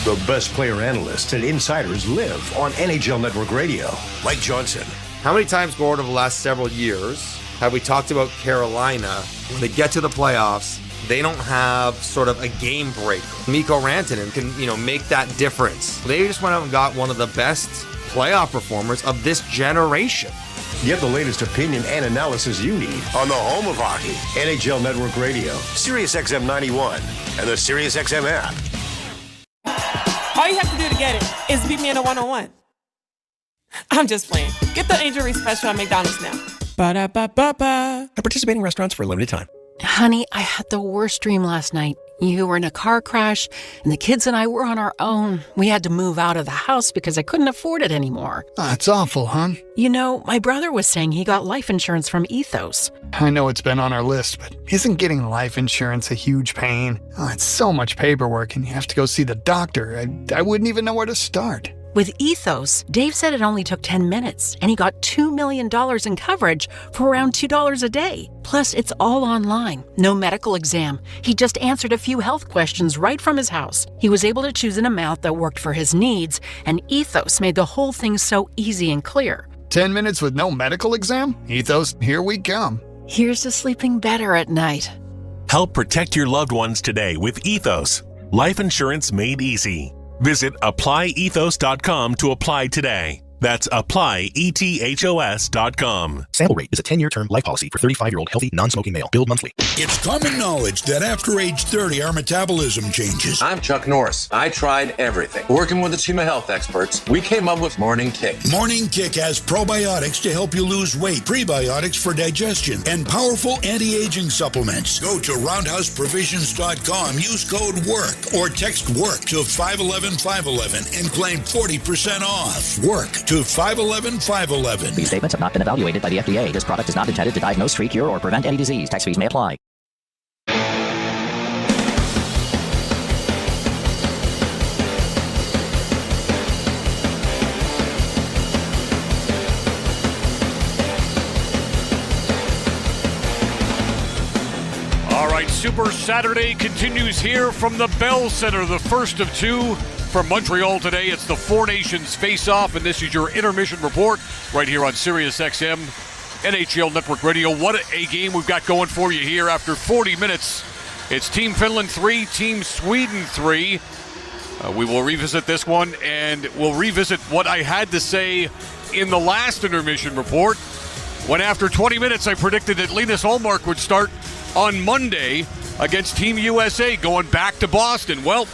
The best player analysts and insiders live on NHL Network Radio. Mike Johnson. How many times, Gord, over the last several years have we talked about Carolina? When they get to the playoffs, they don't have sort of a game breaker. Mikko Rantanen can, make that difference. They just went out and got one of the best playoff performers of this generation. Get the latest opinion and analysis you need on the home of hockey, NHL Network Radio, Sirius XM 91, and the Sirius XM app. All you have to do to get it is beat me in a one-on-one. I'm just playing. Get the Angel Reese special at McDonald's now. Ba-da-ba-ba-ba. At participating restaurants for a limited time. Honey, I had the worst dream last night. You were in a car crash, and the kids and I were on our own. We had to move out of the house because I couldn't afford it anymore. That's awful, hon. My brother was saying he got life insurance from Ethos. I know it's been on our list, but isn't getting life insurance a huge pain? Oh, it's so much paperwork, and you have to go see the doctor. I wouldn't even know where to start. With Ethos, Dave said it only took 10 minutes, and he got $2 million in coverage for around $2 a day. Plus, it's all online. No medical exam. He just answered a few health questions right from his house. He was able to choose an amount that worked for his needs, and Ethos made the whole thing so easy and clear. 10 minutes with no medical exam? Ethos, here we come. Here's to sleeping better at night. Help protect your loved ones today with Ethos. Life insurance made easy. Visit applyethos.com to apply today. That's applyethos.com. Sample rate is a 10-year term life policy for 35-year-old healthy, non-smoking male. Billed monthly. It's common knowledge that after age 30, our metabolism changes. I'm Chuck Norris. I tried everything. Working with a team of health experts, we came up with Morning Kick. Morning Kick has probiotics to help you lose weight, prebiotics for digestion, and powerful anti-aging supplements. Go to roundhouseprovisions.com, use code WORK, or text WORK to 511-511 and claim 40% off. WORK to 511-511. These statements have not been evaluated by the FDA. This product is not intended to diagnose, treat, cure, or prevent any disease. Tax fees may apply. All right, Super Saturday continues here from the Bell Center, the first of two from Montreal today. It's the Four Nations Faceoff, and this is your intermission report right here on Sirius XM, NHL Network Radio. What a game we've got going for you here after 40 minutes. It's Team Finland 3, Team Sweden 3. We will revisit this one, and we'll revisit what I had to say in the last intermission report when after 20 minutes I predicted that Linus Ullmark would start on Monday against Team USA going back to Boston. Well,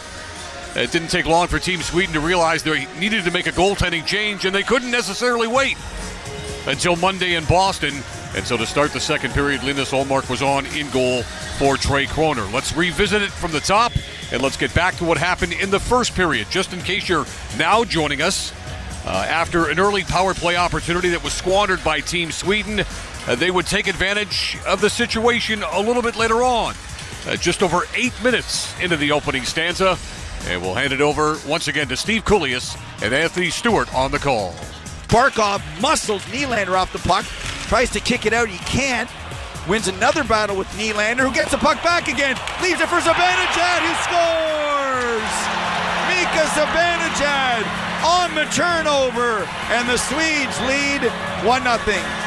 it didn't take long for Team Sweden to realize they needed to make a goaltending change, and they couldn't necessarily wait until Monday in Boston. And so to start the second period, Linus Ullmark was on in goal for Trey Kroner. Let's revisit it from the top, and let's get back to what happened in the first period. Just in case you're now joining us, after an early power play opportunity that was squandered by Team Sweden, they would take advantage of the situation a little bit later on. Just over 8 minutes into the opening stanza, and we'll hand it over once again to Steve Kouleas and Anthony Stewart on the call. Barkov muscles Nylander off the puck, tries to kick it out, he can't. Wins another battle with Nylander, who gets the puck back again, leaves it for Zibanejad, who scores! Mika Zibanejad on the turnover, and the Swedes lead 1-0.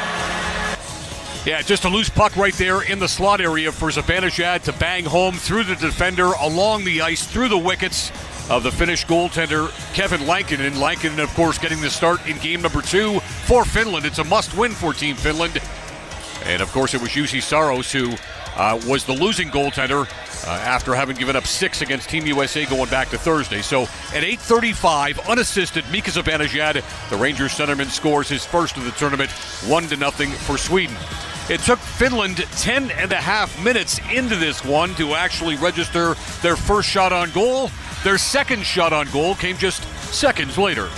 Yeah, just a loose puck right there in the slot area for Zibanejad to bang home through the defender, along the ice, through the wickets of the Finnish goaltender Kevin Lankinen. Lankinen, of course, getting the start in game number 2 for Finland. It's a must-win for Team Finland. And, of course, it was Jussi Saros who was the losing goaltender after having given up 6 against Team USA going back to Thursday. So at 8:35, unassisted, Mika Zibanejad, the Rangers centerman, scores his first of the tournament, 1-0 for Sweden. It took Finland 10.5 minutes into this one to actually register their first shot on goal. Their second shot on goal came just seconds later.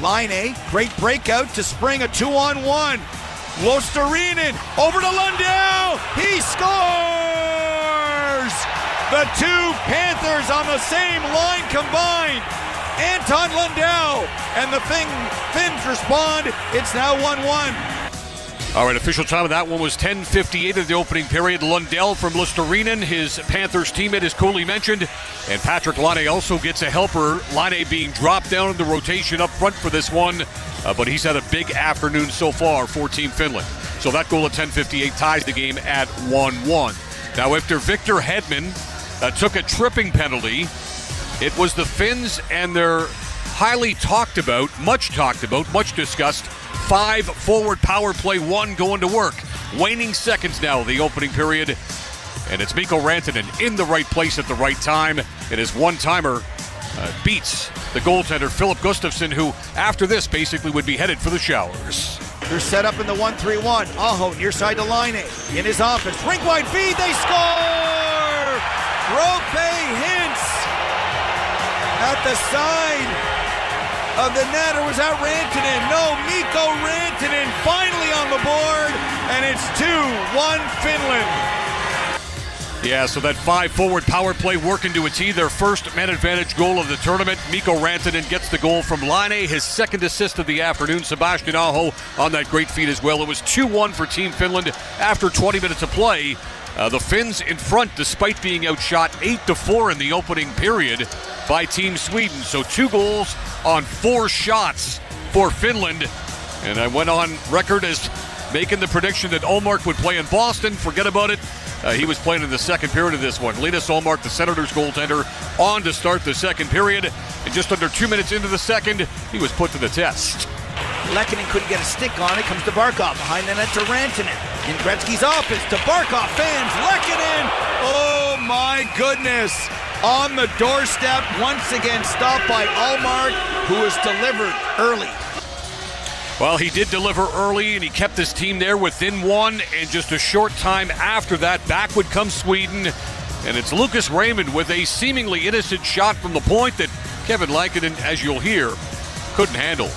Laine, great breakout to spring a 2-on-1. Luostarinen over to Lundell. He scores! The two Panthers on the same line combined. Anton Lundell, and the Finns respond. It's now 1-1. All right, official time of that one was 10:58 of the opening period. Lundell from Luostarinen, his Panthers teammate, as Goalie mentioned. And Patrik Laine also gets a helper. Laine being dropped down in the rotation up front for this one. But he's had a big afternoon so far for Team Finland. So that goal at 10:58 ties the game at 1-1. Now, after Victor Hedman took a tripping penalty, it was the Finns and their highly talked about, much discussed, 5-forward power play 1 going to work. Waning seconds now, the opening period. And it's Mikko Rantanen in the right place at the right time. And his one-timer beats the goaltender Philip Gustafsson, who after this basically would be headed for the showers. They're set up in the 1-3-1. Aho near side to Laine. In his office. Rink wide feed. They score! Roope Hintz at the side of the net, or was that Rantanen? No, Mikko Rantanen finally on the board, and it's 2-1 Finland. Yeah, so that 5-forward power play working to a T, their first man advantage goal of the tournament. Mikko Rantanen gets the goal from Laine, his second assist of the afternoon. Sebastian Aho on that great feed as well. It was 2-1 for Team Finland after 20 minutes of play. The Finns in front despite being outshot 8-4 in the opening period by Team Sweden. So 2 goals on 4 shots for Finland. And I went on record as making the prediction that Ullmark would play in Boston. Forget about it. He was playing in the second period of this one. Linus Ullmark, the Senators goaltender, on to start the second period. And just under 2 minutes into the second, he was put to the test. Lankinen couldn't get a stick on it. Comes to Barkov. Behind the net to Rantanen. In Gretzky's office to Barkov. Fans. Lankinen. Oh my goodness. On the doorstep. Once again stopped by Ullmark, who was delivered early. Well, he did deliver early, and he kept his team there within 1. And just a short time after that, back would come Sweden. And it's Lucas Raymond with a seemingly innocent shot from the point that Kevin Lankinen, as you'll hear, couldn't handle.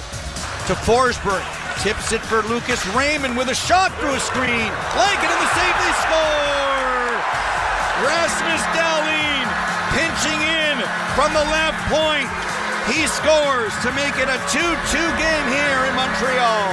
To Forsberg, tips it for Lucas Raymond with a shot through a screen. Lankinen the save, they score! Rasmus Dahlin pinching in from the left point. He scores to make it a 2-2 game here in Montreal.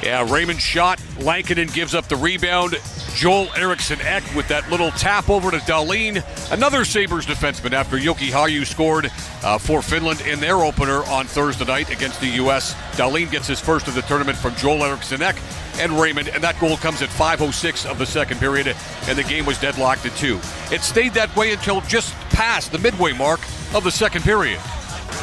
Yeah, Raymond shot. Lankinen gives up the rebound. Joel Eriksson-Ek with that little tap over to Dahlin, another Sabres defenseman after Jokki Haaju scored for Finland in their opener on Thursday night against the U.S. Dahlin gets his first of the tournament from Joel Eriksson-Ek and Raymond, and that goal comes at 5:06 of the second period, and the game was deadlocked at 2. It stayed that way until just past the midway mark of the second period.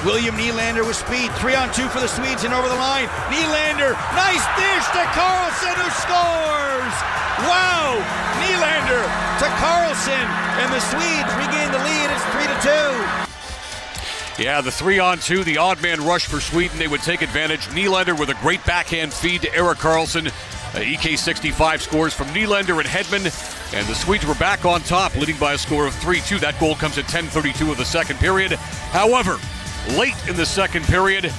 William Nylander with speed, 3-on-2 for the Swedes and over the line. Nylander, nice dish to Carlson, who scores! Wow! Nylander to Carlson, and the Swedes regain the lead. It's 3-2. Yeah, the 3-on-2, the odd man rush for Sweden. They would take advantage. Nylander with a great backhand feed to Erik Carlson. EK65 scores from Nylander and Hedman, and the Swedes were back on top, leading by a score of 3-2. That goal comes at 10:32 of the second period. However, late in the second period,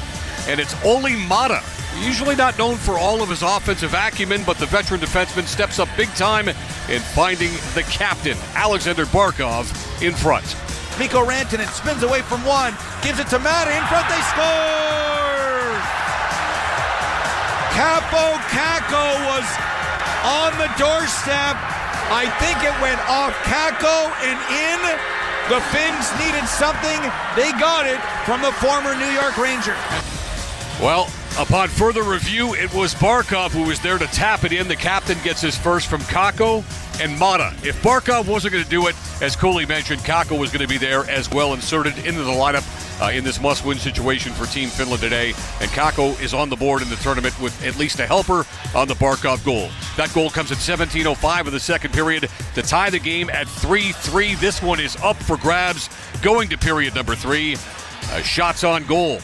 and it's Olli Maatta, usually not known for all of his offensive acumen, but the veteran defenseman steps up big time in finding the captain, Alexander Barkov, in front. Mikko Rantanen spins away from one, gives it to Maatta in front, they score! Capo Kakko was on the doorstep. I think it went off Kakko and in. The Finns needed something. They got it from the former New York Ranger. Well, upon further review, it was Barkov who was there to tap it in. The captain gets his first from Kakko and Maatta. If Barkov wasn't going to do it, as Cooley mentioned, Kakko was going to be there as well, inserted into the lineup in this must-win situation for Team Finland today. And Kakko is on the board in the tournament with at least a helper on the Barkov goal. That goal comes at 17:05 of the second period to tie the game at 3-3. This one is up for grabs going to period number 3. Shots on goal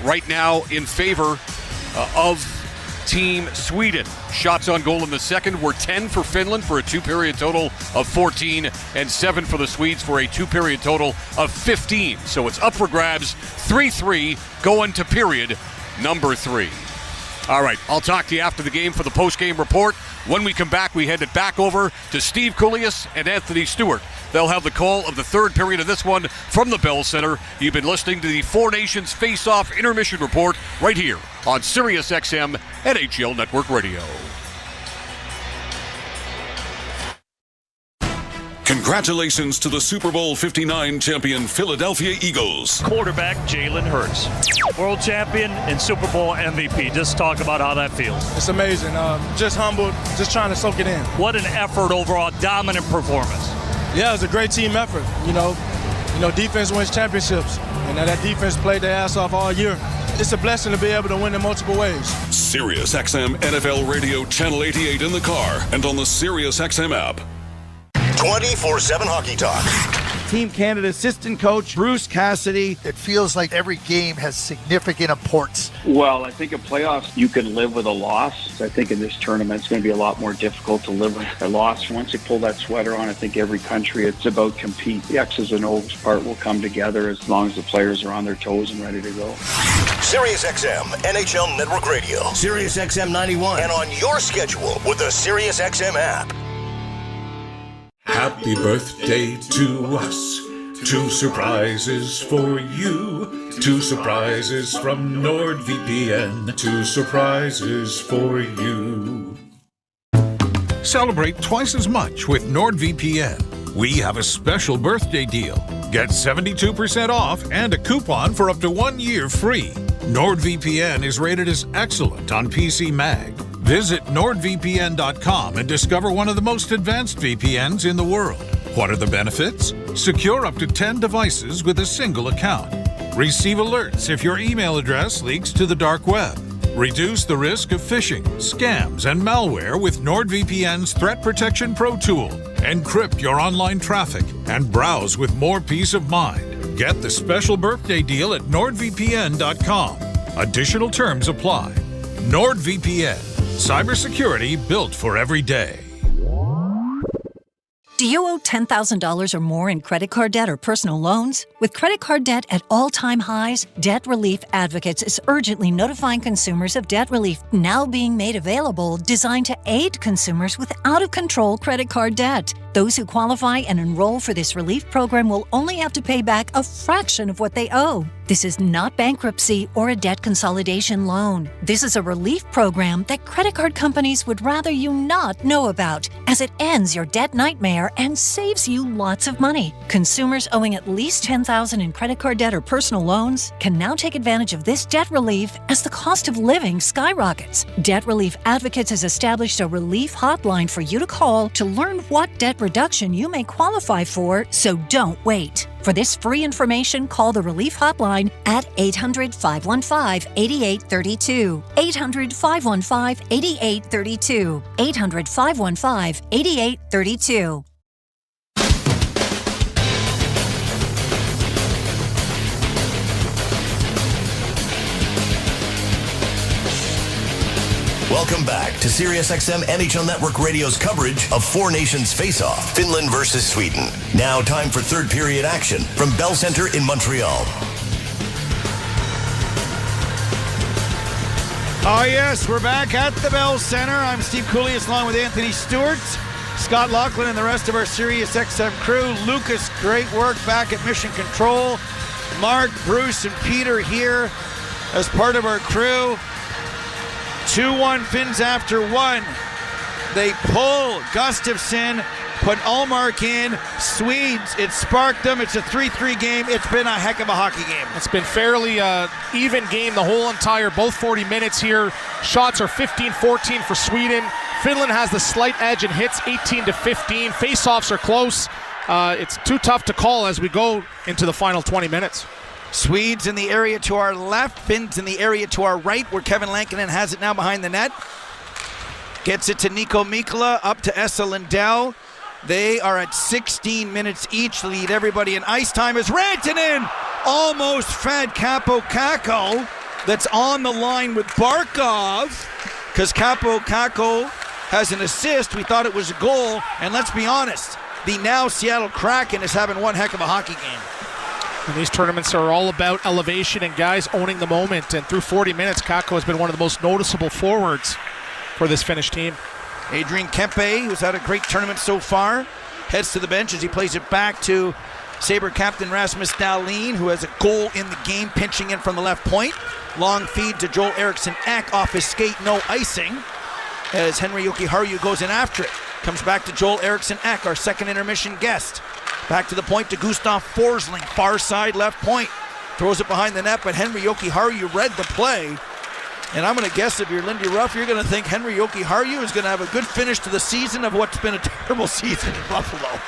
right now in favor of Team Sweden. Shots on goal in the second were 10 for Finland for a 2-period total of 14, and 7 for the Swedes for a 2-period total of 15. So it's up for grabs, 3-3 going to period number 3. All right, I'll talk to you after the game for the post-game report. When we come back, we head it back over to Steve Kouleas and Anthony Stewart. They'll have the call of the third period of this one from the Bell Center. You've been listening to the Four Nations Face-Off Intermission Report right here on Sirius XM NHL Network Radio. Congratulations to the Super Bowl 59 champion Philadelphia Eagles. Quarterback Jalen Hurts, world champion and Super Bowl MVP. Just talk about how that feels. It's amazing. Just humbled, just trying to soak it in. What an effort overall, dominant performance. Yeah, it was a great team effort. You know, defense wins championships, and that defense played their ass off all year. It's a blessing to be able to win in multiple ways. Sirius XM NFL Radio Channel 88 in the car and on the Sirius XM app. 24/7 Hockey Talk. Team Canada assistant coach Bruce Cassidy. It feels like every game has significant importance. Well, I think in playoffs you can live with a loss. I think in this tournament it's going to be a lot more difficult to live with a loss. Once you pull that sweater on, I think every country, it's about compete. The X's and O's part will come together as long as the players are on their toes and ready to go. Sirius XM NHL Network Radio. Sirius XM 91. And on your schedule with the Sirius XM app. Happy birthday to us. 2 surprises for you. 2 surprises from NordVPN. 2 surprises for you. Celebrate twice as much with NordVPN. We have a special birthday deal. Get 72% off and a coupon for up to 1 year free. NordVPN is rated as excellent on PC Mag. Visit NordVPN.com and discover one of the most advanced VPNs in the world. What are the benefits? Secure up to 10 devices with a single account. Receive alerts if your email address leaks to the dark web. Reduce the risk of phishing, scams, and malware with NordVPN's Threat Protection Pro tool. Encrypt your online traffic and browse with more peace of mind. Get the special birthday deal at NordVPN.com. Additional terms apply. NordVPN. Cybersecurity built for every day. Do you owe $10,000 or more in credit card debt or personal loans? With credit card debt at all-time highs, Debt Relief Advocates is urgently notifying consumers of debt relief now being made available, designed to aid consumers with out-of-control credit card debt. Those who qualify and enroll for this relief program will only have to pay back a fraction of what they owe. This is not bankruptcy or a debt consolidation loan. This is a relief program that credit card companies would rather you not know about, as it ends your debt nightmare and saves you lots of money. Consumers owing at least $10,000 in credit card debt or personal loans can now take advantage of this debt relief as the cost of living skyrockets. Debt Relief Advocates has established a relief hotline for you to call to learn what debt reduction you may qualify for, so don't wait. For this free information, call the Relief Hotline at 800-515-8832. 800-515-8832. 800-515-8832. Welcome back to SiriusXM NHL Network Radio's coverage of Four Nations Faceoff, Finland versus Sweden. Now time for third period action from Bell Center in Montreal. Oh yes, we're back at the Bell Center. I'm Steve Coolius along with Anthony Stewart, Scott Laughlin, and the rest of our SiriusXM crew. Lucas, great work back at Mission Control. Mark, Bruce, and Peter here as part of our crew. 2-1 Finns after one. They pull Gustafsson, put Ullmark in. Swedes, it sparked them. It's a 3-3 game. It's been a heck of a hockey game. It's been fairly even game the whole entire, both 40 minutes here. Shots are 15-14 for Sweden. Finland has the slight edge and hits 18-15. Faceoffs are close. It's too tough to call as we go into the final 20 minutes. Swedes in the area to our left, Finns in the area to our right, where Kevin Lankinen has it now behind the net. Gets it to Nico Mikkola, up to Esa Lindell. They are at 16 minutes each, lead everybody in ice time as Rantanen almost fed Capo Caco. That's on the line with Barkov, because Capo Caco has an assist. We thought it was a goal, and let's be honest, the now Seattle Kraken is having one heck of a hockey game. And these tournaments are all about elevation and guys owning the moment. And through 40 minutes, Kakko has been one of the most noticeable forwards for this Finnish team. Adrian Kempe, who's had a great tournament so far, heads to the bench as he plays it back to Sabre captain Rasmus Dahlin, who has a goal in the game, pinching in from the left point. Long feed to Joel Eriksson Ek off his skate, no icing, as Henri Jokiharju goes in after it. Comes back to Joel Eriksson Ek, our second intermission guest. Back to the point to Gustav Forsling, far side left point. Throws it behind the net, but Henri Jokiharju read the play. And I'm going to guess if you're Lindy Ruff, you're going to think Henri Jokiharju is going to have a good finish to the season of what's been a terrible season in Buffalo.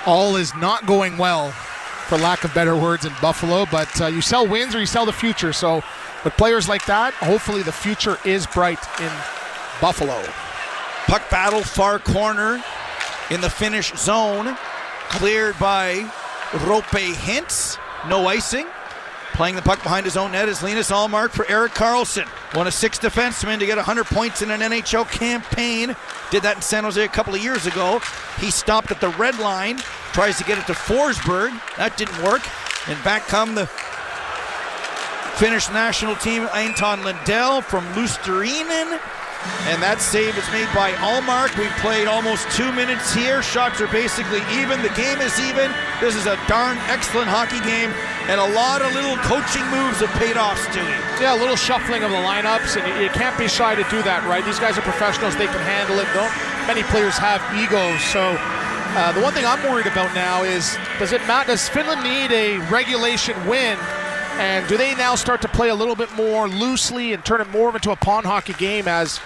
All is not going well, for lack of better words, in Buffalo, but you sell wins or you sell the future. So with players like that, hopefully the future is bright in Buffalo. Puck battle, far corner in the Finnish zone. Cleared by Rope Hintz. No icing. Playing the puck behind his own net is Linus Ullmark for Erik Carlson. One of 6 defensemen to get 100 points in an NHL campaign. Did that in San Jose a couple of years ago. He stopped at the red line. Tries to get it to Forsberg. That didn't work. And back come the Finnish national team, Anton Lundell from Lusterinen. And that save is made by Ullmark. We've played almost 2 minutes here. Shots are basically even. The game is even. This is a darn excellent hockey game. And a lot of little coaching moves have paid off, Stewie. Yeah, a little shuffling of the lineups. And you can't be shy to do that, right? These guys are professionals. They can handle it. Many players have egos. So the one thing I'm worried about now is, does Finland need a regulation win? And do they now start to play a little bit more loosely and turn it more into a pond hockey game, as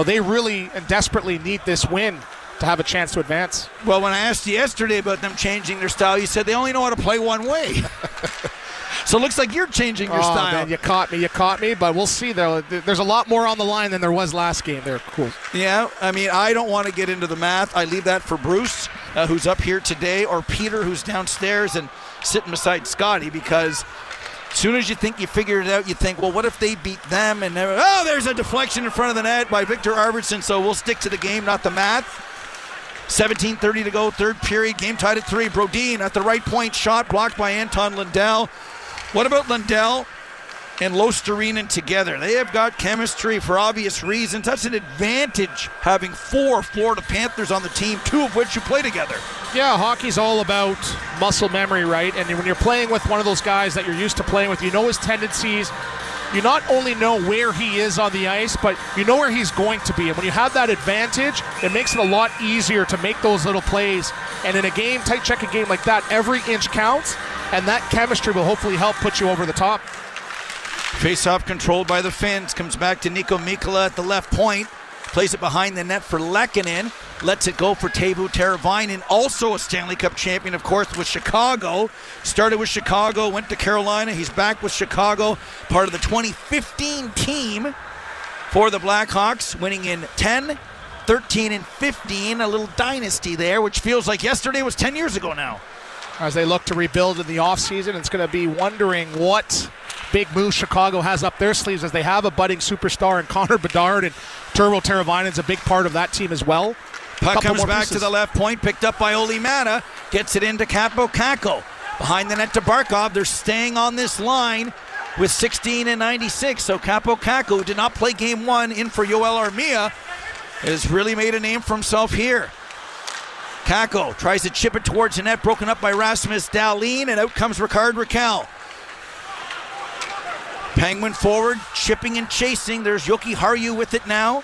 they really and desperately need this win to have a chance to advance? Well, when I asked you yesterday about them changing their style, you said they only know how to play one way. So it looks like you're changing your style. Man, you caught me, but we'll see. There's a lot more on the line than there was last game. They're cool. Yeah, I mean, I don't want to get into the math. I leave that for Bruce, who's up here today, or Peter, who's downstairs and sitting beside Scotty, because as soon as you think you figured it out, you think, well, what if they beat them? And there's a deflection in front of the net by Victor Arvidsson, so we'll stick to the game, not the math. 17:30 to go, third period, game tied at 3. Brodin at the right point, shot blocked by Anton Lundell. What about Lundell? and Luostarinen together. They have got chemistry for obvious reasons. That's an advantage having 4 Florida Panthers on the team, 2 of which you play together. Yeah, hockey's all about muscle memory, right? And when you're playing with one of those guys that you're used to playing with, you know his tendencies. You not only know where he is on the ice, but you know where he's going to be. And when you have that advantage, it makes it a lot easier to make those little plays. And in a game, tight checking game like that, every inch counts, and that chemistry will hopefully help put you over the top. Faceoff controlled by the Finns. Comes back to Nico Mikkola at the left point. Plays it behind the net for Lankinen. Lets it go for Teuvo Teravainen, also a Stanley Cup champion, of course, with Chicago. Started with Chicago, went to Carolina. He's back with Chicago, part of the 2015 team for the Blackhawks, winning in 10, 13, and 15. A little dynasty there, which feels like yesterday was 10 years ago now. As they look to rebuild in the offseason, it's going to be wondering what big move Chicago has up their sleeves, as they have a budding superstar in Connor Bedard, and Teuvo Teravainen's a big part of that team as well. Puck comes back to the left point, picked up by Olli Määttä, gets it into Kaapo Kakko. Behind the net to Barkov. They're staying on this line with 16 and 96. So Kaapo Kakko, who did not play game 1 in for Yoel Armia, has really made a name for himself here. Kakko tries to chip it towards the net, broken up by Rasmus Dahlin, and out comes Rickard Rakell. Penguin forward, chipping and chasing. There's Joki Harju with it now.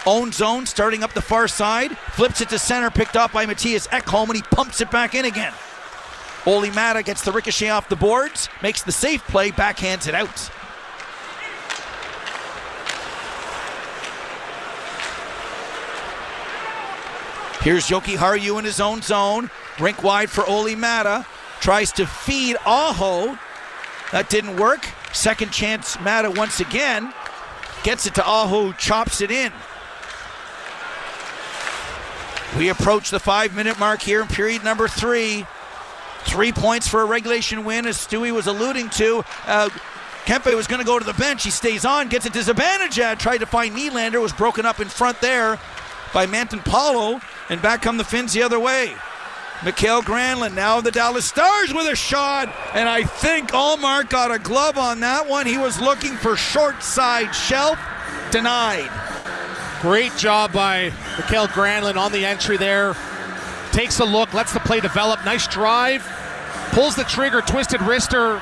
Own zone, starting up the far side. Flips it to center, picked off by Mattias Ekholm, and he pumps it back in again. Olli Määttä gets the ricochet off the boards, makes the safe play, backhands it out. Here's Joki Harju in his own zone. Rink wide for Olli Määttä. Tries to feed Aho. That didn't work. Second chance Määttä once again. Gets it to Aho, chops it in. We approach the 5-minute mark here in period number 3. 3 points for a regulation win, as Stewie was alluding to. Kempe was going to go to the bench. He stays on, gets it to Zibanejad. Tried to find Nylander, was broken up in front there by Manton-Paulo, and back come the Finns the other way. Mikael Granlund, now the Dallas Stars with a shot, and I think Allmark got a glove on that one. He was looking for short side shelf, denied. Great job by Mikael Granlund on the entry there. Takes a look, lets the play develop. Nice drive. Pulls the trigger, twisted wrister.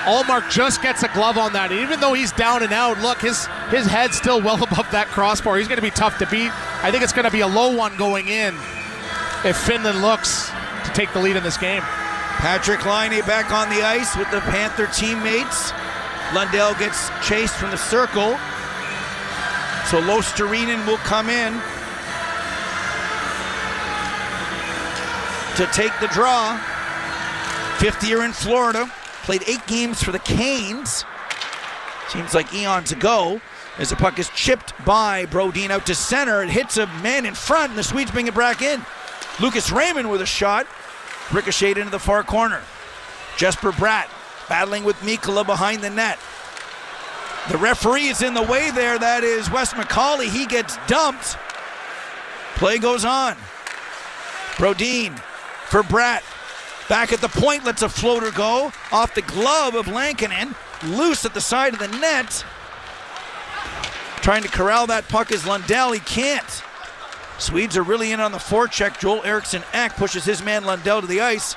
Allmark just gets a glove on that. Even though he's down and out, look, his head's still well above that crossbar. He's going to be tough to beat. I think it's going to be a low one going in if Finland looks to take the lead in this game. Patrik Laine back on the ice with the Panther teammates. Lundell gets chased from the circle. So Luostarinen will come in to take the draw. 5th year in Florida. Played 8 games for the Canes. Seems like eons ago. As the puck is chipped by Brodin out to center. It hits a man in front, and the Swedes bring it back in. Lucas Raymond with a shot. Ricocheted into the far corner. Jesper Bratt battling with Mikkola behind the net. The referee is in the way there. That is Wes McCauley. He gets dumped. Play goes on. Brodin for Bratt. Back at the point, lets a floater go. Off the glove of Lankinen. Loose at the side of the net. Trying to corral that puck is Lundell. He can't. Swedes are really in on the forecheck. Joel Eriksson Ek pushes his man Lundell to the ice.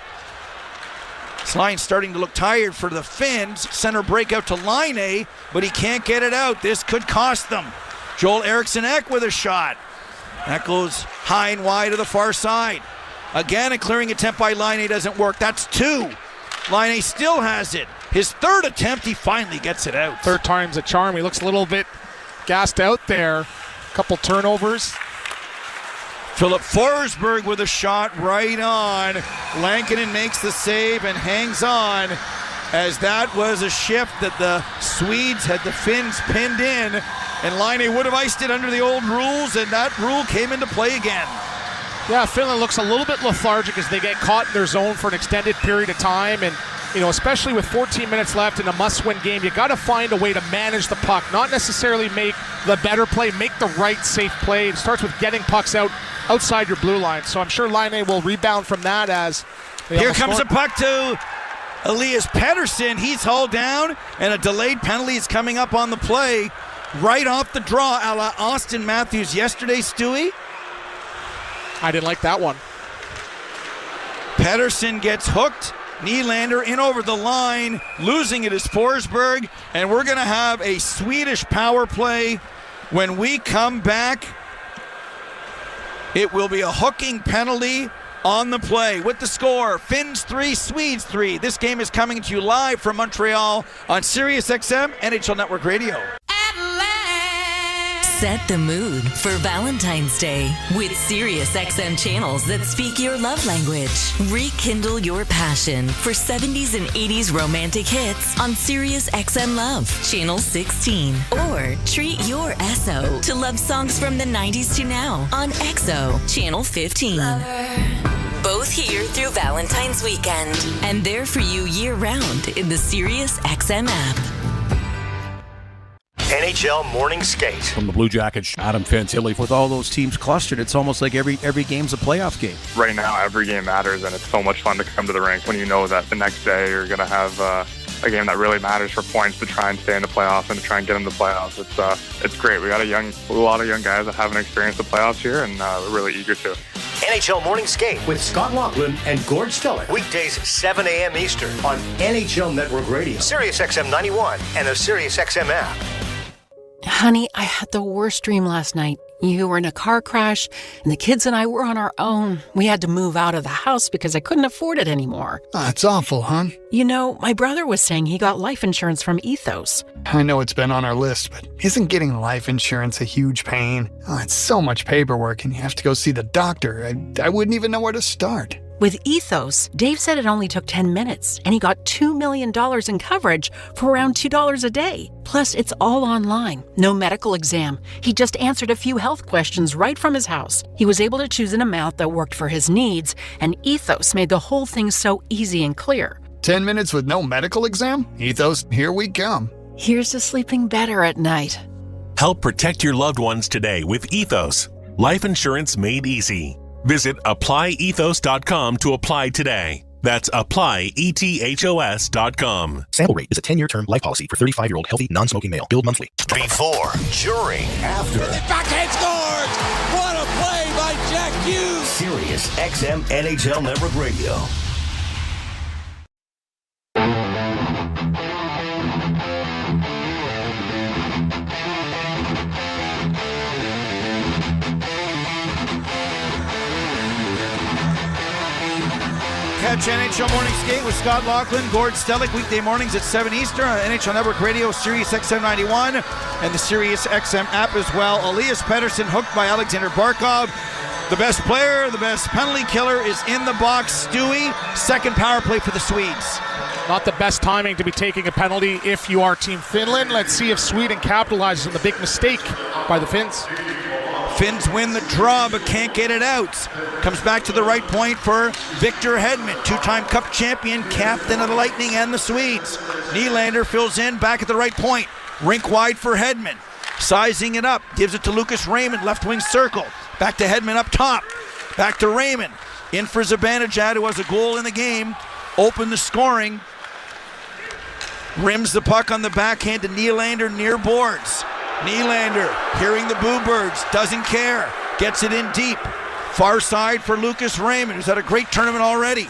This line's starting to look tired for the Finns. Center breakout to Laine, but he can't get it out. This could cost them. Joel Eriksson Ek with a shot. That goes high and wide to the far side. Again, a clearing attempt by Laine doesn't work. That's 2. Laine still has it. His 3rd attempt, he finally gets it out. 3rd time's a charm. He looks a little bit gassed out there. Couple turnovers. Philip Forsberg with a shot right on. Lankinen makes the save and hangs on, as that was a shift that the Swedes had the Finns pinned in, and Laine would have iced it under the old rules, and that rule came into play again. Yeah, Finland looks a little bit lethargic as they get caught in their zone for an extended period of time, and especially with 14 minutes left in a must-win game, you got to find a way to manage the puck, not necessarily make the better play, make the right safe play. It starts with getting pucks outside your blue line. So I'm sure Laine will rebound from that as here comes a puck to Elias Pettersson, he's hauled down, and a delayed penalty is coming up on the play. Right off the draw, a la Austin Matthews yesterday, Stewie. I didn't like that one. Pettersson gets hooked. Nylander in over the line. Losing it is Forsberg. And we're going to have a Swedish power play. When we come back, it will be a hooking penalty on the play. With the score, Finns 3, Swedes 3. This game is coming to you live from Montreal on Sirius XM, NHL Network Radio. Set the mood for Valentine's Day with SiriusXM channels that speak your love language. Rekindle your passion for 70s and 80s romantic hits on SiriusXM Love, Channel 16. Or treat your SO to love songs from the 90s to now on EXO, Channel 15. Both here through Valentine's weekend. And there for you year-round in the SiriusXM app. NHL Morning Skate. From the Blue Jackets, Adam Fantilli. With all those teams clustered, it's almost like every game's a playoff game. Right now, every game matters, and it's so much fun to come to the rink when you know that the next day you're going to have a game that really matters for points to try and stay in the playoffs and to try and get in the playoffs. It's great. We got a lot of young guys that haven't experienced the playoffs here, and we're really eager to. NHL Morning Skate with Scott Laughlin and Gord Stellick. Weekdays 7 a.m. Eastern on NHL Network Radio, Sirius XM 91, and the Sirius XM app. Honey, I had the worst dream last night. You were in a car crash, and the kids and I were on our own. We had to move out of the house because I couldn't afford it anymore. Oh, it's awful, hon. You know, my brother was saying he got life insurance from Ethos. I know it's been on our list, but isn't getting life insurance a huge pain? Oh, it's so much paperwork, and you have to go see the doctor. I wouldn't even know where to start. With Ethos, Dave said it only took 10 minutes, and he got $2 million in coverage for around $2 a day. Plus, it's all online. No medical exam. He just answered a few health questions right from his house. He was able to choose an amount that worked for his needs, and Ethos made the whole thing so easy and clear. 10 minutes with no medical exam? Ethos, here we come. Here's to sleeping better at night. Help protect your loved ones today with Ethos. Life insurance made easy. Visit applyethos.com to apply today. That's applyethos.com. Sample rate is a 10-year term life policy for 35-year-old healthy, non-smoking male. Billed monthly. Before, during, after. Backhand scores! What a play by Jack Hughes! Sirius XM NHL Network Radio. Catch NHL Morning Skate with Scott Laughlin, Gord Stellick, weekday mornings at 7 Eastern on NHL Network Radio, Sirius XM 91, and the Sirius XM app as well. Elias Pettersson hooked by Alexander Barkov. The best player, the best penalty killer is in the box. Stewie, second power play for the Swedes. Not the best timing to be taking a penalty if you are Team Finland. Let's see if Sweden capitalizes on the big mistake by the Finns. Finns win the draw but can't get it out. Comes back to the right point for Victor Hedman, two-time Cup champion, captain of the Lightning and the Swedes. Nylander fills in back at the right point. Rink wide for Hedman. Sizing it up, gives it to Lucas Raymond, left wing circle. Back to Hedman up top. Back to Raymond. In for Zibanejad, who has a goal in the game. Open the scoring. Rims the puck on the backhand to Nylander near boards. Nylander, hearing the boo birds, doesn't care. Gets it in deep. Far side for Lucas Raymond, who's had a great tournament already.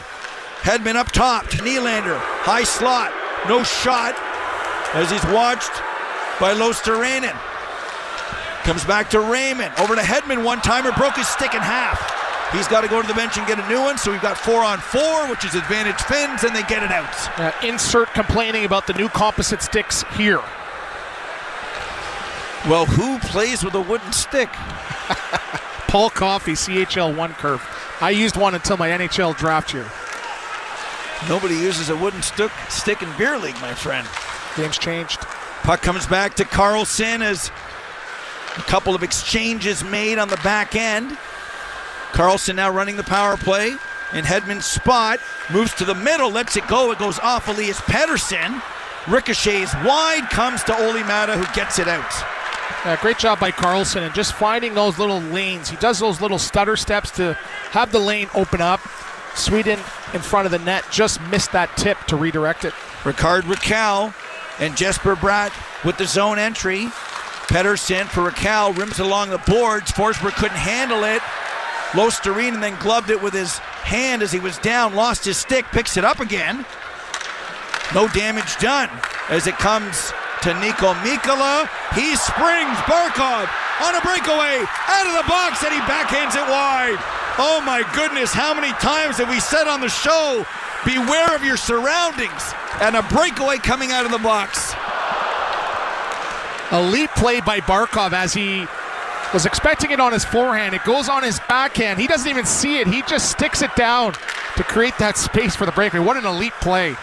Hedman up top to Nylander. High slot. No shot as he's watched by Losterainen. Comes back to Raymond. Over to Hedman, one-timer, broke his stick in half. He's got to go to the bench and get a new one, so we've got 4-on-4, which is advantage Finns, and they get it out. Insert complaining about the new composite sticks here. Well, who plays with a wooden stick? Paul Coffey, CHL 1 curve. I used one until my NHL draft year. Nobody uses a wooden stick in beer league, my friend. Game's changed. Puck comes back to Carlson as a couple of exchanges made on the back end. Carlson now running the power play in Hedman's spot. Moves to the middle, lets it go. It goes off Elias Pettersson. Ricochets wide, comes to Olli Mata, who gets it out. Great job by Carlson and just finding those little lanes. He does those little stutter steps to have the lane open up. Sweden in front of the net just missed that tip to redirect it. Rickard Rakell and Jesper Bratt with the zone entry. Pettersson for Rakell, rims along the boards. Forsberg couldn't handle it. Losterinen then gloved it with his hand as he was down, lost his stick, picks it up again. No damage done as it comes to Nico Mikkola. He springs Barkov on a breakaway out of the box, and he backhands it wide. Oh my goodness, how many times have we said on the show, beware of your surroundings, and a breakaway coming out of the box. Elite play by Barkov as he was expecting it on his forehand. It goes on his backhand. He doesn't even see it. He just sticks it down to create that space for the breakaway. What an elite play.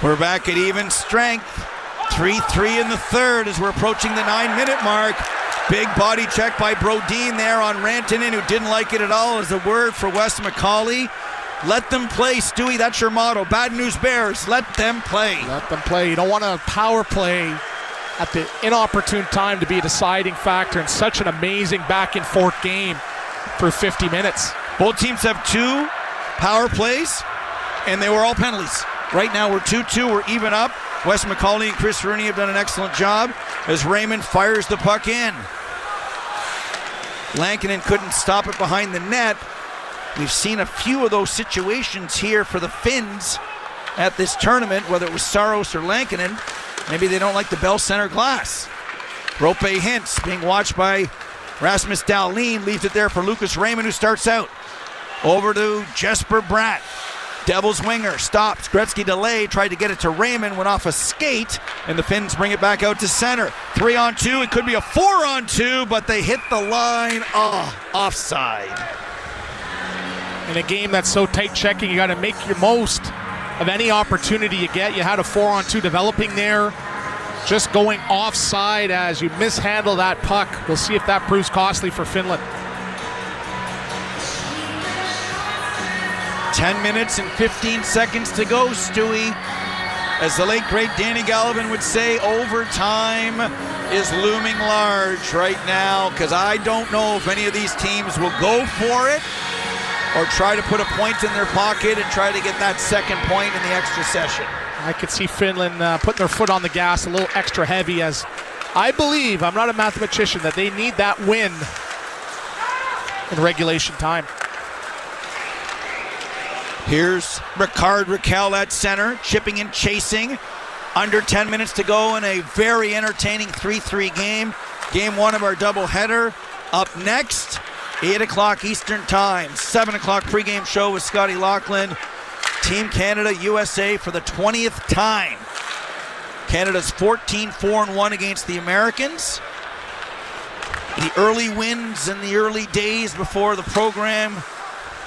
We're back at even strength. 3-3 in the third as we're approaching the 9-minute mark. Big body check by Brodin there on Rantanen, who didn't like it at all, as a word for Wes McCauley. Let them play, Stewie. That's your motto. Bad News Bears, let them play. Let them play. You don't want a power play at the inopportune time to be a deciding factor in such an amazing back-and-forth game for 50 minutes. Both teams have 2 power plays, and they were all penalties. Right now we're 2-2, we're even up. Wes McCauley and Chris Rooney have done an excellent job as Raymond fires the puck in. Lankinen couldn't stop it behind the net. We've seen a few of those situations here for the Finns at this tournament, whether it was Saros or Lankinen. Maybe they don't like the Bell Center glass. Rope Hintz being watched by Rasmus Dahlin, leaves it there for Lucas Raymond, who starts out. Over to Jesper Bratt. Devils winger stops. Gretzky delay, tried to get it to Raymond, went off a skate, and the Finns bring it back out to center. 3-on-2, it could be a 4-on-2, but they hit the line. Offside. In a game that's so tight checking, you got to make your most of any opportunity you get. You had a 4-on-2 developing there, just going offside as you mishandle that puck. We'll see if that proves costly for Finland. 10 minutes and 15 seconds to go, Stewie. As the late, great Danny Gallivan would say, overtime is looming large right now, because I don't know if any of these teams will go for it or try to put a point in their pocket and try to get that second point in the extra session. I could see Finland putting their foot on the gas a little extra heavy, as I believe, I'm not a mathematician, that they need that win in regulation time. Here's Rickard Rakell at center, chipping and chasing. Under 10 minutes to go in a very entertaining 3-3 game. Game 1 of our doubleheader. Up next, 8 o'clock Eastern Time, 7 o'clock pregame show with Scotty Laughlin. Team Canada, USA for the 20th time. Canada's 14-4-1 against the Americans. The early wins in the early days before the program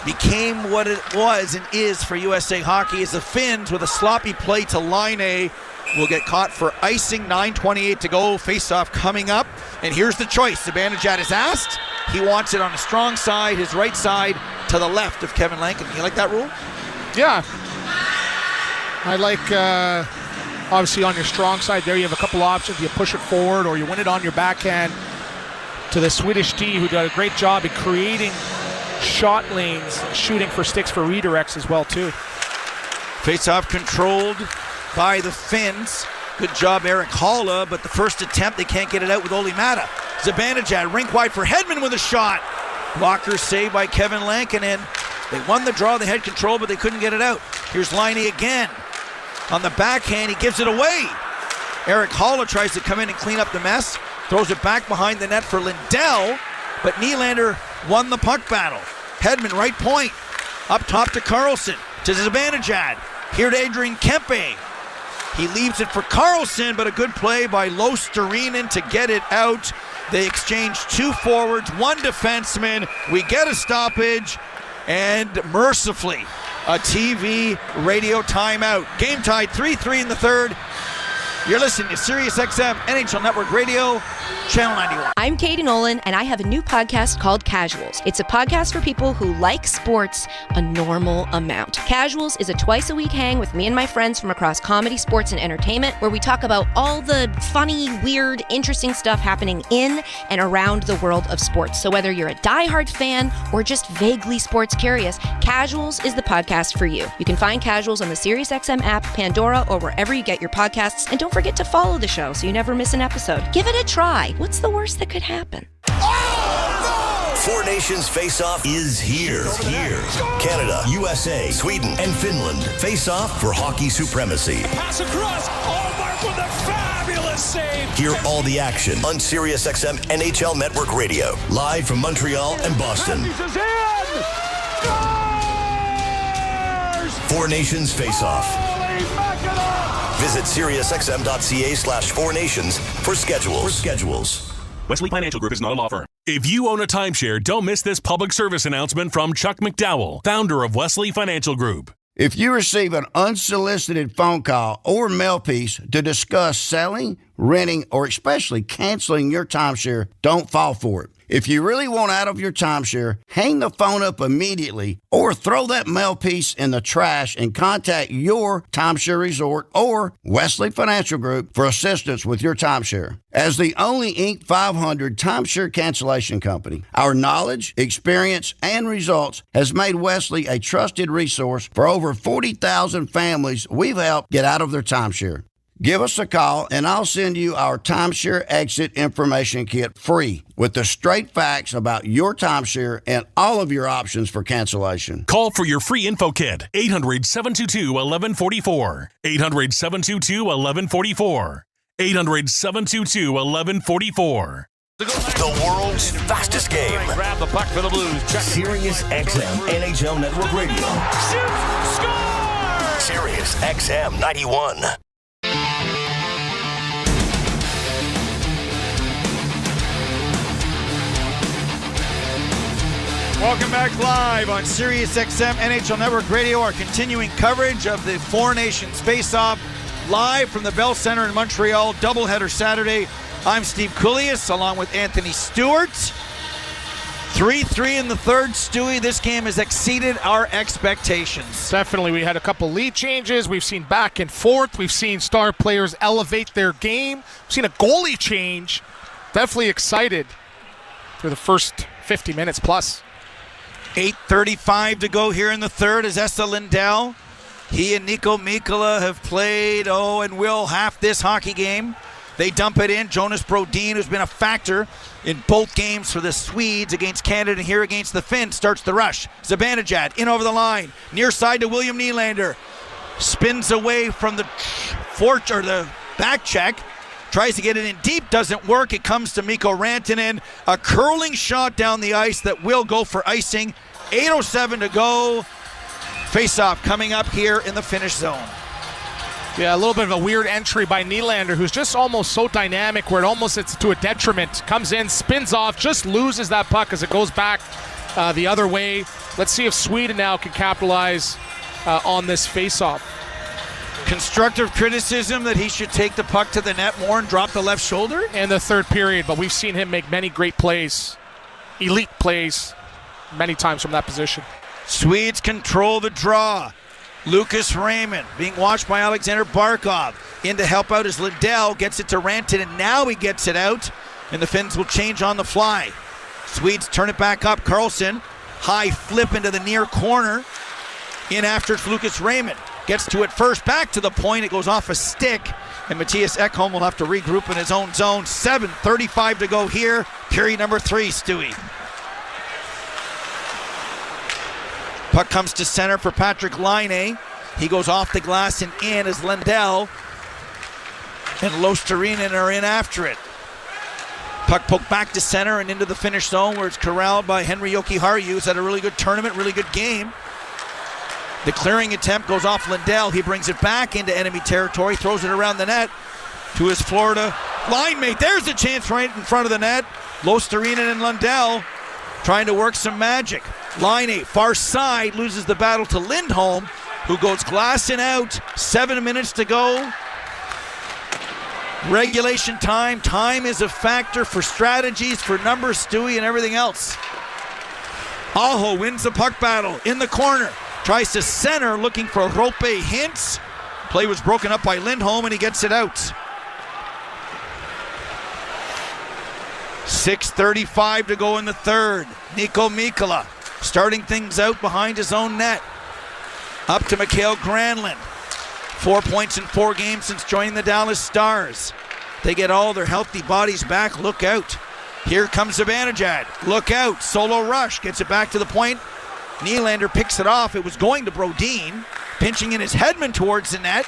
became what it was and is for USA Hockey, as the Finns, with a sloppy play to Laine, will get caught for icing. 9:28 to go. Faceoff coming up. And here's the choice. Zibanejad is asked. He wants it on the strong side, his right side, to the left of Kevin Lankinen. You like that rule? Yeah. I like, obviously on your strong side there, you have a couple options. You push it forward or you win it on your backhand to the Swedish D, who did a great job in creating shot lanes, shooting for sticks for redirects as well too. Face-off controlled by the Finns. Good job, Erik Haula, but the first attempt, they can't get it out with Olli Määttä. Zibanejad, rink wide for Hedman with a shot. Blocker saved by Kevin Lankinen. They won the draw, they had control, but they couldn't get it out. Here's Laine again. On the backhand, he gives it away. Erik Haula tries to come in and clean up the mess. Throws it back behind the net for Lindell, but Nylander won the puck battle. Hedman, right point. Up top to Carlson, to Zibanejad. Here to Adrian Kempe. He leaves it for Carlson, but a good play by Losterinen to get it out. They exchange 2 forwards, 1 defenseman. We get a stoppage, and mercifully, a TV radio timeout. Game tied 3-3 in the third. You're listening to SiriusXM NHL Network Radio, Channel 91. I'm Katie Nolan, and I have a new podcast called Casuals. It's a podcast for people who like sports a normal amount. Casuals is a twice-a-week hang with me and my friends from across comedy, sports, and entertainment, where we talk about all the funny, weird, interesting stuff happening in and around the world of sports. So whether you're a diehard fan or just vaguely sports curious, Casuals is the podcast for you. You can find Casuals on the SiriusXM app, Pandora, or wherever you get your podcasts. And don't forget to follow the show so you never miss an episode. Give it a try. What's the worst that could happen? Four Nations Face-Off is here. Canada, USA, Sweden, and Finland face off for hockey supremacy. Pass across. Mark with a fabulous save. Hear all the action on SiriusXM NHL Network Radio, live from Montreal and Boston. Four Nations Face-Off. Visit SiriusXM.ca/4Nations for schedules. Wesley Financial Group is not a law firm. If you own a timeshare, don't miss this public service announcement from Chuck McDowell, founder of Wesley Financial Group. If you receive an unsolicited phone call or mail piece to discuss selling, renting, or especially canceling your timeshare, don't fall for it. If you really want out of your timeshare, hang the phone up immediately or throw that mail piece in the trash and contact your timeshare resort or Wesley Financial Group for assistance with your timeshare. As the only Inc. 500 timeshare cancellation company, our knowledge, experience, and results has made Wesley a trusted resource for over 40,000 families we've helped get out of their timeshare. Give us a call, and I'll send you our timeshare exit information kit free with the straight facts about your timeshare and all of your options for cancellation. Call for your free info kit, 800-722-1144. 800-722-1144. 800-722-1144. The world's fastest game. Grab the puck for the Blues. SiriusXM NHL Network Radio. Shoots, score! SiriusXM 91. Welcome back live on SiriusXM NHL Network Radio, our continuing coverage of the Four Nations Face-Off, live from the Bell Center in Montreal, doubleheader Saturday. I'm Steve Coulias, along with Anthony Stewart. 3-3 in the third, Stewie. This game has exceeded our expectations. Definitely. We had a couple lead changes. We've seen back and forth. We've seen star players elevate their game. We've seen a goalie change. Definitely excited for the first 50 minutes plus. 8:35 to go here in the third as Esa Lindell. He and Nico Mikkola have played, and will half this hockey game. They dump it in. Jonas Brodin, who's been a factor in both games for the Swedes against Canada and here against the Finns, starts the rush. Zibanejad in over the line. Near side to William Nylander. Spins away from the back check. Tries to get it in deep, doesn't work. It comes to Mikko Rantanen. A curling shot down the ice that will go for icing. 8:07 to go. Face-off coming up here in the Finnish zone. Yeah, a little bit of a weird entry by Nylander, who's just almost so dynamic where it almost it's to a detriment. Comes in, spins off, just loses that puck as it goes back the other way. Let's see if Sweden now can capitalize on this face-off. Constructive criticism that he should take the puck to the net more and drop the left shoulder in the third period, but we've seen him make many great plays, elite plays, many times from that position. Swedes control the draw. Lucas Raymond being watched by Alexander Barkov. In to help out as Lindell gets it to Rantanen, and now he gets it out, and the Finns will change on the fly. Swedes turn it back up. Carlson, high flip into the near corner. In after it's Lucas Raymond. Gets to it first, back to the point. It goes off a stick, and Matthias Ekholm will have to regroup in his own zone. 7:35 to go here. Period number 3, Stewie. Puck comes to center for Patrik Laine. He goes off the glass and in as Lindell and Luostarinen are in after it. Puck poked back to center and into the Finnish zone where it's corralled by Henri Jokiharju, who's had a really good tournament, really good game. The clearing attempt goes off Lindell. He brings it back into enemy territory, throws it around the net to his Florida line mate. There's a chance right in front of the net. Luostarinen and Lindell trying to work some magic. Laine, far side, loses the battle to Lindholm, who goes glassing out. 7 minutes to go. Regulation time. Time is a factor for strategies, for numbers, Stewie, and everything else. Aho wins the puck battle in the corner. Tries to center, looking for Rope Hintz. Play was broken up by Lindholm, and he gets it out. 6:35 to go in the third. Niko Mikkola starting things out behind his own net. Up to Mikael Granlund. 4 points in 4 games since joining the Dallas Stars. They get all their healthy bodies back. Look out. Here comes Zibanejad. Look out. Solo rush. Gets it back to the point. Nylander picks it off. It was going to Brodin. Pinching in his Hedman towards the net.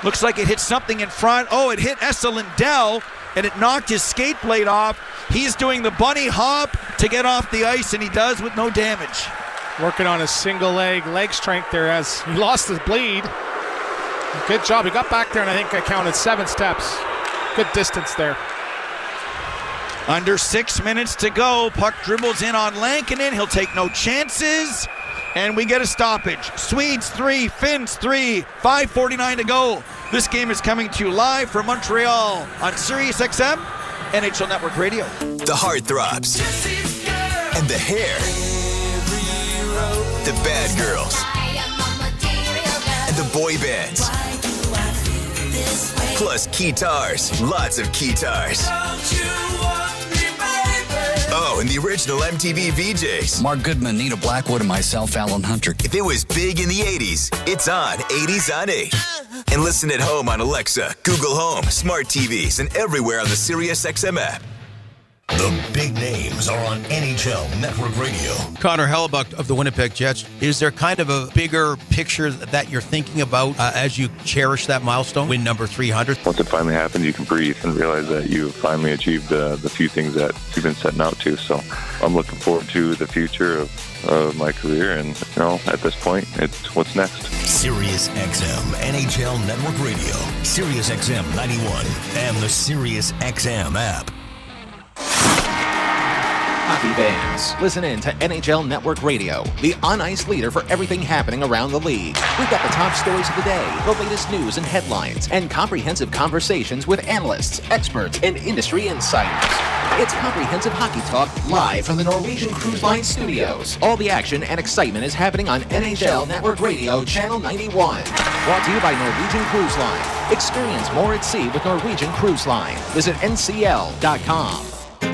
Looks like it hit something in front. Oh, it hit Esa Lindell, and it knocked his skate blade off. He's doing the bunny hop to get off the ice, and he does with no damage. Working on his single leg strength there as he lost his bleed. Good job. He got back there, and I think I counted 7 steps. Good distance there. Under 6 minutes to go. Puck dribbles in on Lankinen. He'll take no chances. And we get a stoppage. Swedes 3, Finns 3, 5:49 to go. This game is coming to you live from Montreal on Sirius XM, NHL Network Radio. The heartthrobs and the hair, the bad girls and the boy bands, plus guitars, lots of guitars. Oh, and the original MTV VJs. Mark Goodman, Nita Blackwood, and myself, Alan Hunter. If it was big in the 80s, it's on 80s on 8. And listen at home on Alexa, Google Home, smart TVs, and everywhere on the Sirius XM app. The big names are on NHL Network Radio. Connor Hellebuck of the Winnipeg Jets. Is there kind of a bigger picture that you're thinking about as you cherish that milestone, win number 300? Once it finally happens, you can breathe and realize that you finally achieved the few things that you've been setting out to. So I'm looking forward to the future of my career, and at this point, it's what's next. Sirius XM NHL Network Radio, Sirius XM 91, and the Sirius XM app. Hockey fans, listen in to NHL Network Radio, the on-ice leader for everything happening around the league. We've got the top stories of the day, the latest news and headlines, and comprehensive conversations with analysts, experts, and industry insiders. It's comprehensive hockey talk live from the Norwegian Cruise Line studios. All the action and excitement is happening on NHL Network Radio, Channel 91. Brought to you by Norwegian Cruise Line. Experience more at sea with Norwegian Cruise Line. Visit ncl.com.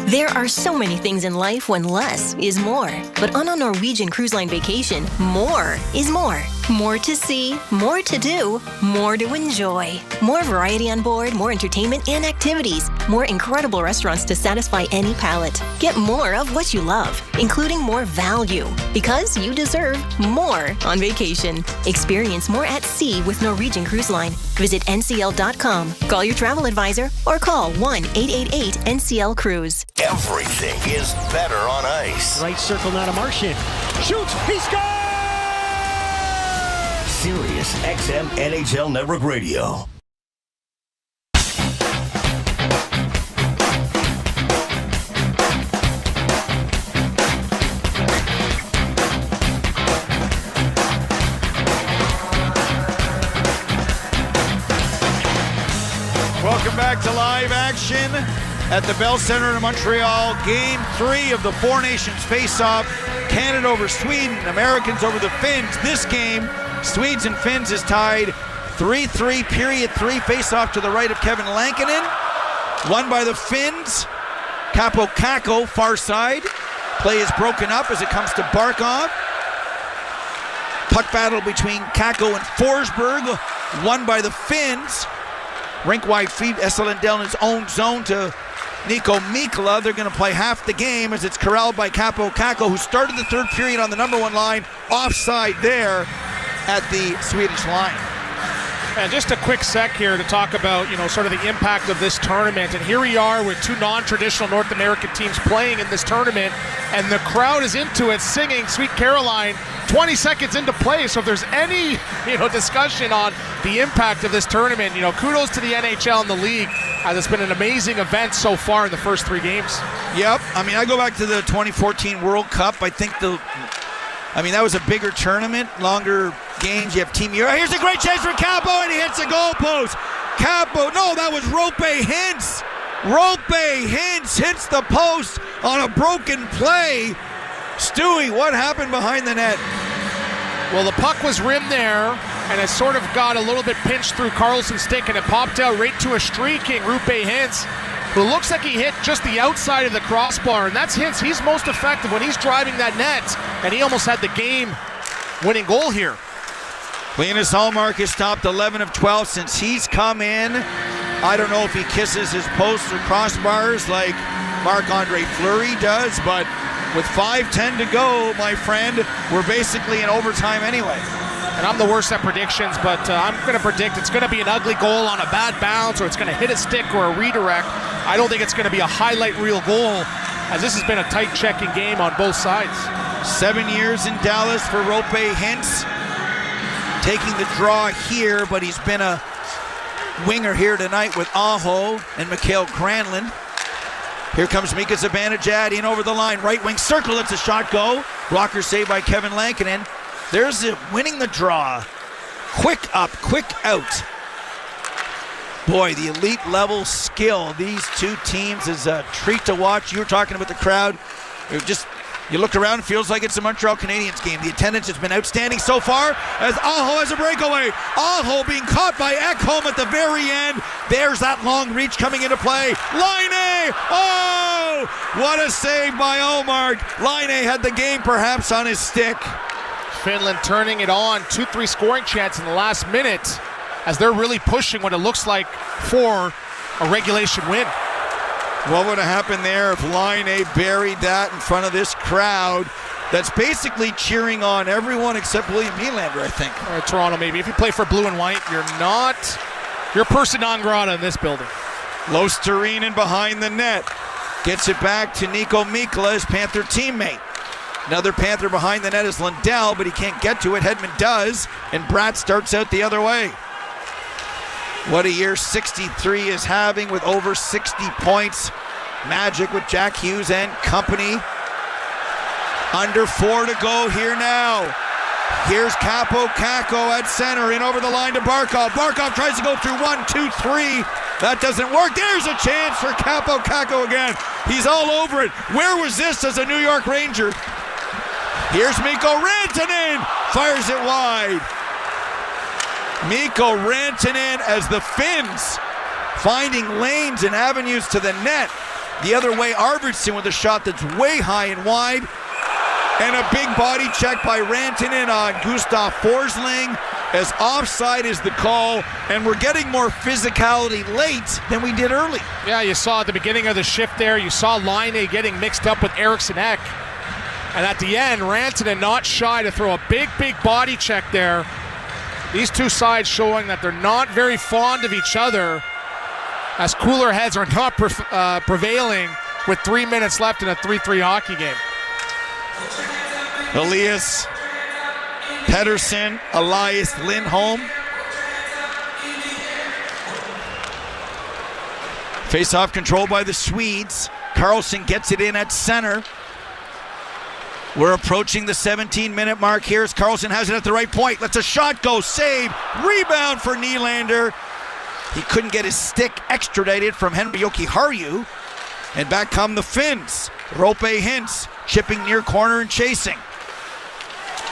There are so many things in life when less is more. But on a Norwegian Cruise Line vacation, more is more. More to see, more to do, more to enjoy. More variety on board, more entertainment and activities. More incredible restaurants to satisfy any palate. Get more of what you love, including more value. Because you deserve more on vacation. Experience more at sea with Norwegian Cruise Line. Visit ncl.com, call your travel advisor, or call 1-888-NCL-CRUISE. Everything is better on ice. Right circle now to Marchand. Shoots, he scores! Sirius XM NHL Network Radio. Welcome back to live action at the Bell Center in Montreal. Game 3 of the Four Nations Faceoff. Canada over Sweden, Americans over the Finns. This game, Swedes and Finns, is tied 3-3, period 3. Faceoff to the right of Kevin Lankinen. Won by the Finns. Capo Kakko, far side. Play is broken up as it comes to Barkov. Puck battle between Kakko and Forsberg. Won by the Finns. Rink-wide feed, Esa Lindell in his own zone to Niko Mikkola. They're going to play half the game as it's corralled by Capo Kakko, who started the third period on the number 1 line, offside there at the Swedish line. And just a quick sec here to talk about, sort of the impact of this tournament. And here we are with 2 non-traditional North American teams playing in this tournament, and the crowd is into it, singing Sweet Caroline 20 seconds into play. So if there's any, discussion on the impact of this tournament, kudos to the NHL and the league, as it's been an amazing event so far in the first 3 games. Yep. I go back to the 2014 World Cup. I think that was a bigger tournament, longer games. You have Team Europe. Here's a great chance for Capo, and he hits the goal post. Capo. No, that was Roope Hintz. Roope Hintz hits the post on a broken play. Stewie, what happened behind the net? Well, the puck was rimmed there, and it sort of got a little bit pinched through Carlson's stick, and it popped out right to a streaking Roope Hintz, who looks like he hit just the outside of the crossbar, and that's Hintz. He's most effective when he's driving that net, and he almost had the game-winning goal here. Linus Hallmark has stopped 11 of 12 since he's come in. I don't know if he kisses his posts or crossbars like Marc-Andre Fleury does, but with 5:10 to go, my friend, we're basically in overtime anyway. And I'm the worst at predictions, but I'm going to predict it's going to be an ugly goal on a bad bounce, or it's going to hit a stick or a redirect. I don't think it's going to be a highlight reel goal, as this has been a tight checking game on both sides. 7 years in Dallas for Roope Hintz. Taking the draw here, but he's been a winger here tonight with Aho and Mikael Granlund. Here comes Mika Zibanejad in over the line. Right wing circle, lets a shot go. Blocker saved by Kevin Lankinen. There's it, winning the draw. Quick up, quick out. Boy, the elite level skill. These two teams is a treat to watch. You were talking about the crowd. You look around, it feels like it's a Montreal Canadiens game. The attendance has been outstanding so far as Aho has a breakaway. Aho being caught by Ekholm at the very end. There's that long reach coming into play. Laine! Oh! What a save by Omark. Laine had the game perhaps on his stick. Finland turning it on. 2-3 scoring chance in the last minute as they're really pushing what it looks like for a regulation win. What would have happened there if Laine buried that in front of this crowd that's basically cheering on everyone except William Nylander, I think. Or Toronto, maybe. If you play for blue and white, you're person non grata in this building. Losterinen behind the net. Gets it back to Nico Mikkola, his Panther teammate. Another Panther behind the net is Lundell, but he can't get to it. Hedman does, and Bratt starts out the other way. What a year 63 is having with over 60 points. Magic with Jack Hughes and company. Under 4 to go here now. Here's Capo Caco at center, in over the line to Barkov. Barkov tries to go through 1, 2, 3. That doesn't work. There's a chance for Capo Caco again. He's all over it. Where was this as a New York Ranger? Here's Mikko Rantanen. Fires it wide. Mikko Rantanen as the Finns finding lanes and avenues to the net. The other way, Arvidsson with a shot that's way high and wide. And a big body check by Rantanen on Gustav Forsling as offside is the call. And we're getting more physicality late than we did early. Yeah, you saw at the beginning of the shift there, you saw Laine getting mixed up with Eriksson Ek. And at the end, Rantanen not shy to throw a big body check there. These two sides showing that they're not very fond of each other, as cooler heads are not prevailing with 3 minutes left in a 3-3 hockey game. Elias Pettersson, Elias Lindholm. Faceoff controlled by the Swedes. Carlson gets it in at center. We're approaching the 17-minute mark here as Carlson has it at the right point. Lets a shot go, save, rebound for Nylander. He couldn't get his stick extradited from Henri Jokiharju. And back come the Finns. Roope Hintz chipping near corner and chasing.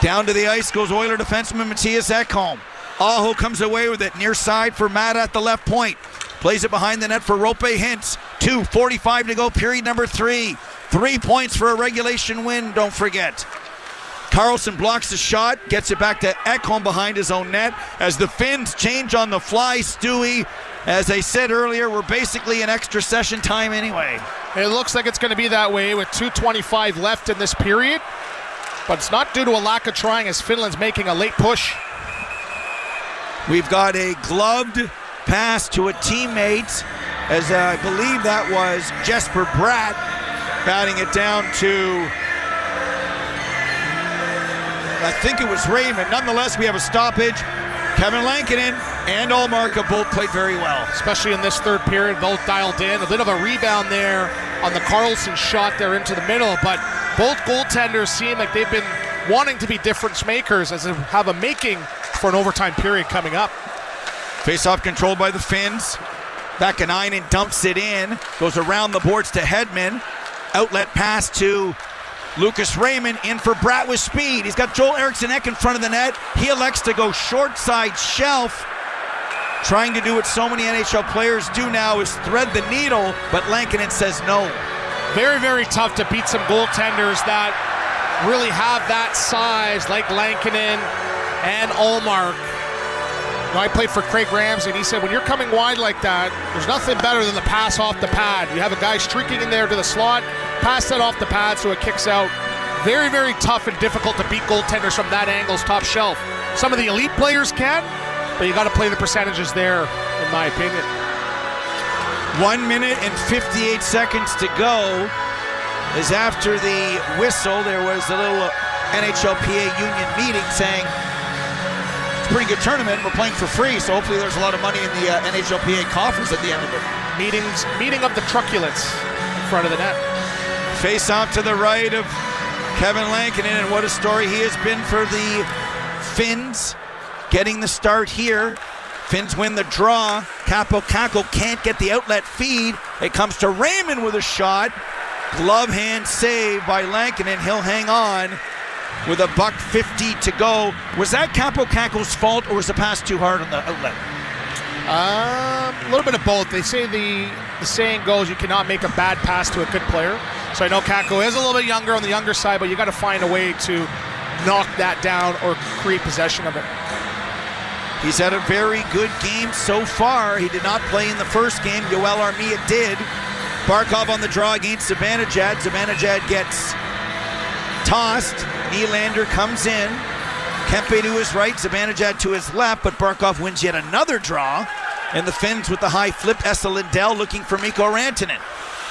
Down to the ice goes Oiler defenseman Mattias Ekholm. Aho comes away with it near side for Matt at the left point. Plays it behind the net for Roope Hintz. 2:45 to go, period number 3. 3 points for a regulation win, don't forget. Carlson blocks the shot, gets it back to Ekholm behind his own net as the Finns change on the fly. Stewie, as I said earlier, we're basically in extra session time anyway. It looks like it's going to be that way with 2:25 left in this period, but it's not due to a lack of trying as Finland's making a late push. We've got a gloved pass to a teammate, as I believe that was Jesper Bratt, batting it down to, I think it was Raymond. Nonetheless, we have a stoppage. Kevin Lankinen and Ullmark have both played very well. Especially in this third period, both dialed in. A bit of a rebound there on the Carlson shot there into the middle, but both goaltenders seem like they've been wanting to be difference makers as they have a making for an overtime period coming up. Faceoff controlled by the Finns. Lankinen dumps it in. Goes around the boards to Hedman. Outlet pass to Lucas Raymond. In for Bratt with speed. He's got Joel Eriksson Ek in front of the net. He elects to go short side shelf. Trying to do what so many NHL players do now is thread the needle, but Lankinen says no. Very, very tough to beat some goaltenders that really have that size, like Lankinen and Ullmark. I played for Craig Ramsey, and he said when you're coming wide like that, there's nothing better than the pass off the pad. You have a guy streaking in there to the slot, pass that off the pad so it kicks out. Very, very tough and difficult to beat goaltenders from that angle's top shelf. Some of the elite players can, but you got to play the percentages there, in my opinion. 1 minute and 58 seconds to go. As after the whistle, there was a little NHLPA union meeting saying, pretty good tournament. We're playing for free, so hopefully there's a lot of money in the NHLPA coffers at the end of it. Meeting of the truculents in front of the net. Face off to the right of Kevin Lankinen, and what a story he has been for the Finns. Getting the start here. Finns win the draw. Capo Kakko can't get the outlet feed. It comes to Raymond with a shot. Glove hand save by Lankinen. He'll hang on with $1:50 to go. Was that Capo Kakko's fault, or was the pass too hard on the outlet? A little bit of both. They say the saying goes, you cannot make a bad pass to a good player. So I know Kakko is a little bit younger, on the younger side, but you got to find a way to knock that down or create possession of it. He's had a very good game so far. He did not play in the first game. Yoel Armia did. Barkov on the draw against Zibanejad. Zibanejad gets tossed. Nylander comes in. Kempe to his right, Zibanejad to his left, but Barkov wins yet another draw. And the Finns with the high flip. Esa Lindell looking for Mikko Rantanen.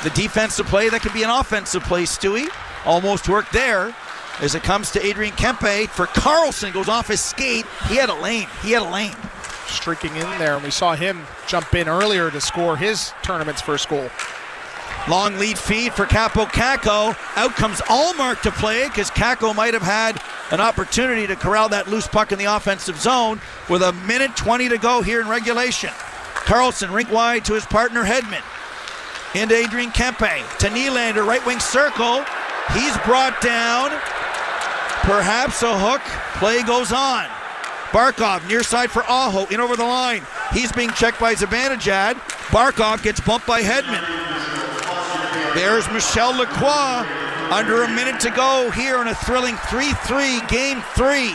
The defensive play, that could be an offensive play, Stewie. Almost worked there. As it comes to Adrian Kempe for Carlson, goes off his skate. He had a lane. Streaking in there, and we saw him jump in earlier to score his tournament's first goal. Long lead feed for Capo Kakko. Out comes Ullmark to play because Kakko might have had an opportunity to corral that loose puck in the offensive zone with 1:20 to go here in regulation. Carlson rink wide to his partner Hedman. Into Adrian Kempe. To Nylander, right wing circle. He's brought down. Perhaps a hook. Play goes on. Barkov near side for Aho. In over the line. He's being checked by Zibanejad. Barkov gets bumped by Hedman. There's Michel Lacroix. Under a minute to go here in a thrilling 3-3 game 3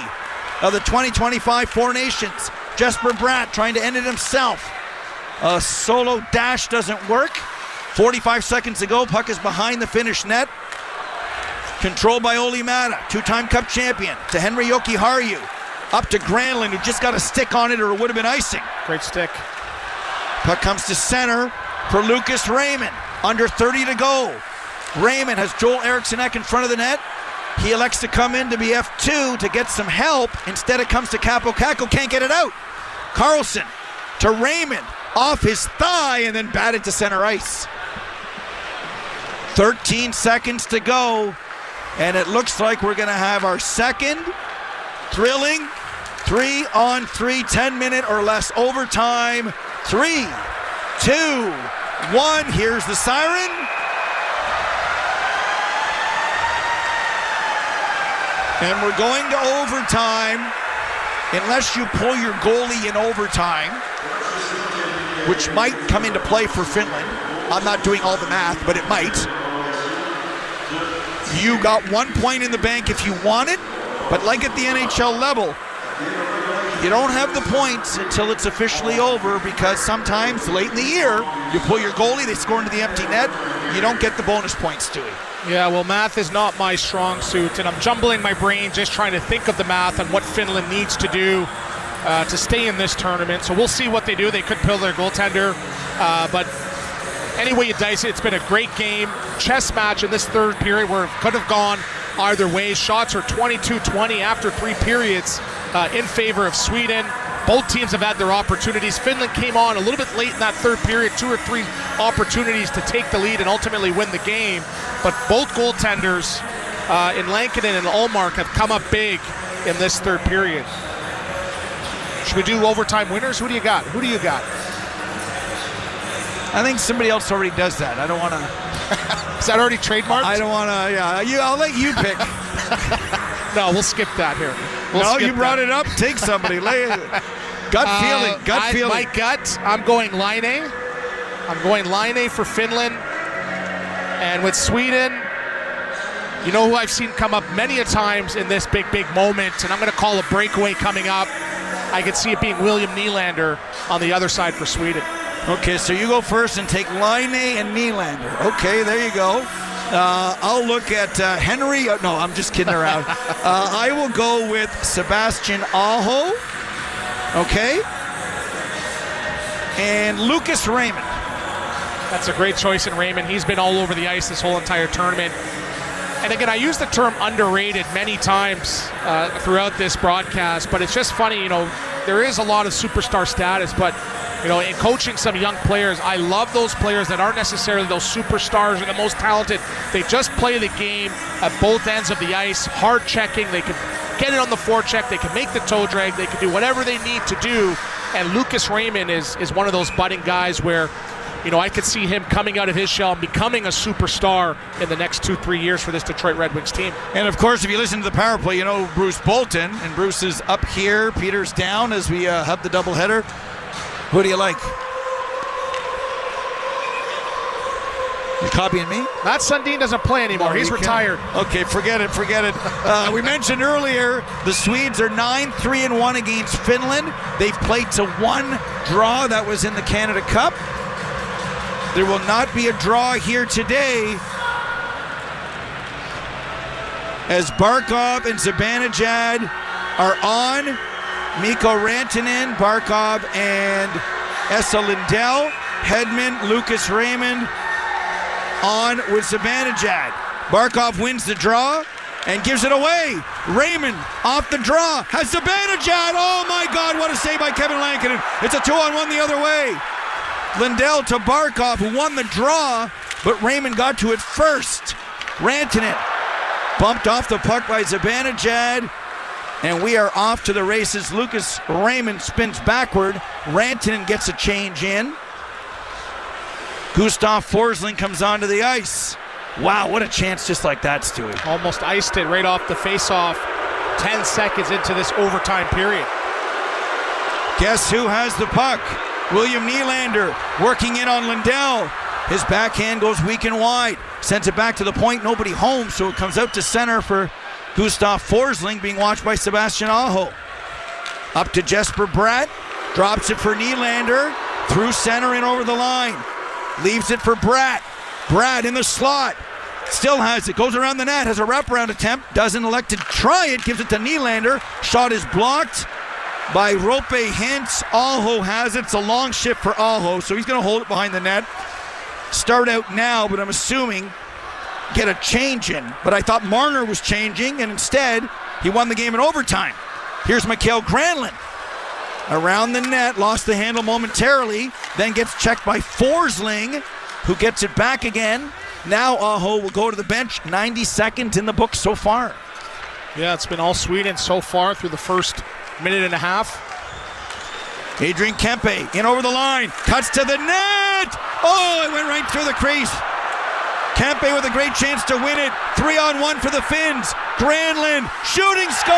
of the 2025 Four Nations. Jesper Bratt trying to end it himself. A solo dash doesn't work. 45 seconds to go. Puck is behind the Finnish net. Controlled by Olli Määttä, two-time Cup champion. To Henri Jokiharju. Up to Granlund, who just got a stick on it or it would have been icing. Great stick. Puck comes to center for Lucas Raymond. Under 30 to go. Raymond has Joel Eriksson Ek in front of the net. He elects to come in to be F2 to get some help. Instead it comes to Capo Kakko, can't get it out. Carlson to Raymond, off his thigh and then batted to center ice. 13 seconds to go. And it looks like we're going to have our second thrilling 3-on-3 10-minute or less overtime. 3, 2, 1. Here's the siren. And we're going to overtime unless you pull your goalie in overtime, which might come into play for Finland. I'm not doing all the math, but it might. You got 1 point in the bank if you want it, but like at the NHL level, you don't have the points until it's officially over because sometimes late in the year, you pull your goalie, they score into the empty net, you don't get the bonus points, Stewie. Yeah, well, math is not my strong suit, and I'm jumbling my brain just trying to think of the math on what Finland needs to do to stay in this tournament. So we'll see what they do. They could pull their goaltender, but anyway you dice it, it's been a great game. Chess match in this third period where it could have gone either way. Shots are 22-20 after 3 periods in favor of Sweden. Both teams have had their opportunities. Finland came on a little bit late in that third period, 2 or 3 opportunities to take the lead and ultimately win the game. But both goaltenders in Lankinen and Ullmark have come up big in this third period. Should we do overtime winners? Who do you got? I think somebody else already does that. I don't want to. Is that already trademarked? I don't want to. Yeah, I'll let you pick. No, we'll skip that here. You brought it up. Take somebody. Gut feeling. My gut, I'm going Laine. I'm going Laine for Finland. And with Sweden, you know who I've seen come up many a times in this big moment, and I'm going to call a breakaway coming up. I could see it being William Nylander on the other side for Sweden. Okay, so you go first and take Laine and Nylander. Okay, there you go. I'll look at Henry. No, I'm just kidding around. I will go with Sebastian Aho. Okay. And Lucas Raymond. That's a great choice in Raymond. He's been all over the ice this whole entire tournament. And again, I use the term underrated many times throughout this broadcast, but it's just funny, there is a lot of superstar status, but in coaching some young players, I love those players that aren't necessarily those superstars or the most talented. They just play the game at both ends of the ice, hard checking. They can get it on the forecheck. They can make the toe drag. They can do whatever they need to do. And Lucas Raymond is one of those budding guys where, I could see him coming out of his shell and becoming a superstar in the next 2-3 years for this Detroit Red Wings team. And of course, if you listen to the power play, Bruce Bolton, and Bruce is up here, Peter's down as we have the doubleheader. Who do you like? You copying me? Matt Sundin doesn't play anymore. No, he's retired. Okay, forget it. We mentioned earlier the Swedes are 9-3-1 against Finland. They've played to one draw. That was in the Canada Cup. There will not be a draw here today as Barkov and Zibanejad are on. Mikko Rantanen, Barkov, and Esa Lindell. Hedman, Lucas Raymond on with Zibanejad. Barkov wins the draw and gives it away. Raymond off the draw has Zibanejad. Oh my God, what a save by Kevin Lankinen. It's a 2-on-1 the other way. Lindell to Barkov, who won the draw, but Raymond got to it first. Rantanen bumped off the puck by Zibanejad. And we are off to the races. Lucas Raymond spins backward. Rantanen gets a change in. Gustav Forsling comes onto the ice. Wow, what a chance just like that, Stewie. Almost iced it right off the face-off. 10 seconds into this overtime period. Guess who has the puck? William Nylander working in on Lindell. His backhand goes weak and wide. Sends it back to the point. Nobody home, so it comes out to center for Gustav Forsling, being watched by Sebastian Aho. Up to Jesper Bratt. Drops it for Nylander. Through center and over the line. Leaves it for Bratt. Bratt in the slot. Still has it. Goes around the net. Has a wraparound attempt. Doesn't elect to try it. Gives it to Nylander. Shot is blocked by Rope Hintz. Aho has it. It's a long shift for Aho, so he's going to hold it behind the net. Start out now, but I'm assuming get a change in. But I thought Marner was changing, and instead he won the game in overtime. Here's Mikael Granlund. Around the net, lost the handle momentarily, then gets checked by Forsling, who gets it back again. Now Aho will go to the bench. 92nd in the book so far. Yeah, it's been all Sweden so far through the first minute and a half. Adrian Kempe in over the line, cuts to the net. Oh, it went right through the crease. Kempe with a great chance to win it. 3-on-1 for the Finns. Granlund shooting, scores!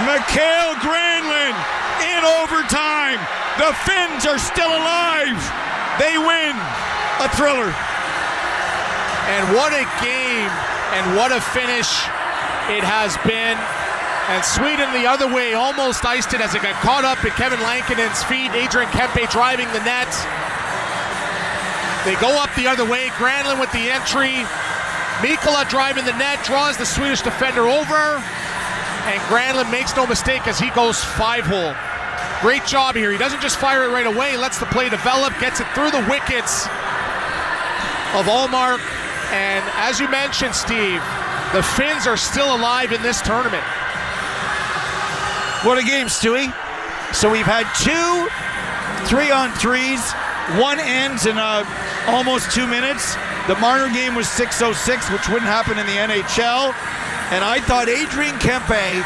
Mikael Granlund in overtime. The Finns are still alive. They win. A thriller. And what a game and what a finish it has been. And Sweden the other way almost iced it as it got caught up at Kevin Lankinen's feet. Adrian Kempe driving the net. They go up the other way. Granlund with the entry. Mikkola driving the net, draws the Swedish defender over. And Granlund makes no mistake as he goes 5-hole. Great job here. He doesn't just fire it right away. Lets the play develop. Gets it through the wickets of Ullmark. And as you mentioned, Steve, the Finns are still alive in this tournament. What a game, Stewie. So we've had 2 3-on-3s. One ends in almost 2 minutes. The Marner game was 6:06, which wouldn't happen in the NHL. And I thought Adrian Kempe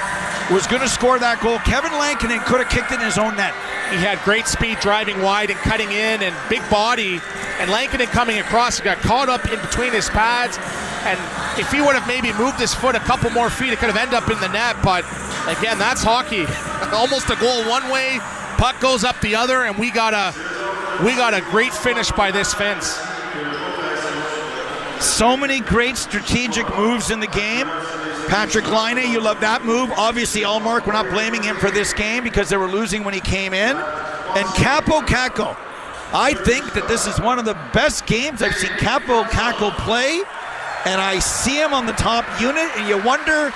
was going to score that goal. Kevin Lankinen could have kicked it in his own net. He had great speed driving wide and cutting in and big body. And Lankinen coming across, he got caught up in between his pads. And if he would have maybe moved his foot a couple more feet, it could have ended up in the net. But again, that's hockey. Almost a goal one way, puck goes up the other, and we got a great finish by this Finns. So many great strategic moves in the game. Patrik Laine, you love that move. Obviously, Allmark, we're not blaming him for this game because they were losing when he came in. And Capo Caco. I think that this is one of the best games I've seen Capo Caco play. And I see him on the top unit, and you wonder,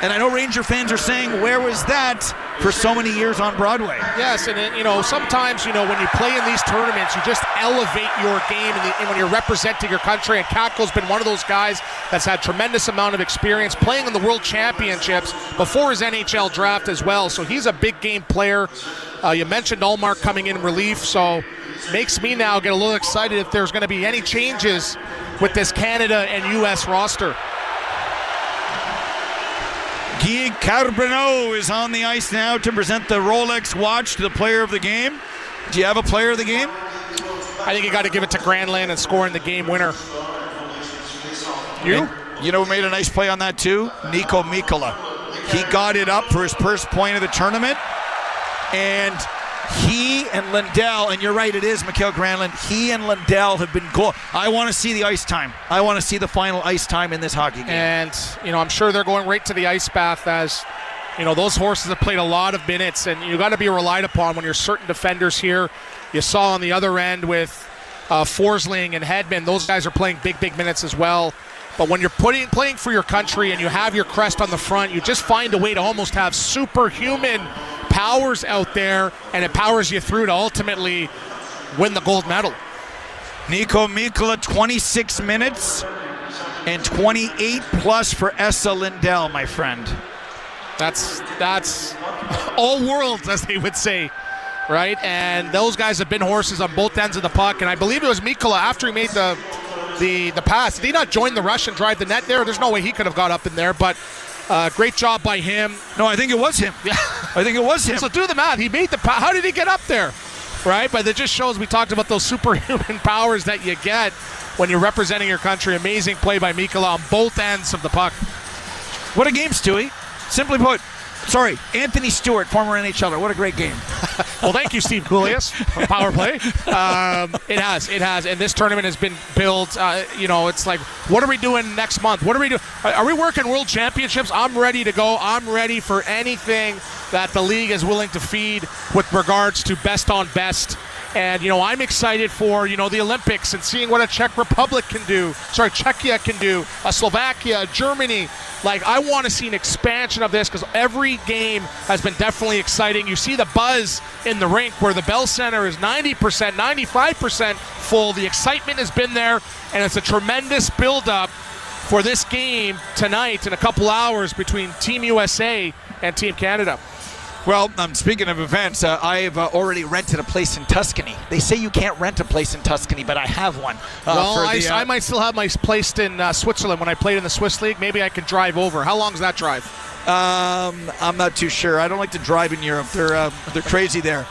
and I know Ranger fans are saying, where was that for so many years on Broadway? Yes, and sometimes, when you play in these tournaments, you just elevate your game and when you're representing your country, and Caco's been one of those guys that's had tremendous amount of experience playing in the World Championships before his NHL draft as well, so he's a big game player. You mentioned Allmark coming in relief, so makes me now get a little excited if there's going to be any changes with this Canada and U.S. roster. Guy Carbonneau is on the ice now to present the Rolex watch to the player of the game. Do you have a player of the game? I think you got to give it to Granlund and scoring the game winner. You? And you know who made a nice play on that too? Nico Mikkola. He got it up for his first point of the tournament. And he and Lindell, and you're right, it is Mikael Granlund, he and Lindell have been goal. I want to see the ice time. I want to see the final ice time in this hockey game. And, I'm sure they're going right to the ice bath as, those horses have played a lot of minutes, and you got to be relied upon when you're certain defenders here. You saw on the other end with Forsling and Hedman, those guys are playing big minutes as well. But when you're playing for your country and you have your crest on the front, you just find a way to almost have superhuman powers out there, and it powers you through to ultimately win the gold medal. Nico Mikkola, 26 minutes and 28 plus for Esa Lindell, my friend. That's all worlds, as they would say, right? And those guys have been horses on both ends of the puck, and I believe it was Mikkola after he made the pass. Did he not join the rush and drive the net there? There's no way he could have got up in there, but great job by him. No, I think it was him. Yeah. I think it was him. So do the math. He made the pass. How did he get up there? Right? But it just shows, we talked about those superhuman powers that you get when you're representing your country. Amazing play by Mikkola on both ends of the puck. What a game, Stewie. Simply put, Anthony Stewart, former NHLer. What a great game. Well, thank you, Steve Coolius, for power play. It has. And this tournament has been built. It's like, what are we doing next month? What are we doing? Are we working World Championships? I'm ready to go. I'm ready for anything that the league is willing to feed with regards to best on best. And, I'm excited for, the Olympics and seeing what a Czechia can do, a Slovakia, Germany. Like, I want to see an expansion of this because every game has been definitely exciting. You see the buzz in the rink where the Bell Center is 90%, 95% full. The excitement has been there, and it's a tremendous build-up for this game tonight in a couple hours between Team USA and Team Canada. Well, speaking of events, I've already rented a place in Tuscany. They say you can't rent a place in Tuscany, but I have one. I might still have my place in Switzerland when I played in the Swiss League. Maybe I can drive over. How long is that drive? I'm not too sure. I don't like to drive in Europe. They're crazy there.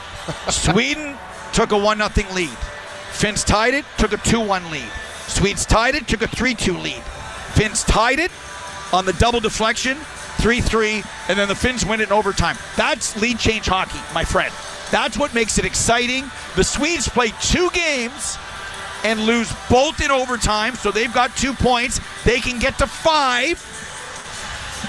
Sweden took a 1-0 lead. Finns tied it, took a 2-1 lead. Swedes tied it, took a 3-2 lead. Finns tied it on the double deflection, 3-3, and then the Finns win it in overtime. That's lead change hockey, my friend. That's what makes it exciting. The Swedes play 2 games and lose both in overtime, so they've got 2 points. They can get to 5.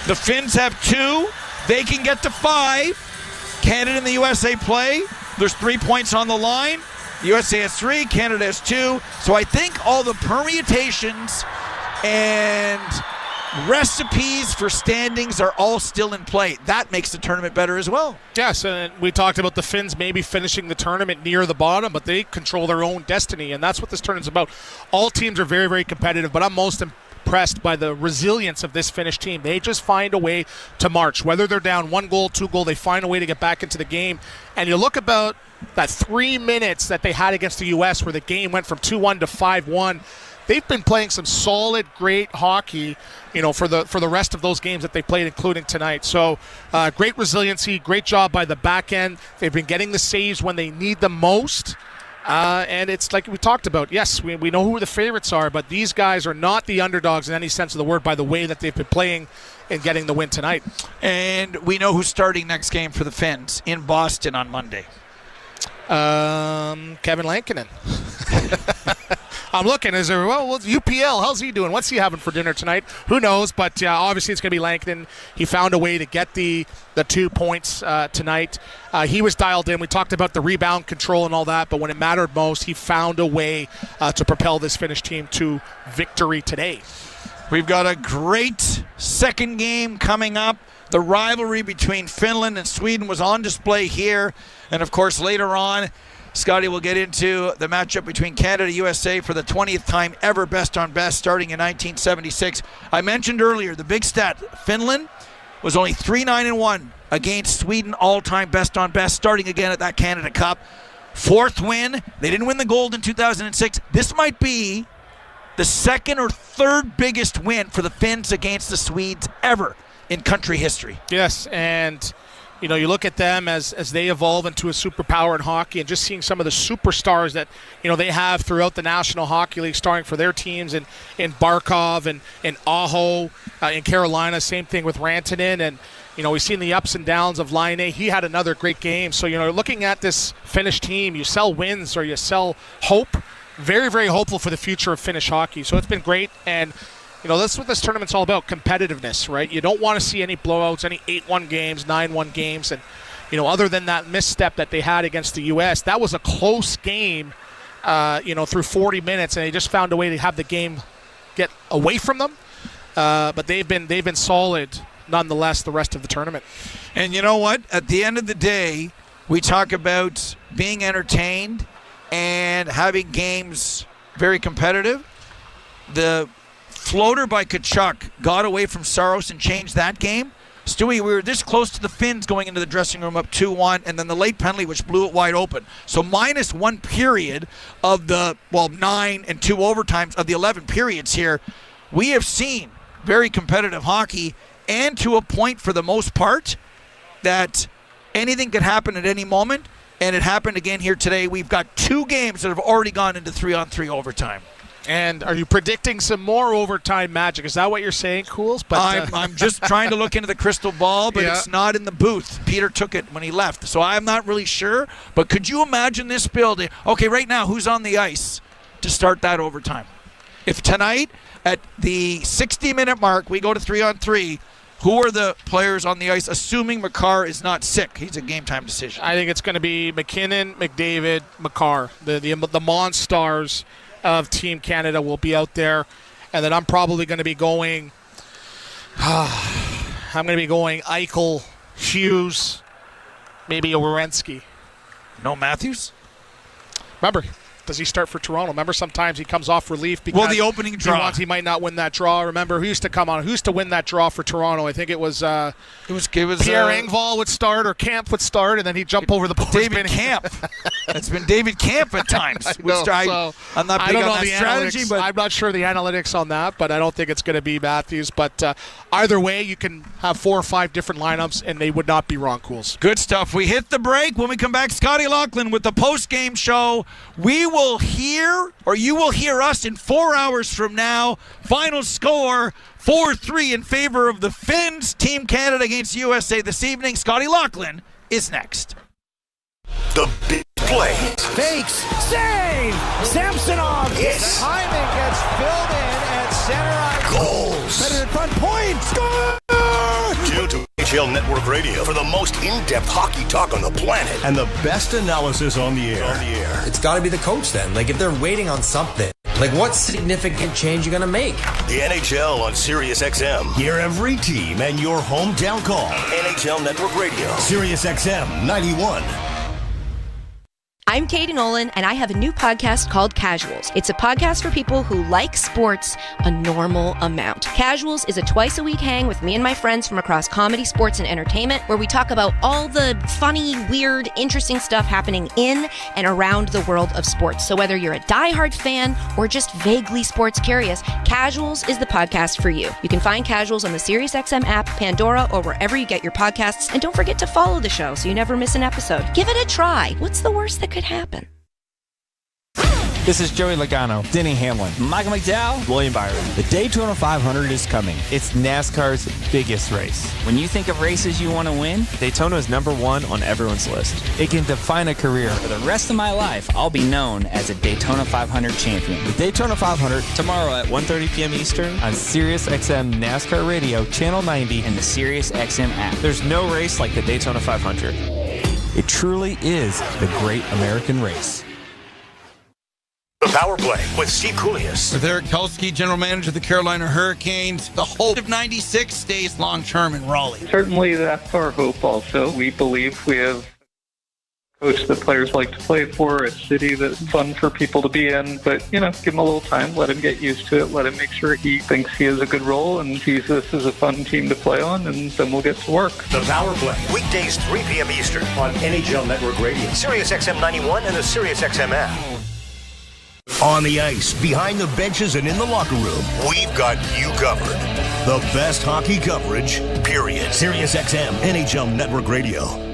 The Finns have 2. They can get to 5. Canada and the USA play. There's 3 points on the line. The USA has 3. Canada has 2. So I think all the permutations and recipes for standings are all still in play. That makes the tournament better as well. Yes, and we talked about the Finns maybe finishing the tournament near the bottom, but they control their own destiny, and that's what this tournament's about. All teams are very, very competitive, but I'm most impressed by the resilience of this Finnish team. They just find a way to march. Whether they're down 1 goal, 2 goal, they find a way to get back into the game. And you look about that 3 minutes that they had against the U.S. where the game went from 2-1 to 5-1. they've been playing some solid, great hockey, for the rest of those games that they played, including tonight. So great resiliency, great job by the back end. They've been getting the saves when they need them most. And it's like we talked about. Yes, we know who the favorites are, but these guys are not the underdogs in any sense of the word by the way that they've been playing and getting the win tonight. And we know who's starting next game for the Finns in Boston on Monday. Kevin Lankinen. I'm looking. Is there? Well, UPL. How's he doing? What's he having for dinner tonight? Who knows? But obviously, it's going to be Lankinen. He found a way to get the 2 points tonight. He was dialed in. We talked about the rebound control and all that, but when it mattered most, he found a way to propel this Finnish team to victory today. We've got a great second game coming up. The rivalry between Finland and Sweden was on display here, and of course, later on, Scotty will get into the matchup between Canada and USA for the 20th time ever best on best, starting in 1976. I mentioned earlier the big stat: Finland was only 3-9-1 against Sweden, all-time best on best, starting again at that Canada Cup. 4th win. They didn't win the gold in 2006. This might be the 2nd or 3rd biggest win for the Finns against the Swedes ever in country history. Yes, and you look at them as they evolve into a superpower in hockey, and just seeing some of the superstars that they have throughout the National Hockey League starring for their teams, in Barkov and Aho in Carolina. Same thing with Rantanen, and we've seen the ups and downs of Laine. He had another great game. So looking at this Finnish team, you sell wins or you sell hope. Very, very hopeful for the future of Finnish hockey. So it's been great, and that's what this tournament's all about, competitiveness, right? You don't want to see any blowouts, any 8-1 games, 9-1 games. And, other than that misstep that they had against the U.S., that was a close game, through 40 minutes, and they just found a way to have the game get away from them. But they've been solid, nonetheless, the rest of the tournament. And you know what? At the end of the day, we talk about being entertained and having games very competitive. The floater by Tkachuk got away from Saros and changed that game. Stewie, we were this close to the Finns going into the dressing room up 2-1, and then the late penalty which blew it wide open. So minus 1 period of the 9 and 2 overtimes of the 11 periods here, we have seen very competitive hockey, and to a point for the most part that anything could happen at any moment, and it happened again here today. We've got 2 games that have already gone into 3-on-3 overtime. And are you predicting some more overtime magic? Is that what you're saying, Cools? But I'm just trying to look into the crystal ball, but It's not in the booth. Peter took it when he left, so I'm not really sure. But could you imagine this building? Okay, right now, who's on the ice to start that overtime? If tonight, at the 60-minute mark, we go to 3-on-3, who are the players on the ice, assuming Makar is not sick? He's a game-time decision. I think it's going to be McKinnon, McDavid, Makar. The Monstars of Team Canada will be out there. And then I'm probably going to be going Eichel, Hughes, maybe a Werenski. No Matthews? Remember, does he start for Toronto? Remember, sometimes he comes off relief because the opening draw. He might not win that draw. Remember, who used to win that draw for Toronto? I think it was Pierre Engvall would start, or Camp would start, and then he'd jump over the boards. David Camp. It's been David Camp at times. I'm not big on that strategy, but I'm not sure the analytics on that, but I don't think it's going to be Matthews. But either way, you can have 4 or 5 different lineups, and they would not be wrong, Cools. Good stuff. We hit the break. When we come back, Scotty Laughlin with the post-game show. You will hear us in 4 hours from now. Final score, 4-3 in favor of the Finns. Team Canada against USA this evening. Scotty Laughlin is next. The big play. Fakes. Save. Samsonov. Yes. Timing gets filled in at center ice. Goals. Better in front point. Score! Tune to NHL Network Radio for the most in-depth hockey talk on the planet and the best analysis on the air. It's got to be the coach then. Like, if they're waiting on something, like, what significant change you going to make? The NHL on Sirius XM. Hear every team and your hometown call. NHL Network Radio. Sirius XM 91. I'm Katie Nolan, and I have a new podcast called Casuals. It's a podcast for people who like sports a normal amount. Casuals is a twice-a-week hang with me and my friends from across comedy, sports, and entertainment, where we talk about all the funny, weird, interesting stuff happening in and around the world of sports. So whether you're a diehard fan or just vaguely sports curious, Casuals is the podcast for you. You can find Casuals on the SiriusXM app, Pandora, or wherever you get your podcasts. And don't forget to follow the show so you never miss an episode. Give it a try. What's the worst that could happen? This is Joey Logano, Denny Hamlin, Michael McDowell, William Byron. The Daytona 500 is coming. It's NASCAR's biggest race. When you think of races you want to win, Daytona is number one on everyone's list. It can define a career. For the rest of my life, I'll be known as a Daytona 500 champion. The Daytona 500 tomorrow at 1:30 p.m. Eastern on SiriusXM NASCAR Radio, Channel 90, and the SiriusXM app. There's no race like the Daytona 500. It truly is the great American race. The Power Play with Steve Koulias. With Eric Tulsky, general manager of the Carolina Hurricanes, the hope of 96 stays long-term in Raleigh. Certainly that's our hope also. We believe we have a coach that players like to play for, a city that's fun for people to be in. But, give him a little time, let him get used to it, let him make sure he thinks he has a good role and sees this as a fun team to play on, and then we'll get to work. The Power Play, weekdays 3 p.m. Eastern on NHL Network Radio, SiriusXM 91, and the SiriusXM app. On the ice, behind the benches, and in the locker room, we've got you covered. The best hockey coverage, period. SiriusXM, NHL Network Radio.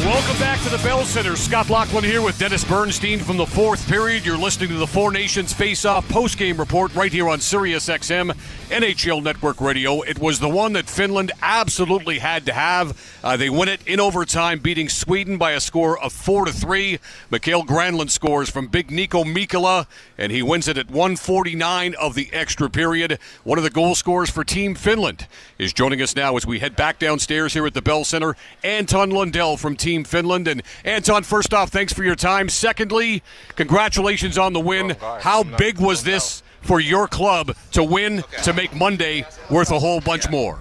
Welcome back to the Bell Center. Scott Laughlin here with Dennis Bernstein from the fourth period. You're listening to the Four Nations Faceoff postgame report right here on SiriusXM NHL Network Radio. It was the one that Finland absolutely had to have. They win it in overtime, beating Sweden by a score of 4-3. Mikael Granlund scores from Big Nico Mikkola, and he wins it at 1:49 of the extra period. One of the goal scorers for Team Finland is joining us now as we head back downstairs here at the Bell Center. Anton Lundell from Team Finland. And Anton, first off, thanks for your time. Secondly, congratulations on the win. How big was this for your club to win to make Monday worth a whole bunch more?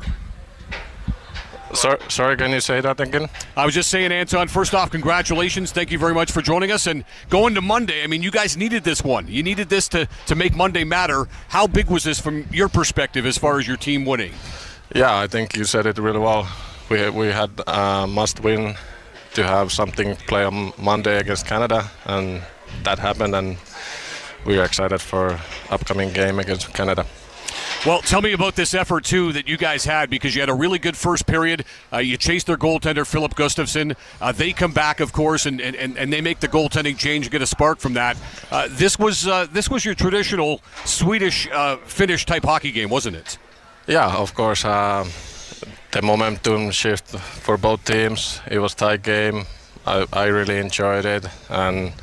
Sorry, can you say that again? I was just saying, Anton, first off, congratulations. Thank you very much for joining us. And going to Monday, I mean, you guys needed this one. You needed this to make Monday matter. How big was this from your perspective as far as your team winning? Yeah, I think you said it really well. We had must win to have something play on Monday against Canada, and that happened, and we are excited for upcoming game against Canada. Well, tell me about this effort, too, that you guys had, because you had a really good first period. You chased their goaltender, Philip Gustafsson. They come back, of course, and they make the goaltending change and get a spark from that. This was your traditional Swedish-Finnish-type hockey game, wasn't it? Yeah, of course. The momentum shift for both teams. It was a tight game. I really enjoyed it, and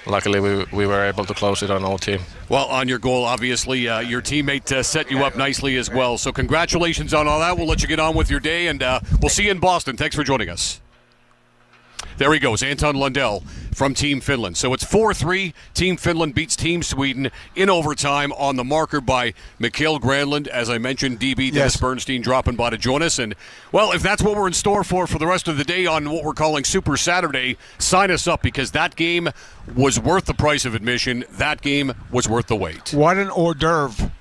luckily we were able to close it on our team. Well, on your goal, obviously, your teammate set you up nicely as well. So congratulations on all that. We'll let you get on with your day, and we'll see you in Boston. Thanks for joining us. There he goes, Anton Lundell from Team Finland. So it's 4-3. Team Finland beats Team Sweden in overtime on the marker by Mikael Granlund. As I mentioned, DB Dennis Bernstein dropping by to join us. And, well, if that's what we're in store for the rest of the day on what we're calling Super Saturday, sign us up, because that game was worth the price of admission. That game was worth the wait. What an hors d'oeuvre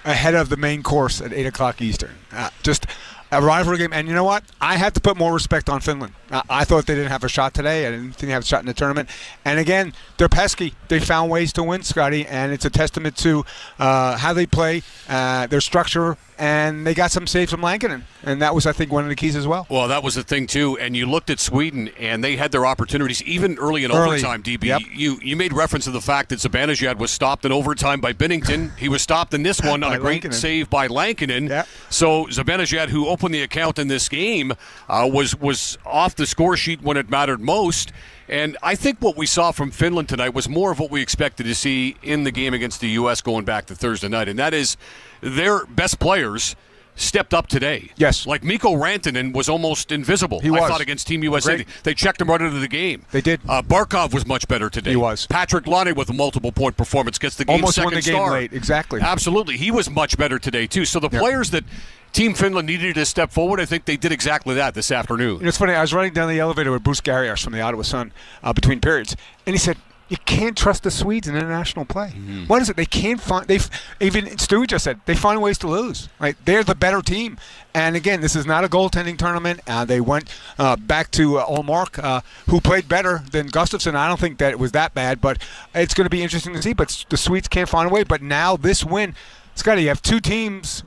ahead of the main course at 8 o'clock Eastern. Just a rivalry game. And you know what? I have to put more respect on Finland. I thought they didn't have a shot today. I didn't think they have a shot in the tournament. And again, they're pesky. They found ways to win, Scotty, and it's a testament to how they play, their structure, and they got some saves from Lankinen. And that was, I think, one of the keys as well. Well, that was the thing, too. And you looked at Sweden, and they had their opportunities even early in overtime, DB. Yep. You made reference to the fact that Zibanejad was stopped in overtime by Binnington. He was stopped in this one on a great save by Lankinen. Yep. So Zibanejad, who opened the account in this game, was off the score sheet when it mattered most. And I think what we saw from Finland tonight was more of what we expected to see in the game against the U.S. going back to Thursday night, and that is their best players stepped up today. Yes. Like Mikko Rantanen was almost invisible. He was. I thought against Team USA. Great. They checked him right into the game. They did. Barkov was much better today. He was. Patrik Laine with a multiple-point performance gets the game's Almost second won the game star. late. Exactly. Absolutely. He was much better today, too. So the players that Team Finland needed to step forward, I think they did exactly that this afternoon. It's funny. I was running down the elevator with Bruce Garriers from the Ottawa Sun between periods, and he said, you can't trust the Swedes in international play. Mm-hmm. What is it? They can't find. Even Stu just said they find ways to lose. Right? They're the better team. And again, this is not a goaltending tournament. They went back to Ullmark, who played better than Gustafsson. I don't think that it was that bad, but it's going to be interesting to see. But the Swedes can't find a way. But now this win. Scotty, you have three teams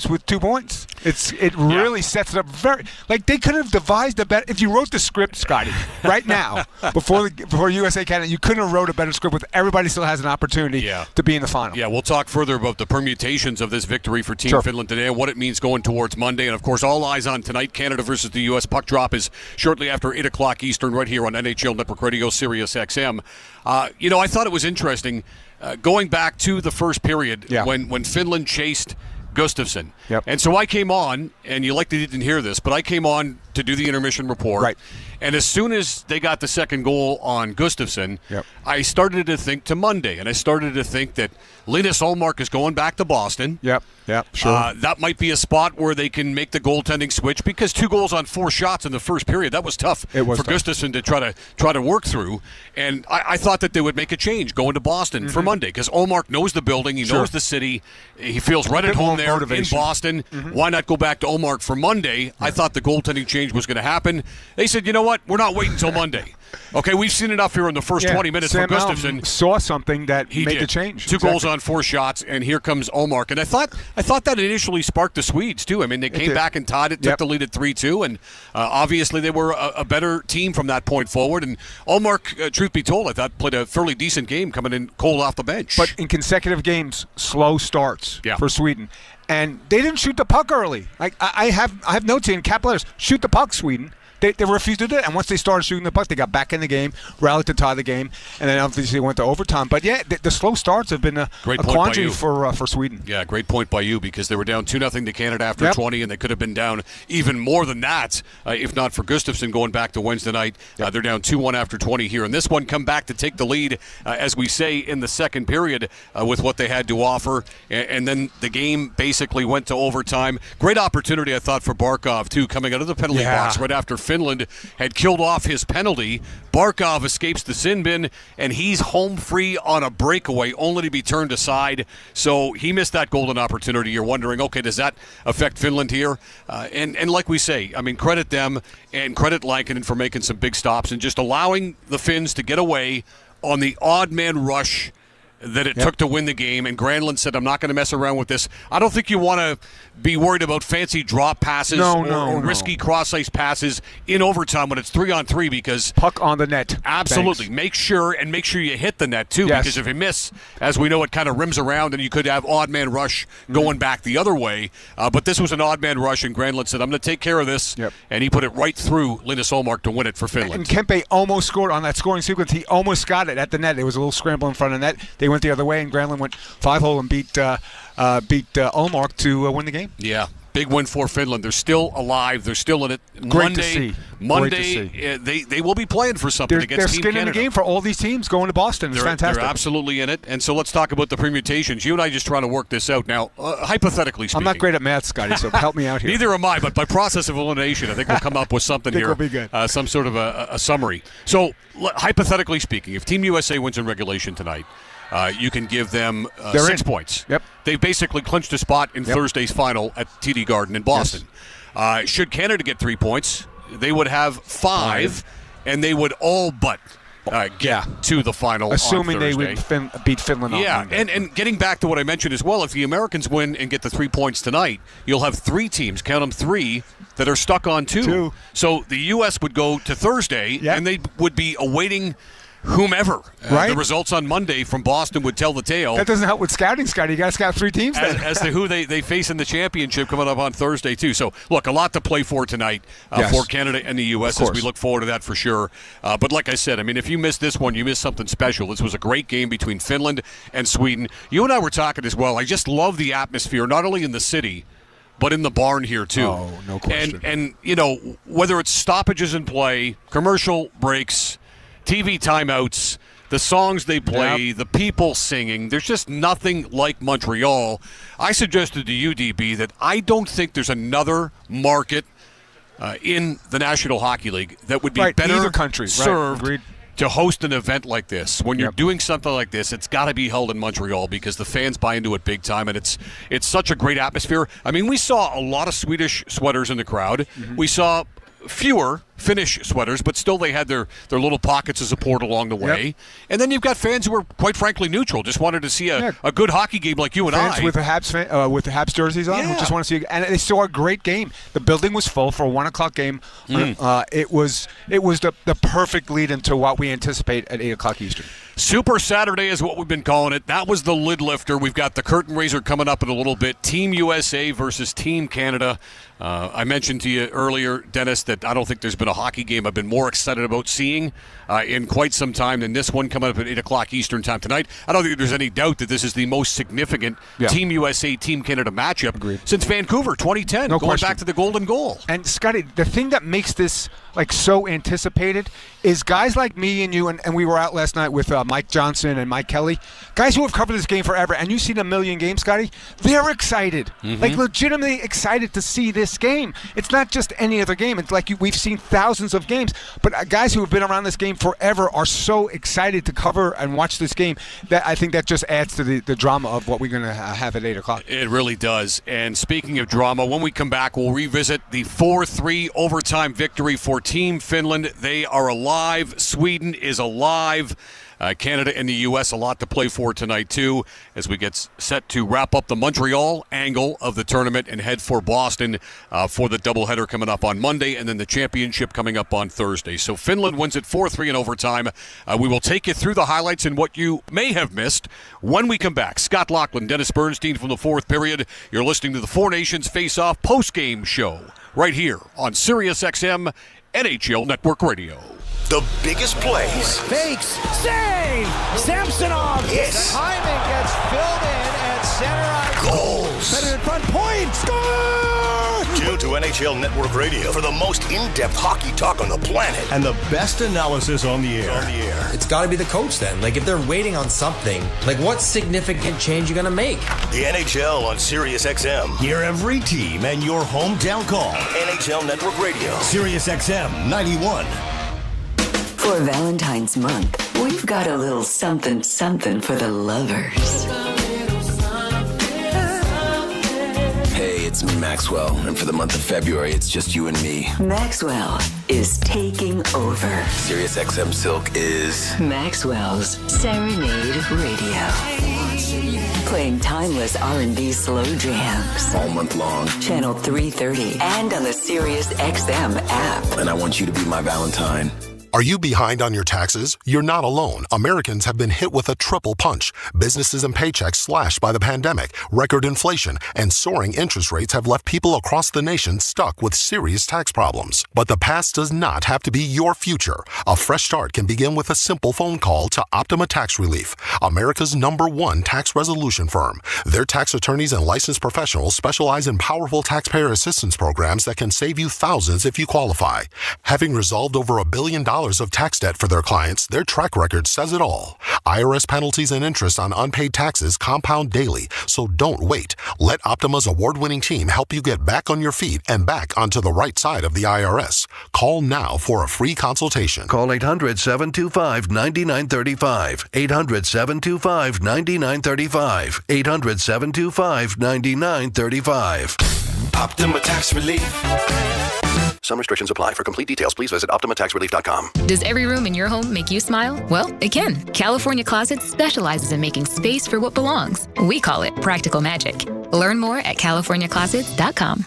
with 2 points. It really sets it up very like they could have devised a better. If you wrote the script, Scotty, right now before USA Canada, you couldn't have wrote a better script with everybody still has an opportunity to be in the final. Yeah, we'll talk further about the permutations of this victory for Team Finland today and what it means going towards Monday. And of course, all eyes on tonight. Canada versus the U.S. Puck drop is shortly after 8 o'clock Eastern, right here on NHL Network Radio, Sirius XM. I thought it was interesting. Going back to the first period when Finland chased Gustafsson. Yep. And so I came on, and you likely didn't hear this, but I came on to do the intermission report. Right. And as soon as they got the second goal on Gustafsson, I started to think to Monday, and I started to think that Linus Ullmark is going back to Boston. Yep, sure. That might be a spot where they can make the goaltending switch because 2 goals on 4 shots in the first period, that was tough for Gustafsson to try to work through. And I thought that they would make a change going to Boston for Monday because Ullmark knows the building, he knows the city, he feels right at home there in Boston. Why not go back to Ullmark for Monday? I thought the goaltending change was going to happen. They said, you know what, we're not waiting until Monday. Okay, we've seen enough here in the first 20 minutes from Gustafsson. Saw something that made the change. 2 goals on 4 shots, and here comes Ullmark. And I thought that initially sparked the Swedes, too. I mean, they came back and tied it, took the lead at 3-2, and obviously they were a better team from that point forward. And Ullmark, truth be told, I thought played a fairly decent game coming in cold off the bench. But in consecutive games, slow starts for Sweden. And they didn't shoot the puck early. Like I have notes in cap letters, shoot the puck, Sweden. They refused to do it, and once they started shooting the puck, they got back in the game, rallied to tie the game, and then obviously went to overtime. But yeah, the slow starts have been a quandary for Sweden. Yeah, great point by you because they were down 2-0 to Canada after 20, and they could have been down even more than that if not for Gustafsson going back to Wednesday night. They're down 2-1 after 20 here, and this one come back to take the lead, as we say, in the second period with what they had to offer, and then the game basically went to overtime. Great opportunity, I thought, for Barkov, too, coming out of the penalty box right after Finland had killed off his penalty. Barkov escapes the sin bin, and he's home free on a breakaway, only to be turned aside. So he missed that golden opportunity. You're wondering, okay, does that affect Finland here? And like we say, I mean, credit them and credit Lankinen for making some big stops and just allowing the Finns to get away on the odd man rush that it took to win the game, and Granlund said, I'm not going to mess around with this. I don't think you want to be worried about fancy drop passes or risky cross-ice passes in overtime when it's 3-on-3 because... Puck on the net. Absolutely. Make sure you hit the net, too, because if you miss, as we know, it kind of rims around, and you could have odd-man rush going back the other way. But this was an odd-man rush, and Granlund said, I'm going to take care of this, and he put it right through Linus Ullmark to win it for Finland. And Kempe almost scored on that scoring sequence. He almost got it at the net. There was a little scramble in front of the net. They went the other way, and Granlund went 5-hole and beat Ullmark to win the game. Yeah, big win for Finland. They're still alive. They're still in it. Great to see. Monday, they will be playing for something against Team Canada. They're skin in the game for all these teams going to Boston. It's fantastic. They're absolutely in it. And so let's talk about the permutations. You and I just trying to work this out. Now, hypothetically speaking. I'm not great at math, Scotty, so help me out here. Neither am I, but by process of elimination, I think we'll come up with something here. It'll be good. Some sort of a summary. So, hypothetically speaking, if Team USA wins in regulation tonight, you can give them 6 points. Yep. They basically clinched a spot in Thursday's final at TD Garden in Boston. Yes. Should Canada get 3 points, they would have 5, and they would all but get to the final assuming on Thursday. They would beat Finland on Monday. And getting back to what I mentioned as well, if the Americans win and get the 3 points tonight, you'll have 3 teams, count them 3, that are stuck on 2. So the U.S. would go to Thursday, and they would be awaiting whomever. The results on Monday from Boston would tell the tale. That doesn't help with scouting, Scotty. You got to scout 3 teams then. As to who they face in the championship coming up on Thursday, too. So, look, a lot to play for tonight for Canada and the U.S. as we look forward to that for sure. But like I said, I mean, if you missed this one, you missed something special. This was a great game between Finland and Sweden. You and I were talking as well. I just love the atmosphere, not only in the city, but in the barn here too. Oh, no question. And you know, whether it's stoppages in play, commercial breaks, TV timeouts, the songs they play, the people singing, there's just nothing like Montreal. I suggested to you, DB, that I don't think there's another market in the National Hockey League that would be better served to host an event like this. When you're doing something like this, it's got to be held in Montreal because the fans buy into it big time, and it's such a great atmosphere. I mean, we saw a lot of Swedish sweaters in the crowd. We saw fewer Finnish sweaters, but still they had their little pockets of support along the way. And then you've got fans who are quite frankly neutral, just wanted to see a good hockey game like you and fans I. with the Habs jerseys on, who just want to see, and they saw a great game. The building was full for a 1 o'clock game. It was the perfect lead into what we anticipate at 8 o'clock Eastern. Super Saturday is what we've been calling it. That was the lid lifter. We've got the curtain raiser coming up in a little bit. Team USA versus Team Canada. I mentioned to you earlier, Dennis, that I don't think there's been a hockey game I've been more excited about seeing in quite some time than this one coming up at 8 o'clock Eastern time tonight. I don't think there's any doubt that this is the most significant Team USA, Team Canada matchup since Vancouver 2010, going back to the golden goal. And, Scotty, the thing that makes this so anticipated is guys like me and you, and we were out last night with Mike Johnson and Mike Kelly, guys who have covered this game forever, and you've seen a million games, Scotty, they're excited. Legitimately excited to see this game. It's not just any other game. It's like we've seen thousands of games, but guys who have been around this game forever are so excited to cover and watch this game that I think that just adds to the drama of what we're going to have at 8 o'clock. It really does. And speaking of drama, when we come back, we'll revisit the 4-3 overtime victory for Team Finland. They are alive. Sweden is alive. Canada and the U.S. a lot to play for tonight, too, as we get set to wrap up the Montreal angle of the tournament and head for Boston for the doubleheader coming up on Monday, and then the championship coming up on Thursday. So Finland wins it 4-3 in overtime. We will take you through the highlights and what you may have missed when we come back. Scott Laughlin, Dennis Bernstein from the fourth period. You're listening to the Four Nations Faceoff postgame show right here on SiriusXM NHL Network Radio. The biggest plays. Fakes. Save. Samsonov. Yes. Timing gets filled in and center ice. Goals. Better in front point. Score! Tune to NHL Network Radio for the most in-depth hockey talk on the planet and the best analysis on the air. It's got to be the coach then. Like, if they're waiting on something, like, what significant change you going to make? The NHL on SiriusXM. Hear every team and your hometown call. NHL Network Radio. SiriusXM 91. For Valentine's month, we've got a little something for the lovers. Hey, it's me, Maxwell, and for the month of February, it's just you and me. Maxwell is taking over. SiriusXM Silk is Maxwell's Serenade Radio. Playing timeless R&B slow jams. all month long. Channel 330 and on the SiriusXM app. And I want you to be my Valentine. Are you behind on your taxes? You're not alone. Americans have been hit with a triple punch. Businesses and paychecks slashed by the pandemic, record inflation, and soaring interest rates have left people across the nation stuck with serious tax problems. But the past does not have to be your future. A fresh start can begin with a simple phone call to Optima Tax Relief, America's #1 tax resolution firm. Their tax attorneys and licensed professionals specialize in powerful taxpayer assistance programs that can save you thousands if you qualify. Having resolved over $1 billion of tax debt for their clients, their track record says it all. IRS penalties and interest on unpaid taxes compound daily, so don't wait. Let Optima's award-winning team help you get back on your feet and back onto the right side of the IRS. Call now for a free consultation. Call 800-725-9935. 800-725-9935. 800-725-9935. Optima Tax Relief. Some restrictions apply. For complete details, please visit OptimaTaxRelief.com. Does every room in your home make you smile? Well, it can. California Closets specializes in making space for what belongs. We call it practical magic. Learn more at CaliforniaClosets.com.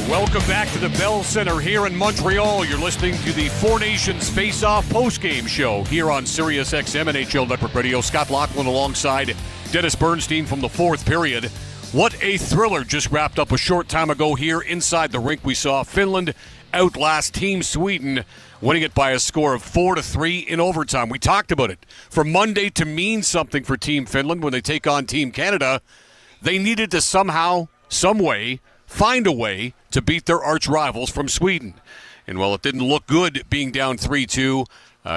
Welcome back to the Bell Center here in Montreal. You're listening to the Four Nations Face-Off postgame show here on SiriusXM NHL Network Radio. Scott Laughlin alongside Dennis Bernstein from the fourth period. What a thriller just wrapped up a short time ago here inside the rink. We saw Finland outlast Team Sweden, winning it by a score of 4-3 in overtime. We talked about it. For Monday to mean something for Team Finland when they take on Team Canada, they needed to somehow, some way, find a way to beat their arch rivals from Sweden. And while it didn't look good being down 3-2,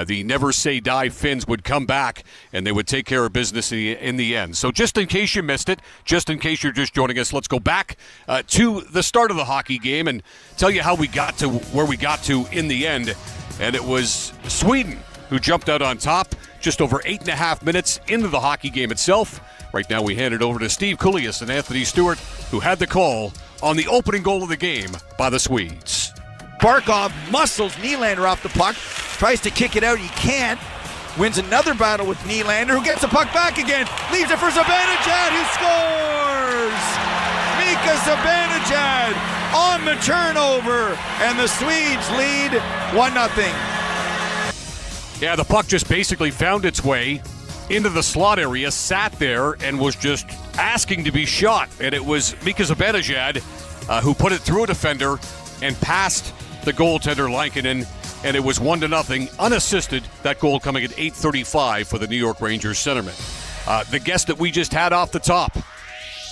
the never-say-die Finns would come back, and they would take care of business in the end. So just in case you missed it, just in case you're just joining us, let's go back to the start of the hockey game and tell you how we got to where we got to in the end. And it was Sweden who jumped out on top just over 8.5 minutes into the hockey game itself. Right now we hand it over to Steve Kulias and Anthony Stewart, who had the call on the opening goal of the game by the Swedes. Barkov muscles Nylander off the puck, tries to kick it out, he can't, wins another battle with Nylander, who gets the puck back again, leaves it for Zibanejad, who scores! Mika Zibanejad on the turnover, and the Swedes lead 1-0. Yeah, the puck just basically found its way into the slot area, sat there, and was just asking to be shot. And it was Mika Zibanejad who put it through a defender and passed the goaltender Lankinen, and it was 1-0, unassisted. That goal coming at 8:35 for the New York Rangers centerman. The guest that we just had off the top,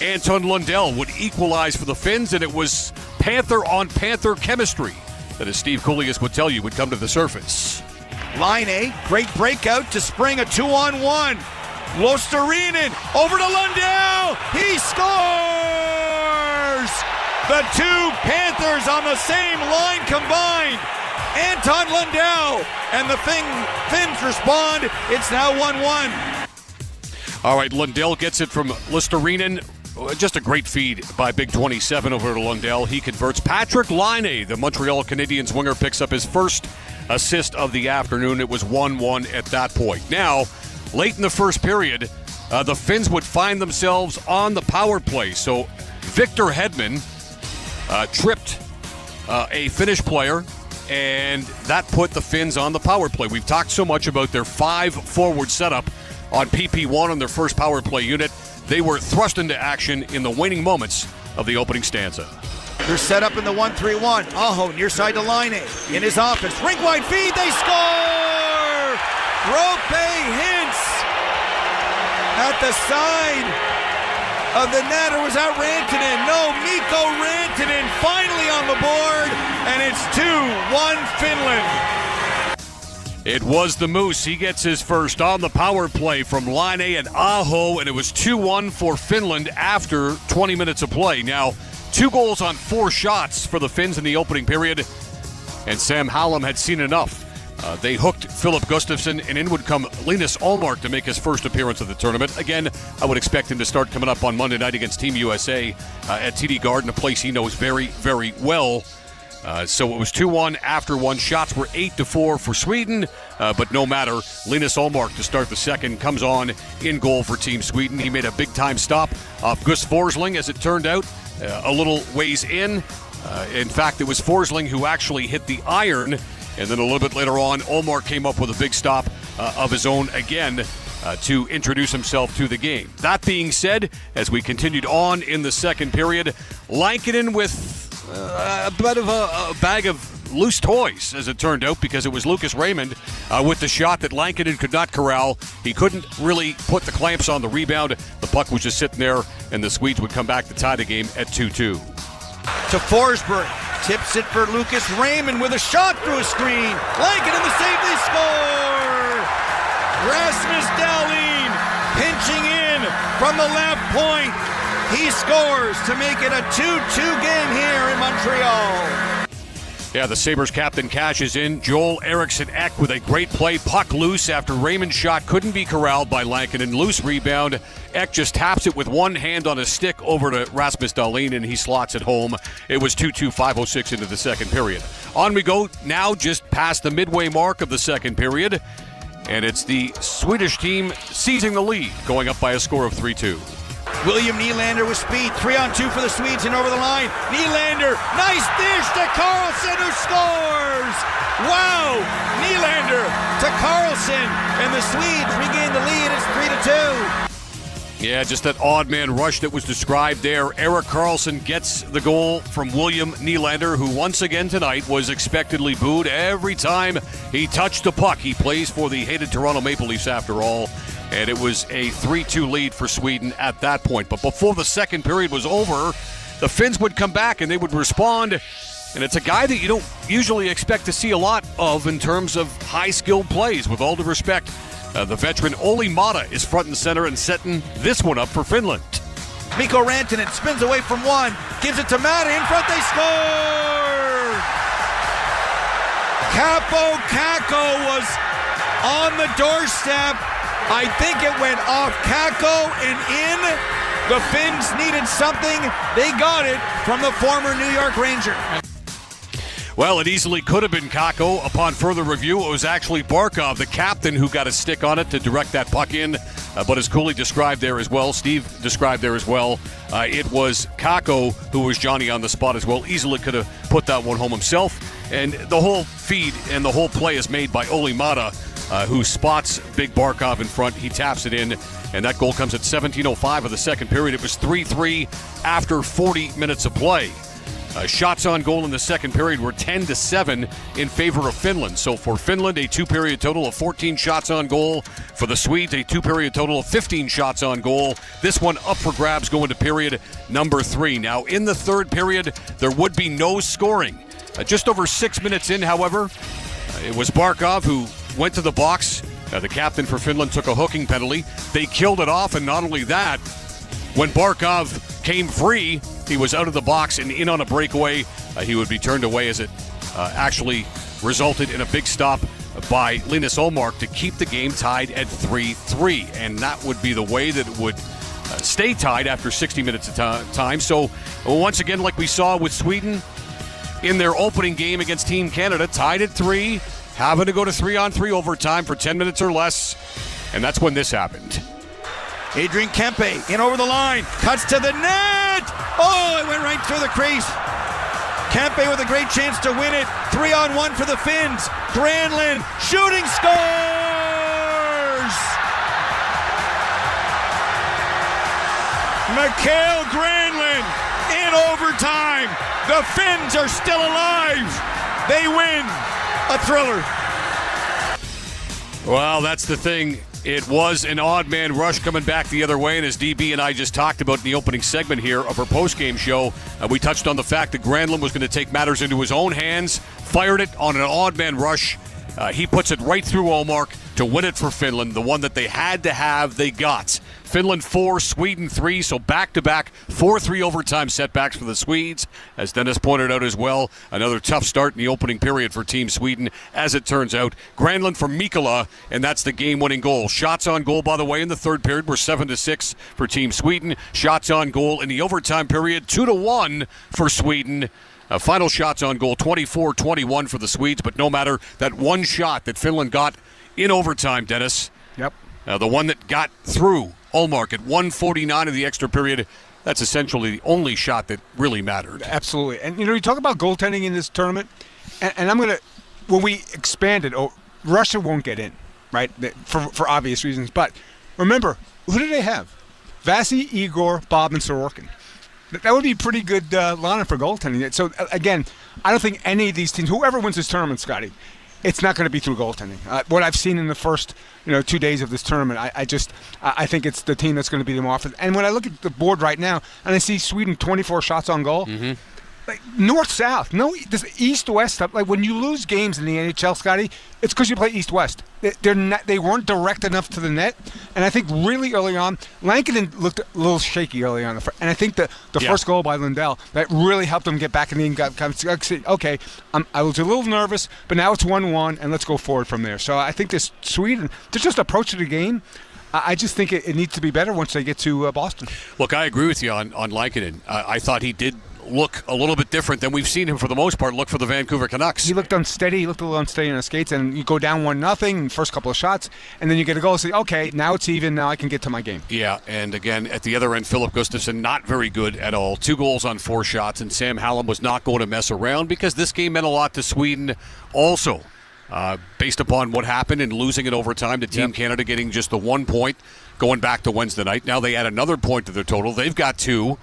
Anton Lundell, would equalize for the Finns, and it was Panther-on-Panther chemistry that, as Steve Kulias would tell you, would come to the surface. Laine, great breakout to spring a 2-on-1. Luostarinen over to Lundell. He scores! The two Panthers on the same line combined. Anton Lundell and the Finns respond. It's now 1-1. All right, Lundell gets it from Luostarinen. Just a great feed by Big 27 over to Lundell. He converts. Patrik Laine, the Montreal Canadiens winger, picks up his first assist of the afternoon. It was 1-1 at that point. Now, late in the first period, the Finns would find themselves on the power play. So Victor Hedman tripped a Finnish player, and that put the Finns on the power play. We've talked so much about their 5-forward setup on PP1 on their first power play unit. They were thrust into action in the waning moments of the opening stanza. They're set up in the 1-3-1. Aho, near side to Laine. In his office. Rink-wide feed. They score! Rope Hintz at the side of the net. Or was that Rantanen? No, Mikko Rantanen finally on the board. And it's 2-1 Finland. It was the Moose. He gets his first on the power play from Laine and Aho, and it was 2-1 for Finland after 20 minutes of play. Now, 2 goals on 4 shots for the Finns in the opening period, and Sam Hallam had seen enough. They hooked Philip Gustafsson, and in would come Linus Ullmark to make his first appearance of the tournament. Again, I would expect him to start coming up on Monday night against Team USA at TD Garden, a place he knows very, very well. So it was 2-1 after 1. Shots were 8-4 for Sweden, but no matter. Linus Ullmark to start the second comes on in goal for Team Sweden. He made a big-time stop off Gus Forsling, as it turned out, a little ways in. In fact, it was Forsling who actually hit the iron, and then a little bit later on, Ullmark came up with a big stop of his own again to introduce himself to the game. That being said, as we continued on in the second period, Lankinen with a bit of a bag of loose toys, as it turned out, because it was Lucas Raymond with the shot that Lankinen could not corral. He couldn't really put the clamps on the rebound. The puck was just sitting there, and the Swedes would come back to tie the game at 2-2. To Forsberg, tips it for Lucas Raymond with a shot through a screen. Lankinen the save, they score! Rasmus Dahlin pinching in from the left point. He scores to make it a 2-2 game here in Montreal. Yeah, the Sabres captain cashes in. Joel Eriksson Ek with a great play. Puck loose after Raymond's shot couldn't be corralled by Lankinen. Loose rebound. Ek just taps it with one hand on his stick over to Rasmus Dahlin, and he slots it home. It was 2-2, 5:06 into the second period. On we go now, just past the midway mark of the second period. And it's the Swedish team seizing the lead, going up by a score of 3-2. William Nylander with speed, 3-on-2 for the Swedes and over the line. Nylander, nice dish to Carlson, who scores! Wow! Nylander to Carlson, and the Swedes regain the lead. It's 3-2. Yeah, just that odd man rush that was described there. Erik Carlson gets the goal from William Nylander, who once again tonight was expectedly booed every time he touched the puck. He plays for the hated Toronto Maple Leafs after all, and it was a 3-2 lead for Sweden at that point. But before the second period was over, the Finns would come back and they would respond, and it's a guy that you don't usually expect to see a lot of in terms of high-skilled plays, with all due respect. The veteran Olli Maatta is front and center and setting this one up for Finland. Mikko Rantanen spins away from one, gives it to Maatta in front, they score! Capo Kakko was on the doorstep. I think it went off Kakko and in. The Finns needed something. They got it from the former New York Ranger. Well, it easily could have been Kakko. Upon further review, it was actually Barkov, the captain, who got a stick on it to direct that puck in. But as Cooley described there as well, Steve described there as well, it was Kakko who was Johnny on the spot as well. Easily could have put that one home himself. And the whole feed and the whole play is made by Olli Maatta, who spots Big Barkov in front. He taps it in, and that goal comes at 17:05 of the second period. It was 3-3 after 40 minutes of play. Shots on goal in the second period were 10-7 in favor of Finland. So for Finland, a two-period total of 14 shots on goal. For the Swedes, a two-period total of 15 shots on goal. This one up for grabs going to period number 3. Now, in the third period, there would be no scoring. Just over 6 minutes in, however, it was Barkov who went to the box. The captain for Finland took a hooking penalty. They killed it off, and not only that, when Barkov came free, he was out of the box and in on a breakaway. He would be turned away as it actually resulted in a big stop by Linus Ullmark to keep the game tied at 3-3. And that would be the way that it would stay tied after 60 minutes of time. So once again, like we saw with Sweden in their opening game against Team Canada, tied at 3, having to go to 3-on-3 overtime for 10 minutes or less. And that's when this happened. Adrian Kempe in over the line, cuts to the net. Oh, it went right through the crease. Kempe with a great chance to win it. 3-on-1 for the Finns. Granlund shooting, scores! Mikael Granlund in overtime. The Finns are still alive. They win. A thriller. Well, that's the thing. It was an odd man rush coming back the other way, and as DB and I just talked about in the opening segment here of our postgame show, we touched on the fact that Granlund was going to take matters into his own hands, fired it on an odd man rush. He puts it right through Ullmark to win it for Finland, the one that they had to have, they got. Finland 4, Sweden 3, so back-to-back 4-3 overtime setbacks for the Swedes. As Dennis pointed out as well, another tough start in the opening period for Team Sweden, as it turns out. Granlund from Mikkola, and that's the game-winning goal. Shots on goal, by the way, in the third period were 7-6 for Team Sweden. Shots on goal in the overtime period, 2-1 for Sweden. Final shots on goal, 24-21 for the Swedes, but no matter, that one shot that Finland got in overtime, Dennis. Yep. The one that got through Ullmark at 1:49 of the extra period, that's essentially the only shot that really mattered. Absolutely. And, you talk about goaltending in this tournament, and I'm going to, when we expand it, Russia won't get in, right, for obvious reasons. But remember, who do they have? Vasi, Igor, Bob, and Sorokin. That would be a pretty good lineup for goaltending. So, again, I don't think any of these teams, whoever wins this tournament, Scotty, it's not going to be through goaltending. What I've seen in the first 2 days of this tournament, I think it's the team that's going to be the more offensive. And when I look at the board right now, and I see Sweden 24 shots on goal, like north-south, no, this east-west stuff. Like when you lose games in the NHL, Scotty, it's because you play east-west. They weren't direct enough to the net, and I think really early on, Lankinen looked a little shaky early on. And I think the first goal by Lundell, that really helped them get back in the game. Okay, I was a little nervous, but now it's 1-1, and let's go forward from there. So I think this Sweden, they're just approaching the game. I just think it needs to be better once they get to Boston. Look, I agree with you on Lankinen. I thought he did look a little bit different than we've seen him for the most part look for the Vancouver Canucks. He looked unsteady. He looked a little unsteady on his skates, and you go down 1-0, first couple of shots, and then you get a goal and say, okay, now it's even, now I can get to my game. Yeah, and again, at the other end, Philip Gustafsson, not very good at all. 2 goals on 4 shots, and Sam Hallam was not going to mess around because this game meant a lot to Sweden also. Based upon what happened and losing in overtime to Team Canada getting just the 1 point. going back to Wednesday night. Now they add another point to their total. They've got 2.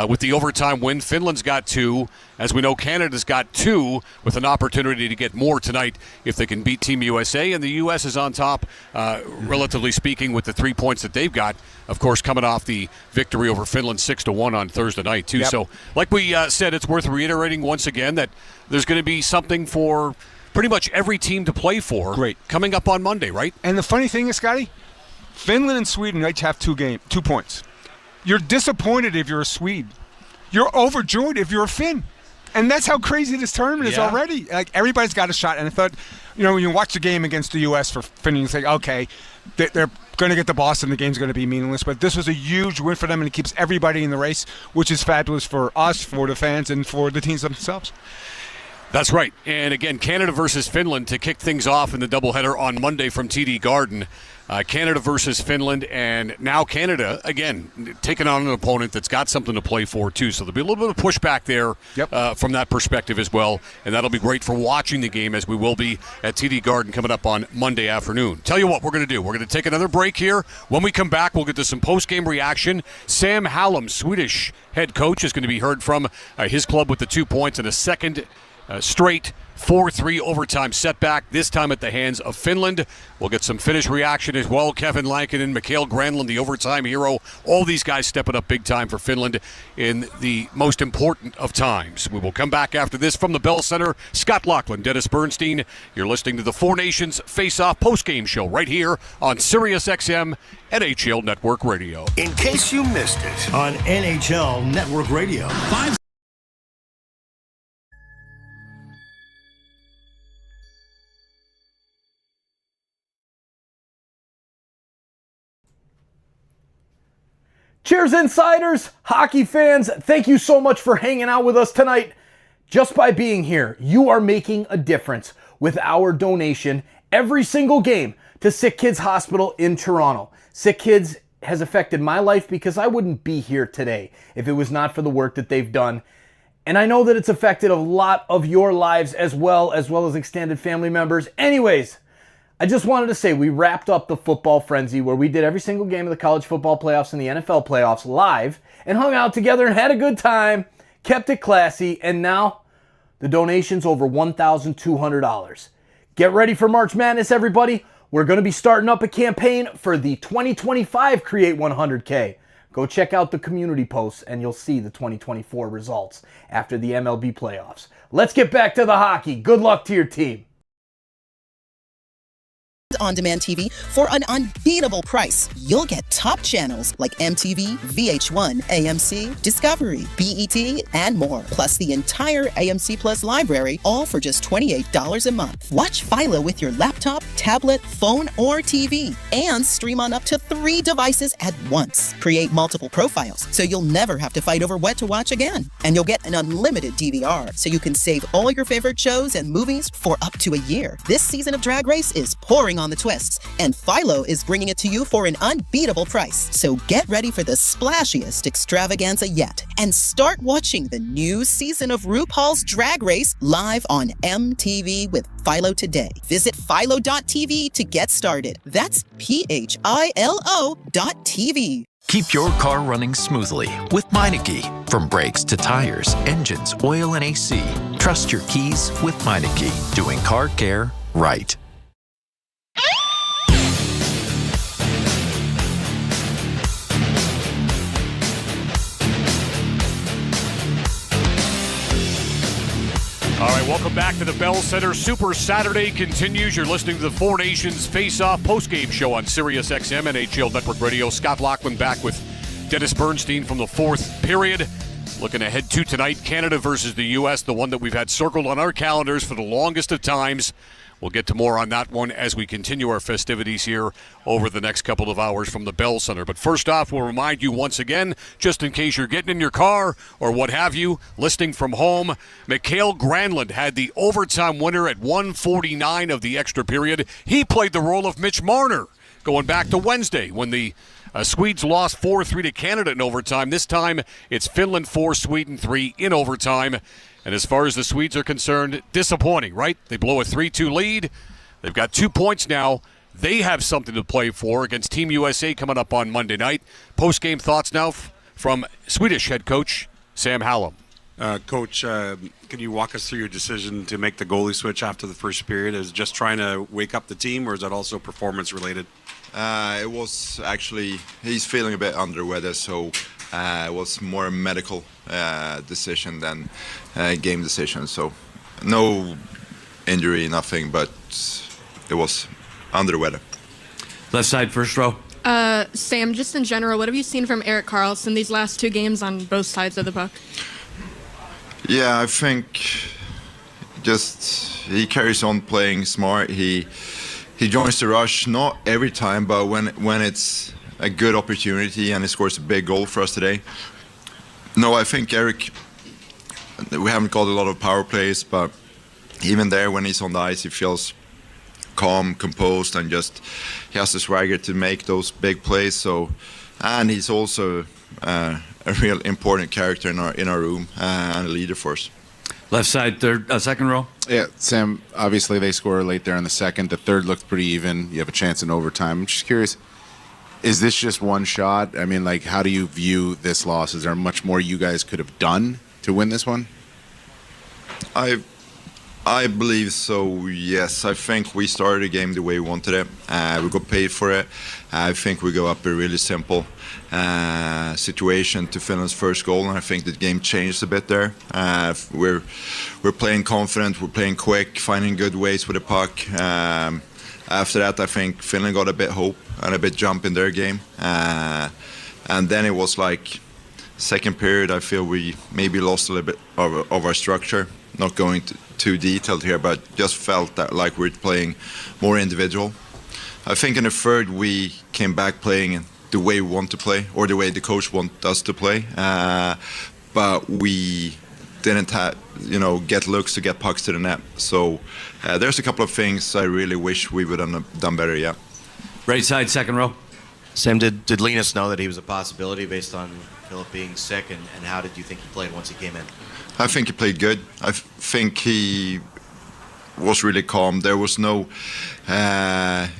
With the overtime win, Finland's got 2. As we know, Canada's got 2 with an opportunity to get more tonight if they can beat Team USA. And the U.S. is on top, relatively speaking, with the 3 points that they've got. Of course, coming off the victory over Finland 6-1 on Thursday night, too. Yep. So, like we said, it's worth reiterating once again that there's going to be something for pretty much every team to play for coming up on Monday, right? And the funny thing is, Scotty, Finland and Sweden each have 2 points. You're disappointed if you're a Swede. You're overjoyed if you're a Finn. And that's how crazy this tournament is already. Like, everybody's got a shot. And I thought, when you watch the game against the U.S. for Finland, you say, okay, they're going to get to Boston. The game's going to be meaningless. But this was a huge win for them, and it keeps everybody in the race, which is fabulous for us, for the fans, and for the teams themselves. That's right. And again, Canada versus Finland to kick things off in the doubleheader on Monday from TD Garden. Canada versus Finland, and now Canada, again, taking on an opponent that's got something to play for, too. So there'll be a little bit of pushback there from that perspective as well, and that'll be great for watching the game, as we will be at TD Garden coming up on Monday afternoon. Tell you what we're going to do. We're going to take another break here. When we come back, we'll get to some post-game reaction. Sam Hallam, Swedish head coach, is going to be heard from his club with the 2 points and a second straight 4-3 overtime setback, this time at the hands of Finland. We'll get some Finnish reaction as well. Kevin Lankinen, Mikael Granlund, the overtime hero. All these guys stepping up big time for Finland in the most important of times. We will come back after this from the Bell Center. Scott Laughlin, Dennis Bernstein. You're listening to the Four Nations Face-Off postgame show right here on Sirius XM NHL Network Radio. In case you missed it on NHL Network Radio. Cheers, Insiders, hockey fans. Thank you so much for hanging out with us tonight. Just by being here, you are making a difference with our donation every single game to SickKids Hospital in Toronto. SickKids has affected my life because I wouldn't be here today if it was not for the work that they've done. And I know that it's affected a lot of your lives as well as extended family members. Anyways, I just wanted to say we wrapped up the football frenzy where we did every single game of the college football playoffs and the NFL playoffs live and hung out together and had a good time, kept it classy, and now the donation's over $1,200. Get ready for March Madness, everybody. We're going to be starting up a campaign for the 2025 Create 100K. Go check out the community posts and you'll see the 2024 results after the MLB playoffs. Let's get back to the hockey. Good luck to your team. On-demand TV for an unbeatable price. You'll get top channels like MTV, VH1, AMC, Discovery, BET, and more. Plus the entire AMC Plus library, all for just $28 a month. Watch Philo with your laptop, tablet, phone, or TV, and stream on up to 3 devices at once. Create multiple profiles, so you'll never have to fight over what to watch again. And you'll get an unlimited DVR, so you can save all your favorite shows and movies for up to a year. This season of Drag Race is pouring on the twists, and Philo is bringing it to you for an unbeatable price. So get ready for the splashiest extravaganza yet and start watching the new season of RuPaul's Drag Race live on MTV with Philo today. Visit philo.tv to get started. That's PHILO.TV. Keep your car running smoothly with Meineke. From brakes to tires, engines, oil, and AC. Trust your keys with Meineke, doing car care right. All right, welcome back to the Bell Center. Super Saturday continues. You're listening to the Four Nations Face-Off postgame show on Sirius XM NHL Network Radio. Scott Laughlin back with Dennis Bernstein from the fourth period. Looking ahead to tonight, Canada versus the U.S., the one that we've had circled on our calendars for the longest of times. We'll get to more on that one as we continue our festivities here over the next couple of hours from the Bell Center. But first off, we'll remind you once again, just in case you're getting in your car or what have you, listening from home, Mikael Granlund had the overtime winner at 1:49 of the extra period. He played the role of Mitch Marner going back to Wednesday when the Swedes lost 4-3 to Canada in overtime. This time it's Finland 4, Sweden 3 in overtime. And as far as the Swedes are concerned, disappointing, right? They blow a 3-2 lead. They've got 2 points now They have something to play for against Team USA coming up on Monday night. Post-game thoughts now from Swedish head coach Sam Hallam. Coach, can you walk us through your decision to make the goalie switch after the first period? Is it just trying to wake up the team, or is that also performance-related? It was actually, he's feeling a bit under weather, so it was more a medical decision than a game decision. So no injury, nothing, but it was under weather. Left side, first row. Sam, just in general, what have you seen from Erik Carlson these last 2 games on both sides of the puck? Yeah, I think just he carries on playing smart. He joins the rush, not every time, but when it's a good opportunity and he scores a big goal for us today. No, I think Erik, we haven't got a lot of power plays, but even there when he's on the ice, he feels calm, composed, and just he has the swagger to make those big plays. So, and he's also a real important character in our room and a leader for us. Left side, second row. Yeah, Sam, obviously they score late there in the second. The third looked pretty even. You have a chance in overtime. I'm just curious, is this just one shot? I mean, like, how do you view this loss? Is there much more you guys could have done to win this one? I believe so, yes. I think we started the game the way we wanted it. We got paid for it. I think we go up a really simple situation to Finland's first goal, and I think the game changed a bit there. We're playing confident, we're playing quick, finding good ways with the puck. After that, I think Finland got a bit hope and a bit jump in their game. And then it was like second period, I feel we maybe lost a little bit of our structure. Not going too detailed here, but just felt that like we're playing more individual. I think in the third we came back playing the way we want to play, or the way the coach wants us to play. But we didn't get looks to get pucks to the net. So there's a couple of things I really wish we would have done better, yeah. Right side, second row. Sam, did Linus know that he was a possibility based on Philip being sick, and how did you think he played once he came in? I think he played good. I think he was really calm. There was no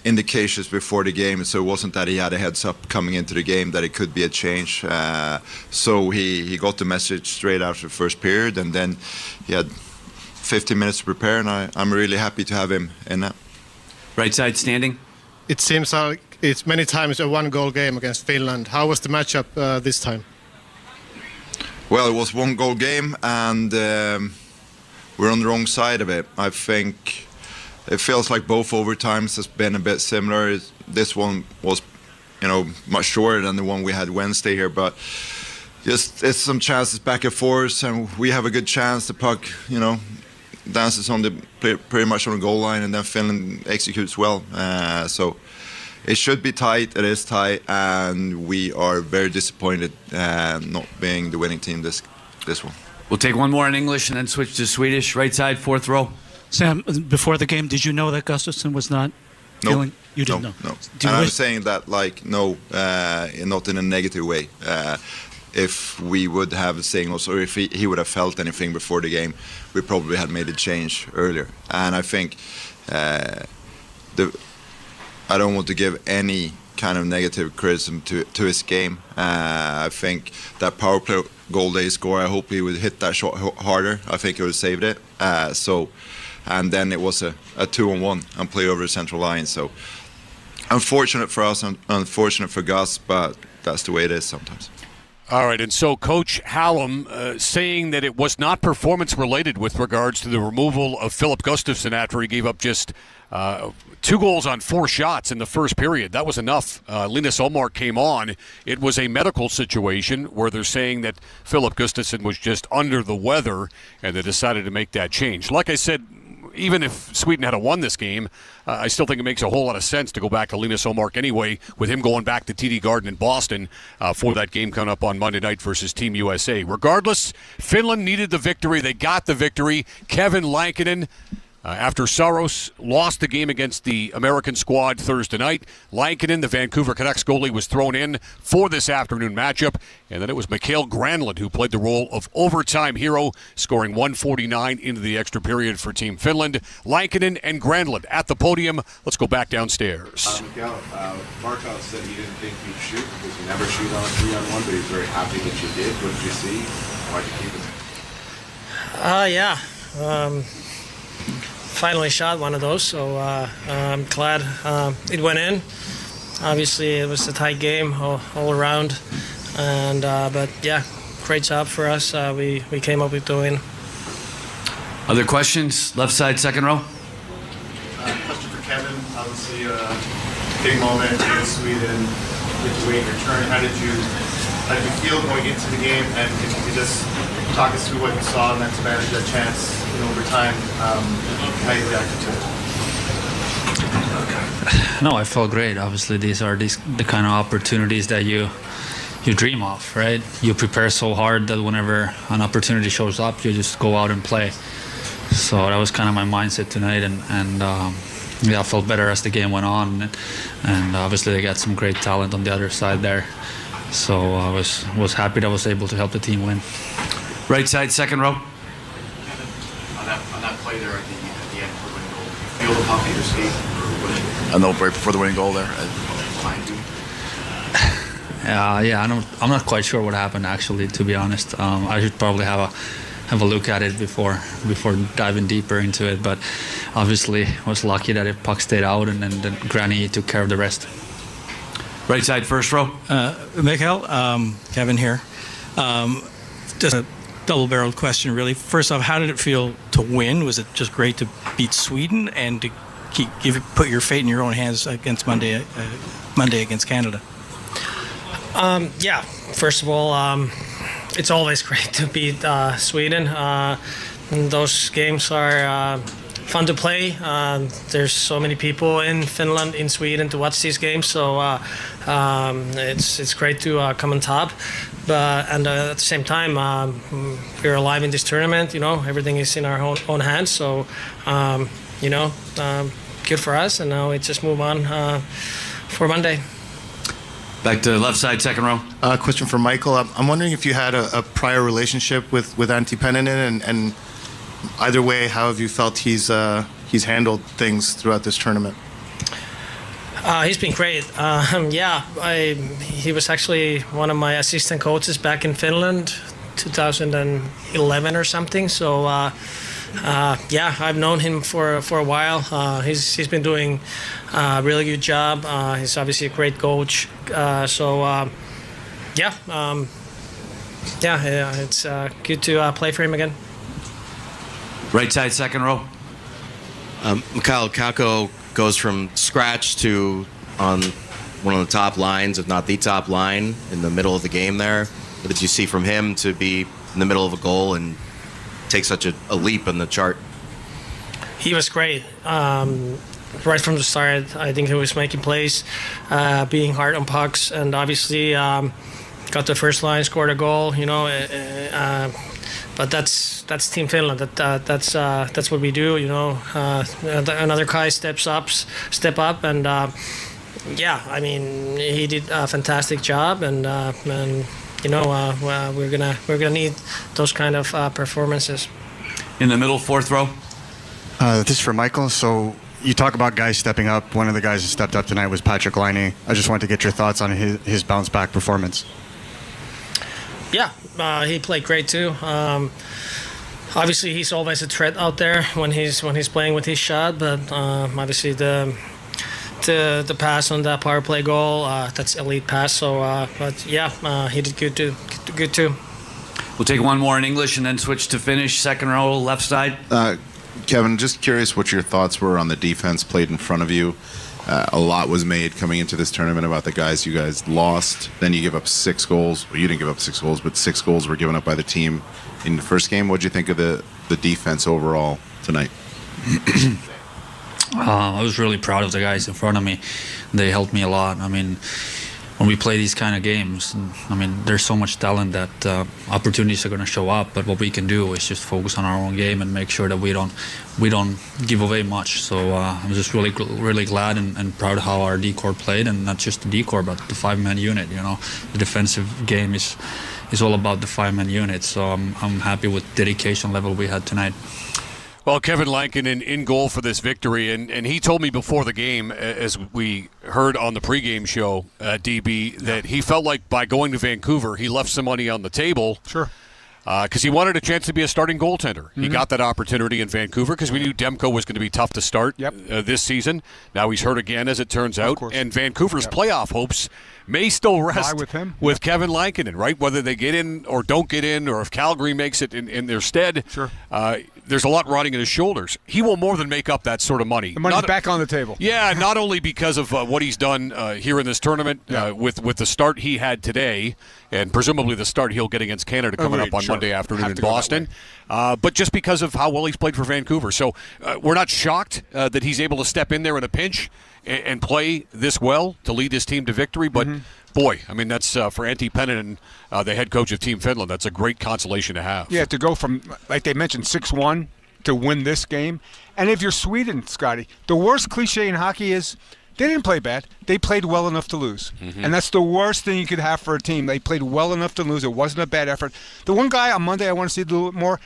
indications before the game, so it wasn't that he had a heads up coming into the game that it could be a change. So he got the message straight after the first period, and then he had 15 minutes to prepare, and I'm really happy to have him in that. Right side, standing. It seems like it's many times a one-goal game against Finland. How was the matchup this time? Well, it was one-goal game, and we're on the wrong side of it. I think it feels like both overtimes has been a bit similar. This one was, much shorter than the one we had Wednesday here, but just it's some chances back and forth, and we have a good chance. The puck, dances on pretty much on the goal line, and then Finland executes well. So it should be tight. It is tight, and we are very disappointed not being the winning team this one. We'll take one more in English and then switch to Swedish. Right side, fourth row. Sam, before the game, did you know that Gustafsson was not feeling? You didn't know. No. And I'm saying that not in a negative way. If we would have signals, or if he would have felt anything before the game, we probably had made a change earlier. And I think I don't want to give any kind of negative criticism to his game. I think that power play goal they score, I hope he would hit that shot harder. I think he would have saved it. And then it was a 2-on-1 and play over the central line. So unfortunate for us, unfortunate for Gus, but that's the way it is sometimes. All right, and so Coach Hallam saying that it was not performance-related with regards to the removal of Filip Gustafsson after he gave up just 2 goals on 4 shots in the first period. That was enough. Linus Ullmark came on. It was a medical situation where they're saying that Filip Gustafsson was just under the weather, and they decided to make that change. Like I said, even if Sweden had won this game, I still think it makes a whole lot of sense to go back to Linus Ullmark anyway, with him going back to TD Garden in Boston for that game coming up on Monday night versus Team USA. Regardless, Finland needed the victory. They got the victory. Kevin Lankinen After Saros lost the game against the American squad Thursday night, Lankinen, the Vancouver Canucks goalie, was thrown in for this afternoon matchup. And then it was Mikael Granlund who played the role of overtime hero, scoring 149 into the extra period for Team Finland. Lankinen and Granlund at the podium. Let's go back downstairs. Mikael, Barkov said he didn't think you'd shoot because you never shoot on a 3-on-1, but he's very happy that you did. What did you see? Why'd you keep it? Yeah. Finally shot one of those, so I'm glad it went in. Obviously, it was a tight game all around, and but yeah, great job for us. We came up with the win. Other questions? Left side, second row. Question for Kevin. Obviously, big moment against Sweden. Did you wait your turn? How did you feel going into the game? And if you could just talk us through what you saw in that Zibanejad chance in overtime, how you reacted to it? No, I felt great. Obviously, these are the kind of opportunities that you dream of, right? You prepare so hard that whenever an opportunity shows up, you just go out and play. So that was kind of my mindset tonight, and yeah, I felt better as the game went on, and obviously they got some great talent on the other side there. So I was happy that I was able to help the team win. Right side, second row. On that play there at the end for the winning goal, feel the puck at your skate? I know right before the winning goal there. Yeah, I'm not quite sure what happened actually, to be honest. I should probably have a look at it before diving deeper into it. But obviously, I was lucky that the puck stayed out, and then Granny took care of the rest. Right side, first row. Mikael, Kevin here. Just a double-barreled question, really. First off, how did it feel to win? Was it just great to beat Sweden and to put your fate in your own hands against Monday against Canada? Yeah. First of all, it's always great to beat Sweden. Those games are fun to play. There's so many people in Finland, in Sweden to watch these games, so it's great to come on top. And at the same time, we're alive in this tournament. Everything is in our own hands. So, good for us. And now we just move on for Monday. Back to left side, second row. Question for Michael. I'm wondering if you had a prior relationship with Antti Pennanen, and either way, how have you felt he's handled things throughout this tournament? He's been great. He was actually one of my assistant coaches back in Finland, 2011 or something. So, I've known him for a while. He's been doing a really good job. He's obviously a great coach. It's good to play for him again. Right side, second row. Mikhail Kakko goes from scratch to on one of the top lines, if not the top line, in the middle of the game there. What did you see from him to be in the middle of a goal and take such a leap in the chart? He was great. Right from the start, I think he was making plays, being hard on pucks, and obviously got the first line, scored a goal, but that's Team Finland. That's what we do, Another guy step up, and he did a fantastic job, and we're gonna need those kind of performances. In the middle, fourth row. This is for Michael. So you talk about guys stepping up. One of the guys who stepped up tonight was Patrik Laine. I just wanted to get your thoughts on his bounce back performance. Yeah, he played great too. Obviously, he's always a threat out there when he's playing with his shot. But obviously, the pass on that power play goal, that's elite pass. So, he did good too. We'll take one more in English and then switch to Finnish. Second row, left side. Kevin, just curious what your thoughts were on the defense played in front of you. A lot was made coming into this tournament about the guys you guys lost. Then you give up 6 goals. Well, you didn't give up 6 goals, but 6 goals were given up by the team in the first game. What did you think of the defense overall tonight? I was really proud of the guys in front of me. They helped me a lot. I mean, when we play these kind of games, I mean, there's so much talent that opportunities are going to show up. But what we can do is just focus on our own game and make sure that we don't give away much. So I'm just really glad and proud of how our D-core played, and not just the D-core, but the 5-man unit. You know, the defensive game is all about the 5-man unit. So I'm happy with the dedication level we had tonight. Well, Kevin Lankinen in goal for this victory, and he told me before the game, as we heard on the pregame show, DB, that he felt like by going to Vancouver, he left some money on the table. Sure. Because he wanted a chance to be a starting goaltender. He got that opportunity in Vancouver because we knew Demko was going to be tough to start this season. Now he's hurt again, as it turns out. And Vancouver's playoff hopes may still rest with Kevin Lankinen, right? Whether they get in or don't get in, or if Calgary makes it in their stead. Sure. There's a lot riding in his shoulders. He will more than make up that sort of money. The money's back on the table. Yeah, not only because of what he's done here in this tournament with the start he had today, and presumably the start he'll get against Canada coming up on Monday afternoon in Boston, but just because of how well he's played for Vancouver. So we're not shocked that he's able to step in there in a pinch and play this well to lead his team to victory. But, boy, I mean, that's for Antti Pennanen, the head coach of Team Finland, that's a great consolation to have. Yeah, to go from, like they mentioned, 6-1 to win this game. And if you're Sweden, Scotty, the worst cliche in hockey is they didn't play bad. They played well enough to lose. And that's the worst thing you could have for a team. They played well enough to lose. It wasn't a bad effort. The one guy on Monday I want to see a little bit more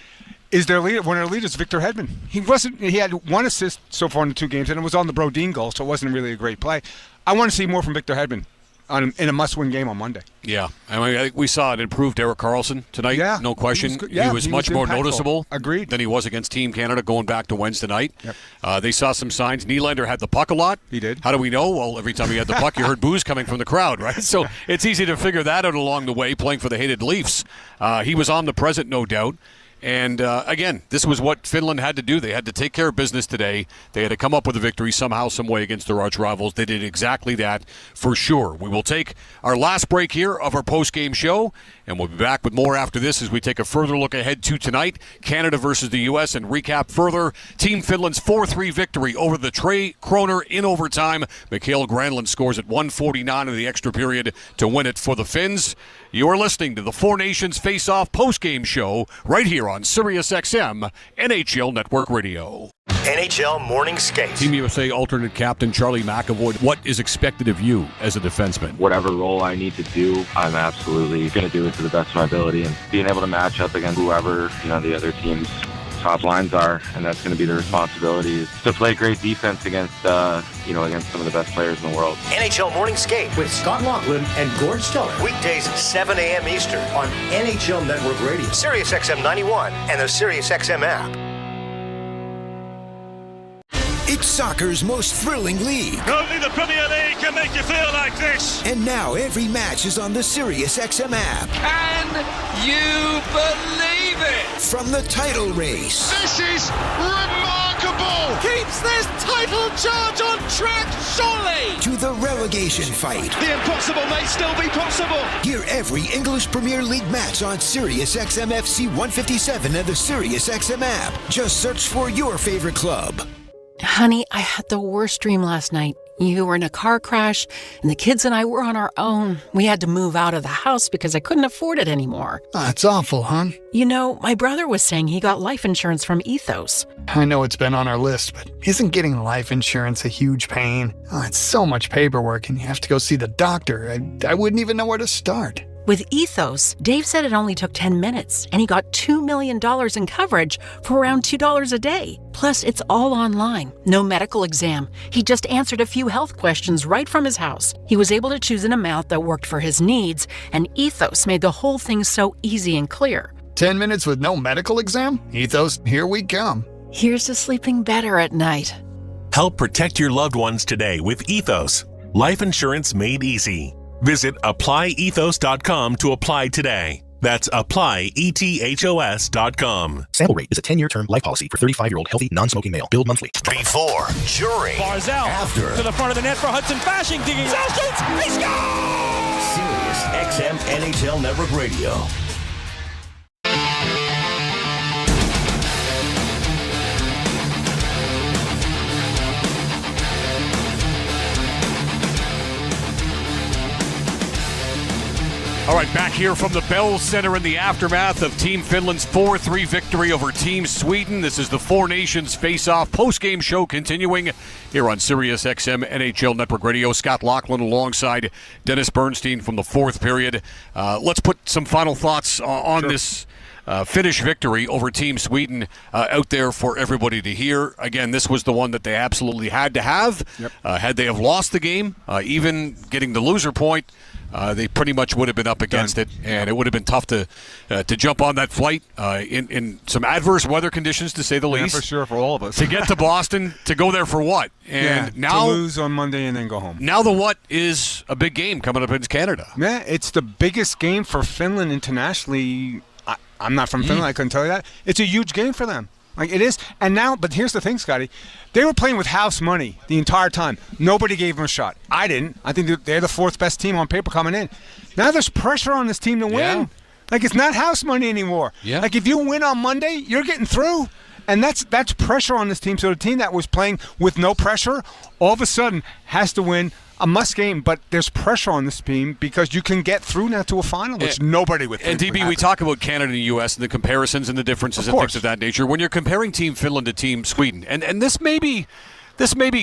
is their leader. One of their leaders, Victor Hedman. He had one assist so far in the 2 games, and it was on the Brodin goal, so it wasn't really a great play. I want to see more from Victor Hedman in a must-win game on Monday. Yeah, I mean, I think we saw an improved Erik Carlson tonight. Yeah, no question. He was much more noticeable than he was against Team Canada going back to Wednesday night. They saw some signs. Nylander had the puck a lot. He did. How do we know? Well, every time he had the puck, you heard boos coming from the crowd, right? So it's easy to figure that out along the way, playing for the hated Leafs. He was omnipresent, no doubt. And, again, this was what Finland had to do. They had to take care of business today. They had to come up with a victory somehow, some way against their arch rivals. They did exactly that for sure. We will take our last break here of our post-game show, and we'll be back with more after this as we take a further look ahead to tonight, Canada versus the U.S., and recap further Team Finland's 4-3 victory over the Trey Kroner in overtime. Mikael Granlund scores at 1:49 of the extra period to win it for the Finns. You are listening to the Four Nations Face-Off post-game show right here on SiriusXM NHL Network Radio. NHL Morning Skate. Team USA alternate captain Charlie McAvoy, what is expected of you as a defenseman? Whatever role I need to do, I'm absolutely going to do it to the best of my ability, and being able to match up against whoever the other team's top lines are, and that's going to be the responsibility, is to play great defense against against some of the best players in the world. NHL Morning Skate with Scott Laughlin and Gord Stellar. Weekdays 7 a.m. Eastern on NHL Network Radio, SiriusXM 91, and the SiriusXM app. It's soccer's most thrilling league. Only the Premier League can make you feel like this. And now every match is on the SiriusXM app. Can you believe it? From the title race. This is remarkable. Keeps this title charge on track, surely. To the relegation fight. The impossible may still be possible. Hear every English Premier League match on SiriusXM FC 157 and the SiriusXM app. Just search for your favorite club. Honey, I had the worst dream last night. You were in a car crash, and the kids and I were on our own. We had to move out of the house because I couldn't afford it anymore. That's awful, hon. You know, my brother was saying he got life insurance from Ethos. I know it's been on our list, but isn't getting life insurance a huge pain? Oh, it's so much paperwork, and you have to go see the doctor. I wouldn't even know where to start. With Ethos, Dave said it only took 10 minutes, and he got $2 million in coverage for around $2 a day. Plus, it's all online. No medical exam. He just answered a few health questions right from his house. He was able to choose an amount that worked for his needs, and Ethos made the whole thing so easy and clear. 10 minutes with no medical exam? Ethos, here we come. Here's to sleeping better at night. Help protect your loved ones today with Ethos. Life insurance made easy. Visit applyethos.com to apply today. That's applyethos.com. Sample rate is a 10-year term life policy for 35-year-old healthy, non-smoking male. Billed monthly. Before, during, Barzal after. To the front of the net for Hudson Fashing, digging. He scores! SiriusXM NHL Network Radio. right, back here from the Bell Center in the aftermath of Team Finland's 4-3 victory over Team Sweden. This is the Four Nations Face-Off post-game show continuing here on Sirius XM NHL Network Radio. Scott Laughlin alongside Dennis Bernstein from the fourth period. Let's put some final thoughts on this Finnish victory over Team Sweden out there for everybody to hear. Again, this was the one that they absolutely had to have. Yep. Had they have lost the game, even getting the loser point, they pretty much would have been up against it, and it would have been tough to jump on that flight in some adverse weather conditions, to say the least. Yeah, for sure, for all of us. To get to Boston, to go there for what? And now to lose on Monday and then go home. Now the what is a big game coming up against Canada. Yeah, it's the biggest game for Finland internationally. I'm not from Finland, I couldn't tell you that. It's a huge game for them. Like, it is. And now, but here's the thing, Scotty. They were playing with house money the entire time. Nobody gave them a shot. I didn't. I think they're the fourth best team on paper coming in. Now there's pressure on this team to win. Yeah. Like, it's not house money anymore. Yeah. Like, if you win on Monday, you're getting through. And that's pressure on this team. So the team that was playing with no pressure all of a sudden has to win a must game, but there's pressure on this team because you can get through now to a final, which nobody would think. And DB, we talk about Canada and the U.S. and the comparisons and the differences and things of that nature. When you're comparing Team Finland to Team Sweden, and this maybe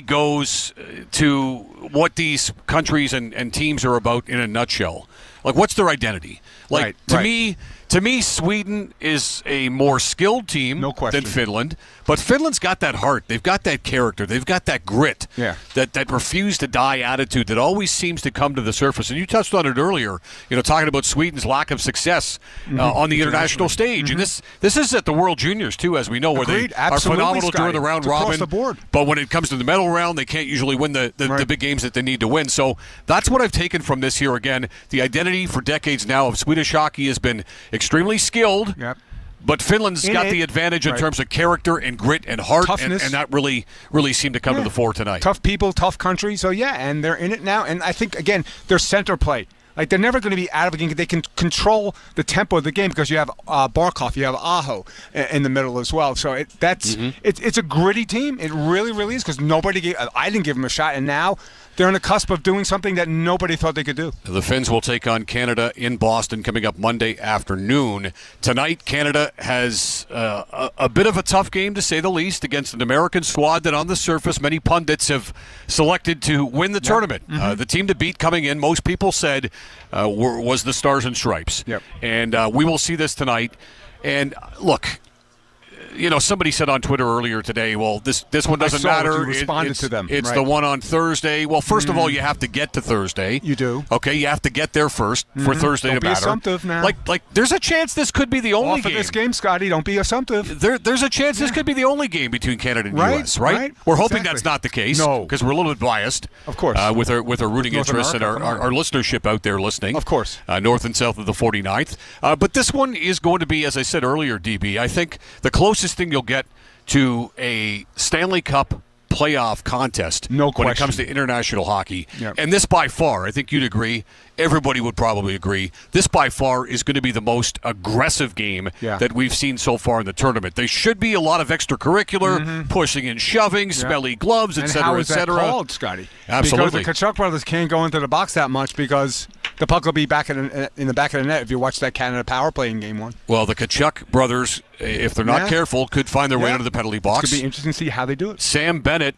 goes to what these countries and teams are about in a nutshell. Like, what's their identity? Like, to me, Sweden is a more skilled team than Finland. But Finland's got that heart. They've got that character. They've got that grit. Yeah. That refuse to die attitude that always seems to come to the surface. And you touched on it earlier, talking about Sweden's lack of success on the international stage. And this is at the World Juniors, too, as we know, where they are phenomenal during the round robin. The board. But when it comes to the medal round, they can't usually win the big games that they need to win. So that's what I've taken from this here again. The identity for decades now of Swedish hockey has been extremely skilled. Yep. But Finland's got the advantage in terms of character and grit and heart, and that really seemed to come to the fore tonight. Tough people, tough country. So, and they're in it now. And I think, again, their center play. Like, they're never going to be out of a game. They can control the tempo of the game because you have Barkov, you have Aho in the middle as well. So it's a gritty team. It really, really is because I didn't give them a shot, and now they're on the cusp of doing something that nobody thought they could do. The Finns will take on Canada in Boston coming up Monday afternoon. Tonight, Canada has a bit of a tough game, to say the least, against an American squad that on the surface many pundits have selected to win the tournament. The team to beat coming in, most people said, was the Stars and Stripes. Yep. And we will see this tonight. And look, somebody said on Twitter earlier today, well, this one doesn't matter. You responded to them. It's the one on Thursday. Well, first of all, you have to get to Thursday. You do. Okay, you have to get there first for Thursday Don't to matter. Don't be assumptive now. Like, there's a chance this could be the only game. Off of this game, Scotty, don't be assumptive. There's a chance this could be the only game between Canada and U.S., right? We're hoping that's not the case. No. Because we're a little bit biased. Of course. With our rooting North interests America, and our listenership out there listening. Of course. North and south of the 49th. But this one is going to be, as I said earlier, DB, I think the closest thing you'll get to a Stanley Cup playoff contest when it comes to international hockey. Yep. And this by far, I think you'd agree, everybody would probably agree, this by far is going to be the most aggressive game that we've seen so far in the tournament. There should be a lot of extracurricular, pushing and shoving, smelly gloves, et cetera, et cetera. And how is that called, Scotty? Absolutely. Because the Tkachuk brothers can't go into the box that much because the puck will be back in the back of the net if you watch that Canada power play in Game 1. Well, the Tkachuk brothers, if they're not careful, could find their way into the penalty box. It's going to be interesting to see how they do it. Sam Bennett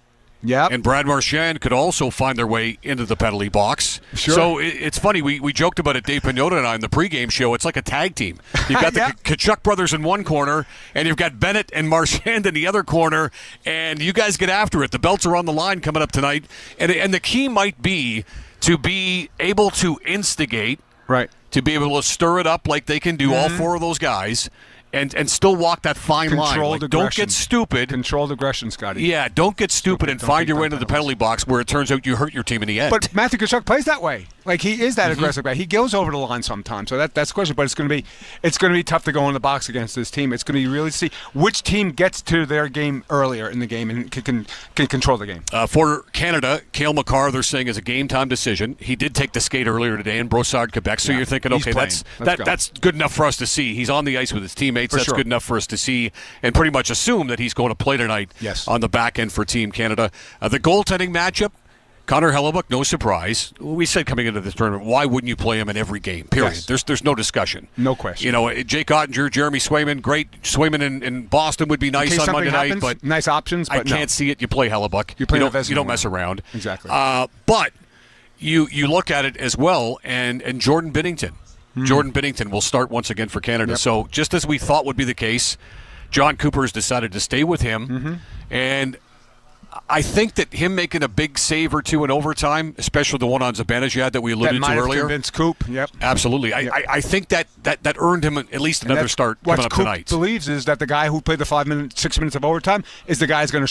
and Brad Marchand could also find their way into the penalty box. Sure. So it's funny. We joked about it, Dave Pagnotta and I, in the pregame show. It's like a tag team. You've got the Tkachuk brothers in one corner, and you've got Bennett and Marchand in the other corner, and you guys get after it. The belts are on the line coming up tonight, and the key might be to be able to instigate, to be able to stir it up like they can do, all four of those guys, and still walk that fine line. Like, don't get stupid. Controlled aggression, Scotty. Yeah, don't get stupid and find your way into the penalty box where it turns out you hurt your team in the end. But Matthew Tkachuk plays that way. Like, he is that aggressive guy. He goes over the line sometimes. So that's the question. But it's going to be tough to go in the box against this team. It's going to be really see which team gets to their game earlier in the game and can control the game. For Canada, Cale Makar, they're saying, is a game-time decision. He did take the skate earlier today in Brossard, Quebec. So you're thinking, okay, that's good enough for us to see. He's on the ice with his teammates. That's good enough for us to see and pretty much assume that he's going to play tonight on the back end for Team Canada. The goaltending matchup, Connor Hellebuck, no surprise. We said coming into this tournament, why wouldn't you play him in every game? Period. Yes. There's no discussion. No question. You know, Jake Ottinger, Jeremy Swayman, great. Swayman in Boston would be nice on Monday night, but nice options. But I can't see it. You play Hellebuck. You don't mess around. Exactly. But you look at it as well, and Jordan Binnington. Jordan Binnington will start once again for Canada. Yep. So just as we thought would be the case, John Cooper has decided to stay with him, and I think that him making a big save or two in overtime, especially the one on Zibanejad that we alluded to earlier, convinced Coop. Yep. Absolutely. Yep. I think that earned him at least another start coming up Coop tonight. believes is that the guy who played the 6 minutes of overtime is the guy who's going to